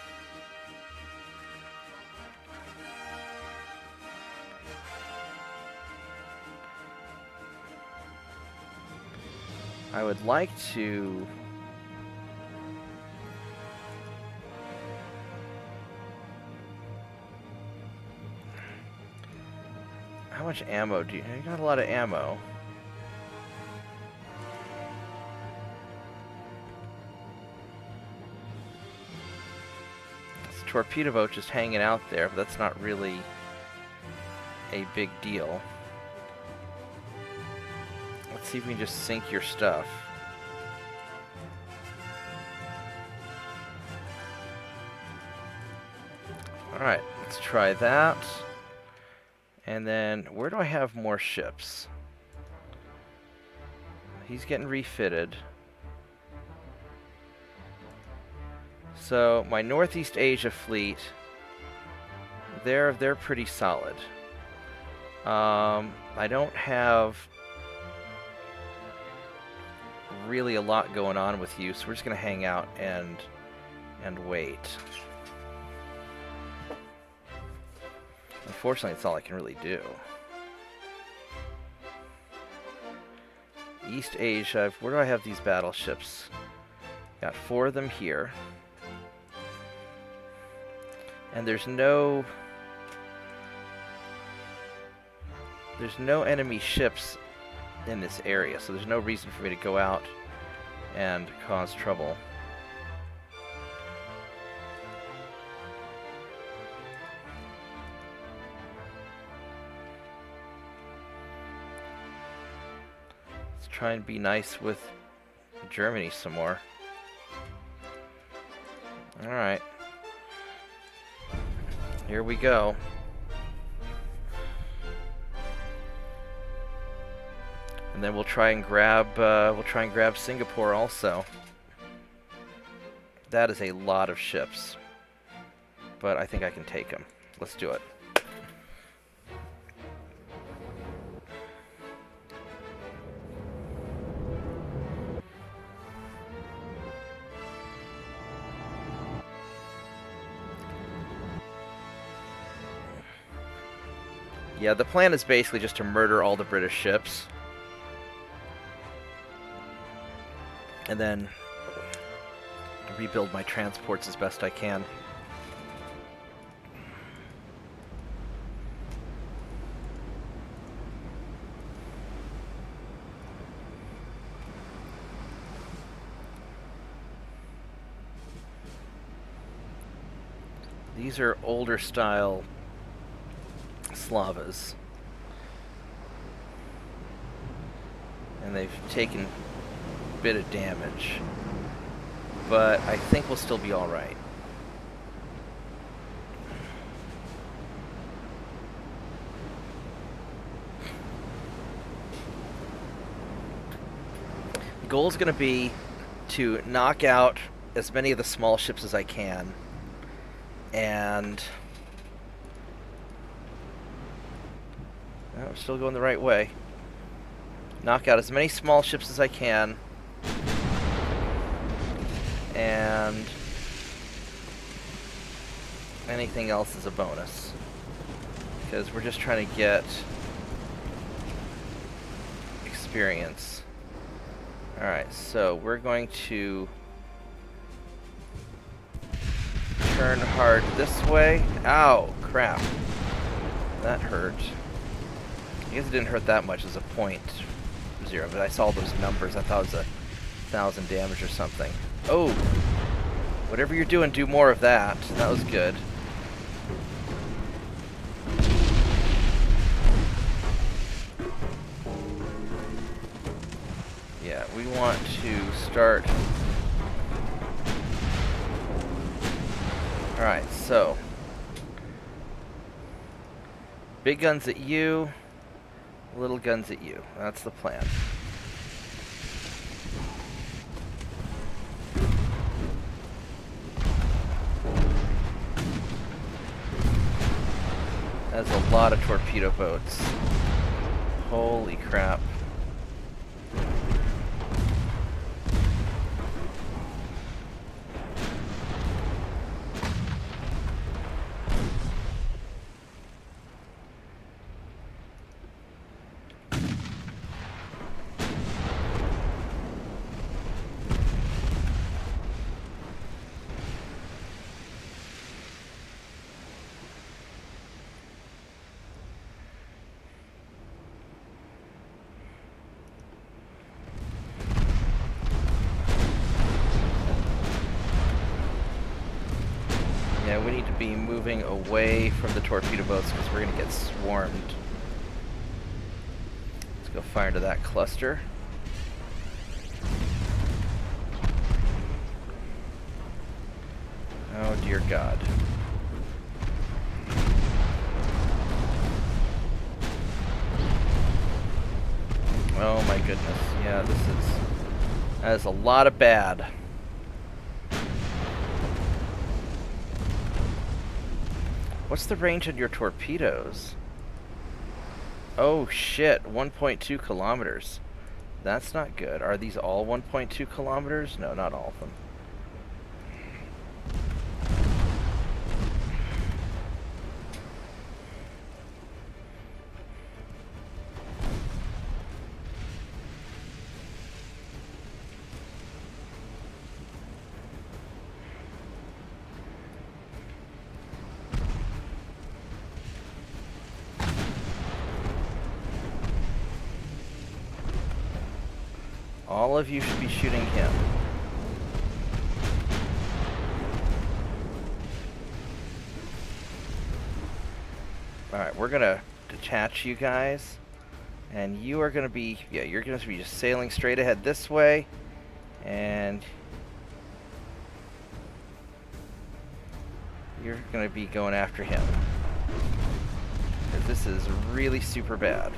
I would like to... How much ammo do you... You got a lot of ammo. This torpedo boat just hanging out there, but that's not really a big deal. Let's see if we can just sink your stuff. Alright, let's try that. And then, where do I have more ships? He's getting refitted. So, my Northeast Asia fleet, they're pretty solid. I don't have really a lot going on with you, so we're just going to hang out and wait. Unfortunately, that's all I can really do. East Asia, where do I have these battleships? Got 4 of them here. And there's no enemy ships in this area, so there's no reason for me to go out and cause trouble. Let's try and be nice with Germany some more. Alright. Here we go. And then we'll try and grab Singapore also. That is a lot of ships, but I think I can take them. Let's do it. Yeah, the plan is basically just to murder all the British ships. And then rebuild my transports as best I can. These are older style Slavas. And they've taken bit of damage, but I think we'll still be alright. The goal is going to be to knock out as many of the small ships as I can, and we're still going the right way. Knock out as many small ships as I can, and anything else is a bonus, because we're just trying to get experience. Alright, so we're going to turn hard this way. Ow, crap. That hurt. I guess it didn't hurt that much as a .0, but I saw those numbers. I thought it was 1,000 damage or something. Oh! Whatever you're doing, do more of that. That was good. Yeah, we want to start... Alright, so... big guns at you, little guns at you. That's the plan. That's a lot of torpedo boats. Holy crap. Yeah, we need to be moving away from the torpedo boats because we're going to get swarmed. Let's go fire into that cluster. Oh dear God. Oh my goodness. Yeah, that is a lot of bad. What's the range on your torpedoes? Oh shit, 1.2 kilometers. That's not good. Are these all 1.2 kilometers? No, not all of them. All of you should be shooting him. Alright, we're gonna detach you guys. And you are gonna be, yeah, you're gonna be just sailing straight ahead this way. And you're gonna be going after him. 'Cause this is really super bad.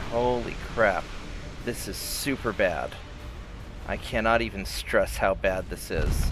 Holy crap. This is super bad. I cannot even stress how bad this is.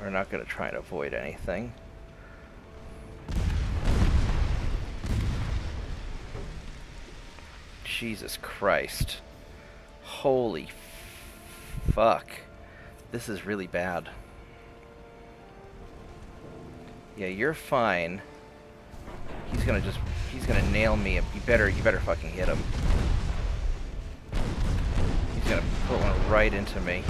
We're not going to try and avoid anything. Jesus Christ. Holy fuck. This is really bad. Yeah, you're fine. He's gonna nail me. You better fucking hit him. He's gonna put one right into me.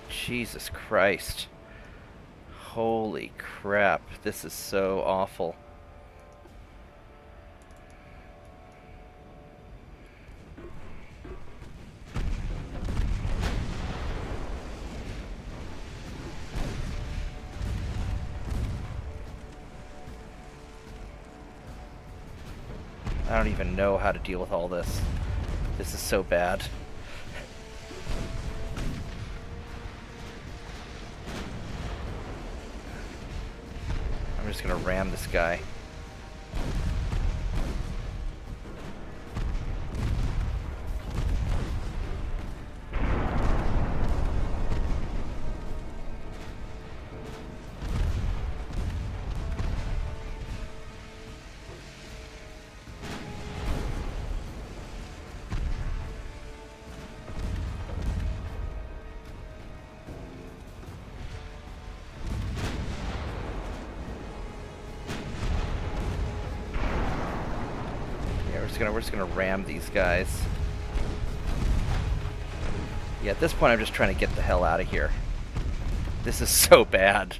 Jesus Christ. Holy crap. This is so awful. I don't even know how to deal with all this. This is so bad. I'm just gonna ram this guy. We're just gonna ram these guys. Yeah, at this point I'm just trying to get the hell out of here. This is so bad.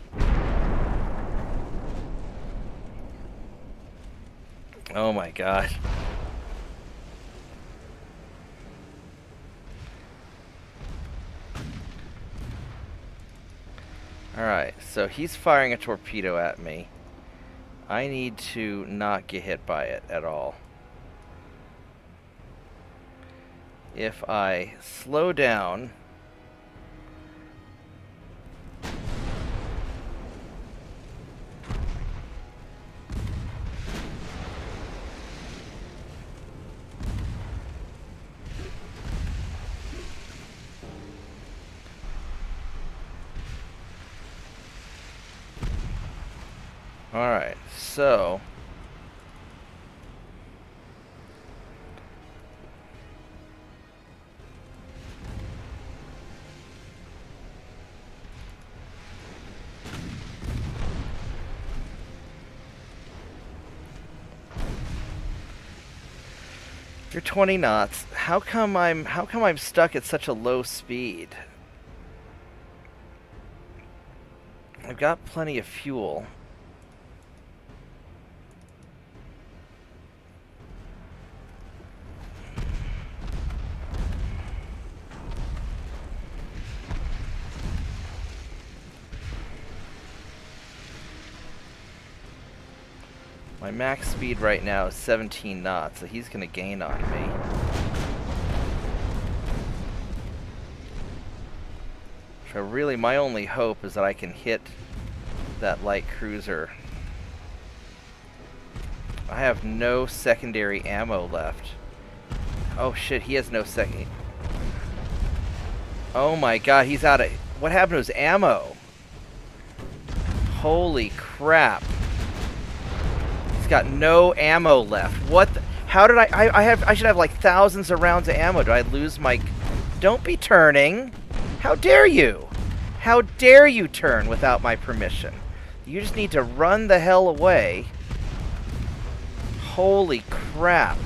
Oh my god. Alright, so he's firing a torpedo at me. I need to not get hit by it at all. If I slow down... Alright, so... You're 20 knots. How come I'm stuck at such a low speed? I've got plenty of fuel. My max speed right now is 17 knots, so he's going to gain on me. So really, my only hope is that I can hit that light cruiser. I have no secondary ammo left. Oh shit, he has no second. Oh my god, he's out of... What happened to his ammo? Holy crap. Got no ammo left. What the, how did I should have like thousands of rounds of ammo. Did I lose my... Don't be turning. How dare you? How dare you turn without my permission? You just need to run the hell away. Holy crap.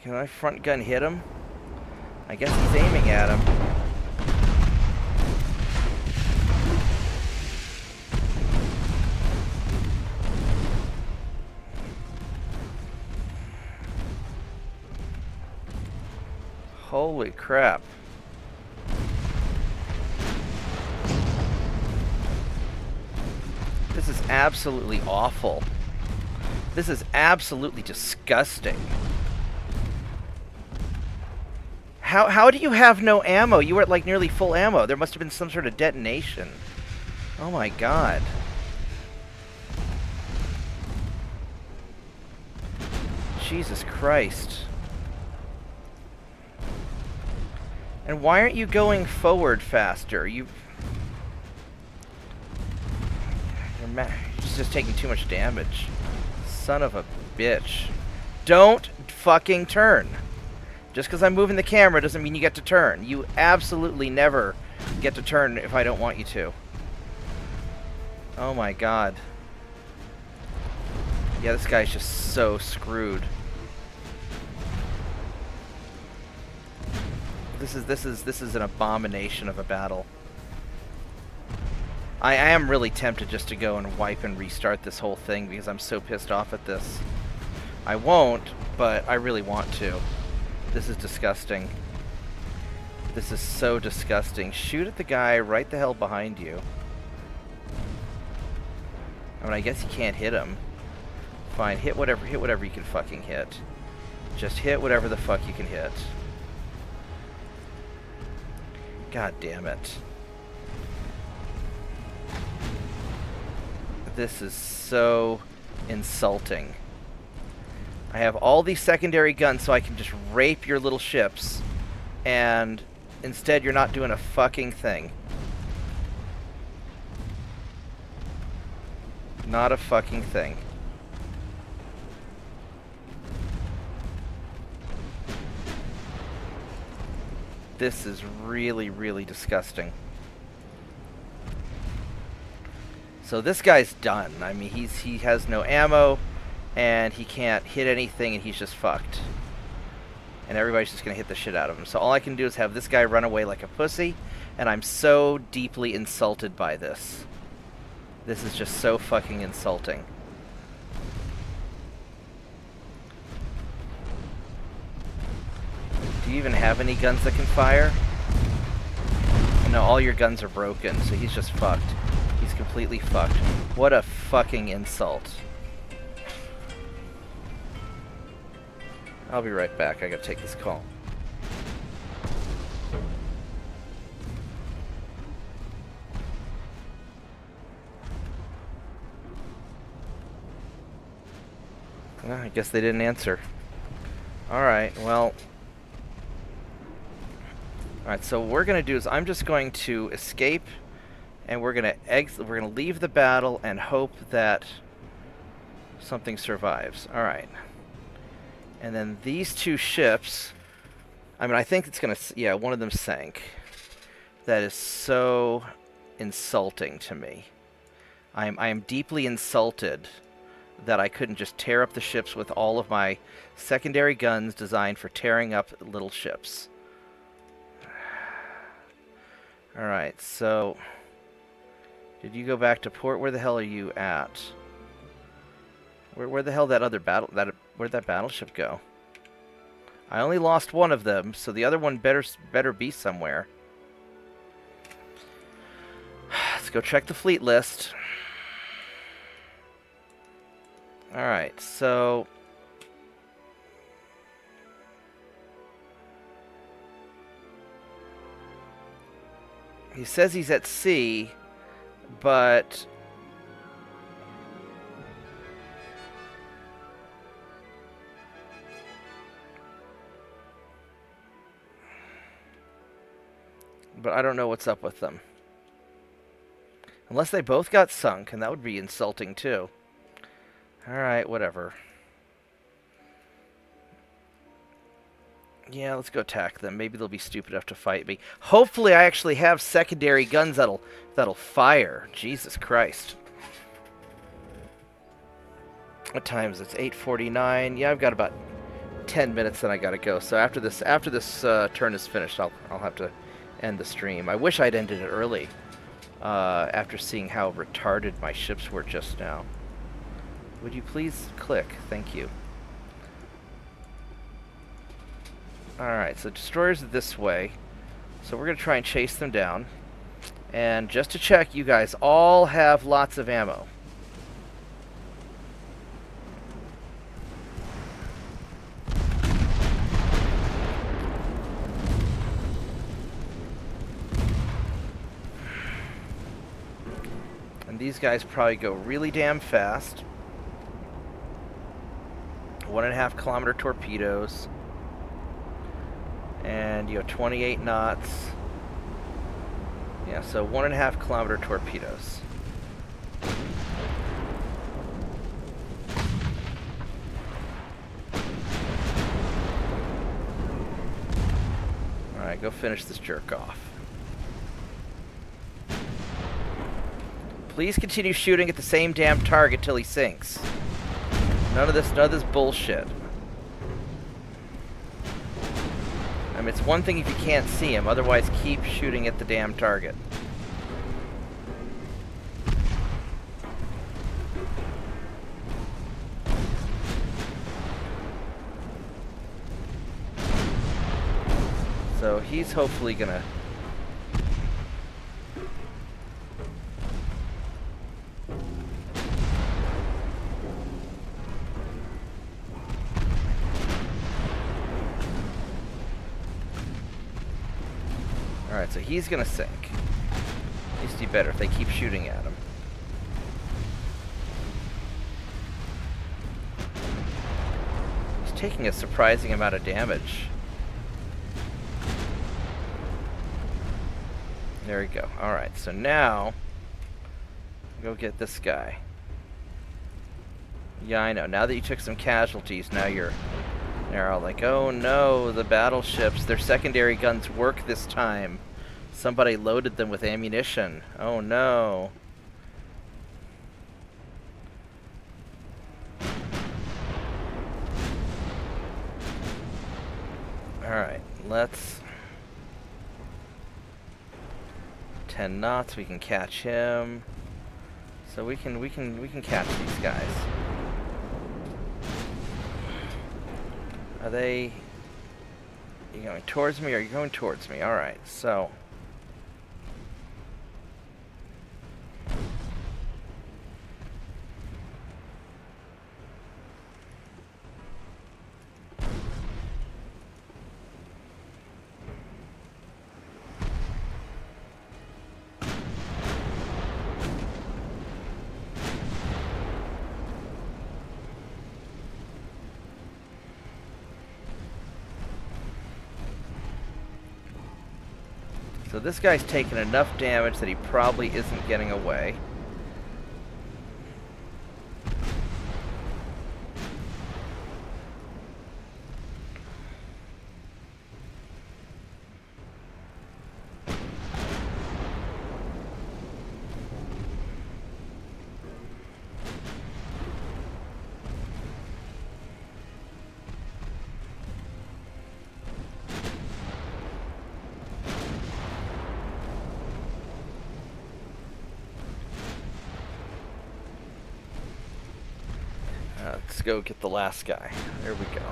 Can I front gun hit him? I guess he's aiming at him. Holy crap. This is absolutely awful. This is absolutely disgusting. How do you have no ammo? You were at like nearly full ammo. There must have been some sort of detonation. Oh my god. Jesus Christ. And why aren't you going forward faster? You're just taking too much damage. Son of a bitch. Don't fucking turn. Just because I'm moving the camera doesn't mean you get to turn. You absolutely never get to turn if I don't want you to. Oh my god. Yeah, this guy's just so screwed. This is an abomination of a battle. I am really tempted just to go and wipe and restart this whole thing because I'm so pissed off at this. I won't, but I really want to. This is disgusting. This is so disgusting. Shoot at the guy right the hell behind you. I mean, I guess you can't hit him. Fine, hit whatever you can fucking hit. Just hit whatever the fuck you can hit. God damn it. This is so insulting. I have all these secondary guns so I can just rape your little ships, and instead you're not doing a fucking thing. Not a fucking thing. This is really, really disgusting. So this guy's done. I mean, he has no ammo, and he can't hit anything, and he's just fucked. And everybody's just gonna hit the shit out of him. So all I can do is have this guy run away like a pussy, and I'm so deeply insulted by this. This is just so fucking insulting. Do you even have any guns that can fire? No, all your guns are broken, so he's just fucked. He's completely fucked. What a fucking insult. I'll be right back. I gotta take this call. Well, I guess they didn't answer. Alright, well... Alright, so what we're gonna do is I'm just going to escape, and we're gonna leave the battle and hope that something survives. Alright. And then these two ships, I mean, I think it's gonna, yeah, one of them sank. That is so insulting to me. I am deeply insulted that I couldn't just tear up the ships with all of my secondary guns designed for tearing up little ships. Alright, so... Did you go back to port? Where the hell are you at? Where the hell that other battle... Where'd that battleship go? I only lost one of them, so the other one better be somewhere. Let's go check the fleet list. Alright, so... He says he's at sea, but... But I don't know what's up with them. Unless they both got sunk, and that would be insulting too. Alright, whatever. Yeah, let's go attack them. Maybe they'll be stupid enough to fight me. Hopefully I actually have secondary guns that'll fire. Jesus Christ. What time is it? It's 8:49. Yeah, I've got about 10 minutes, then I gotta go. So after this turn is finished, I'll have to end the stream. I wish I'd ended it early. After seeing how retarded my ships were just now. Would you please click? Thank you. Alright, so destroyers are this way. So we're going to try and chase them down. And just to check, you guys all have lots of ammo. And these guys probably go really damn fast. 1.5 kilometer torpedoes. And you have 28 knots. Yeah, so 1.5 kilometer torpedoes. Alright, go finish this jerk off. Please continue shooting at the same damn target till he sinks. None of this bullshit. I mean, it's one thing if you can't see him, otherwise keep shooting at the damn target. So he's hopefully gonna... Alright, so he's gonna sink. At least he better if they keep shooting at him. He's taking a surprising amount of damage. There we go. Alright, so now... go get this guy. Yeah, I know. Now that you took some casualties, now you're They're all like, oh no, the battleships, their secondary guns work this time. Somebody loaded them with ammunition. Oh no. Alright, let's... 10 knots, we can catch him. So we can catch these guys. Are they... Are you going towards me or are you going towards me? Alright, so... So this guy's taken enough damage that he probably isn't getting away. Let's go get the last guy. There we go.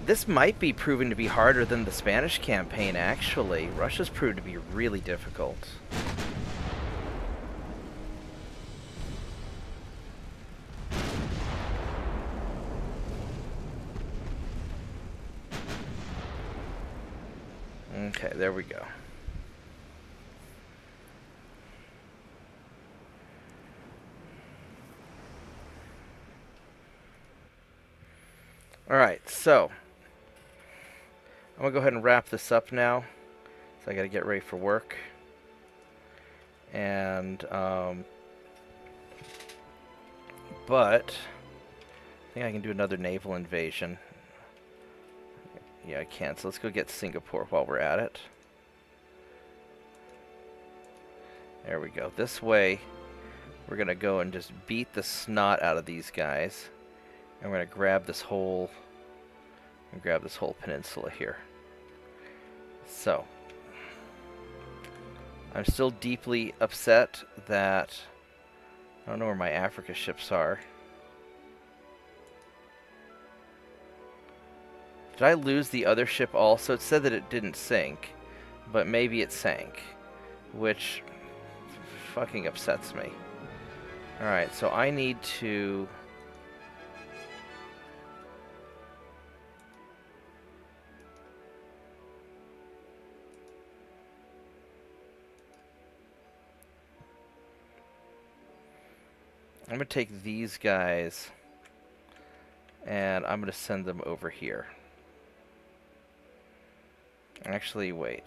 This might be proving to be harder than the Spanish campaign, actually. Russia's proved to be really difficult. Okay, there we go. Alright, so I'm going to go ahead and wrap this up now. So I got to get ready for work. And, but I think I can do another naval invasion. Yeah, I can. So let's go get Singapore while we're at it. There we go. This way, we're going to go and just beat the snot out of these guys. And we're going to grab this whole peninsula here. So, I'm still deeply upset that I don't know where my Africa ships are. Did I lose the other ship also? It said that it didn't sink, but maybe it sank, which fucking upsets me. Alright, so I need to... I'm going to take these guys, and I'm going to send them over here. Actually, wait.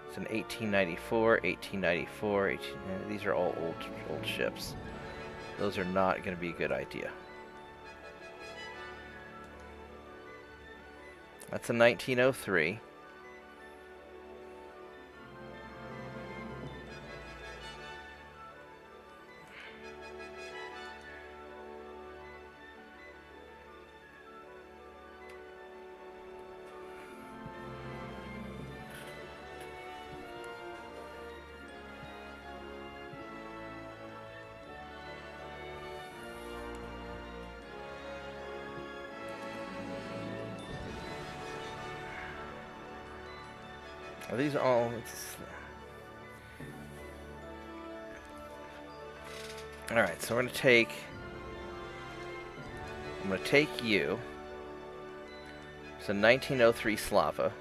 It's an 1894, 1894, 18... These are all old ships. Those are not going to be a good idea. That's a 1903. Are these all... Alright, so I'm going to take you. It's a 1903 Slava.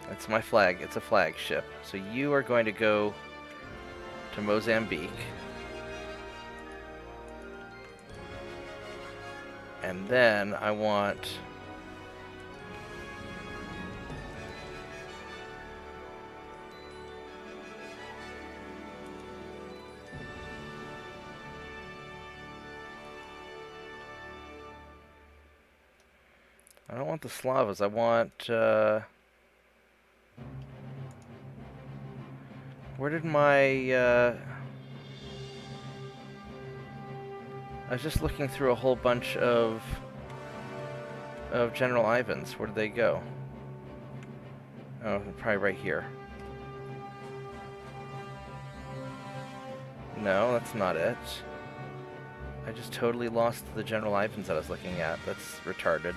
That's my flag. It's a flagship. So you are going to go to Mozambique. And then I want... I don't want the Slavas. I want, where did my, I was just looking through a whole bunch of General Ivans. Where did they go? Oh, probably right here. No, that's not it. I just totally lost the General Ivans I was looking at. That's retarded.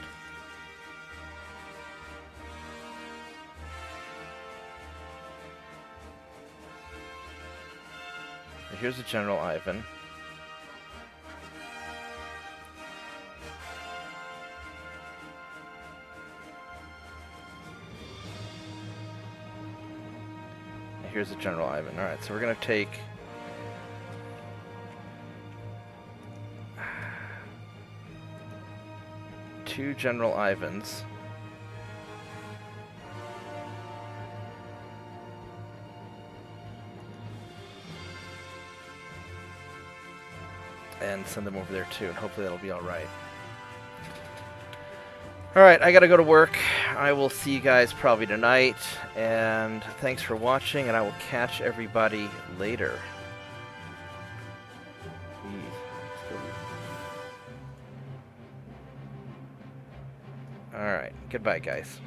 Here's a General Ivan. Here's a General Ivan. Alright, so we're going to take... two General Ivans. And send them over there too, and hopefully that'll be alright. Alright, I gotta go to work. I will see you guys probably tonight, and thanks for watching, and I will catch everybody later. Alright, goodbye guys.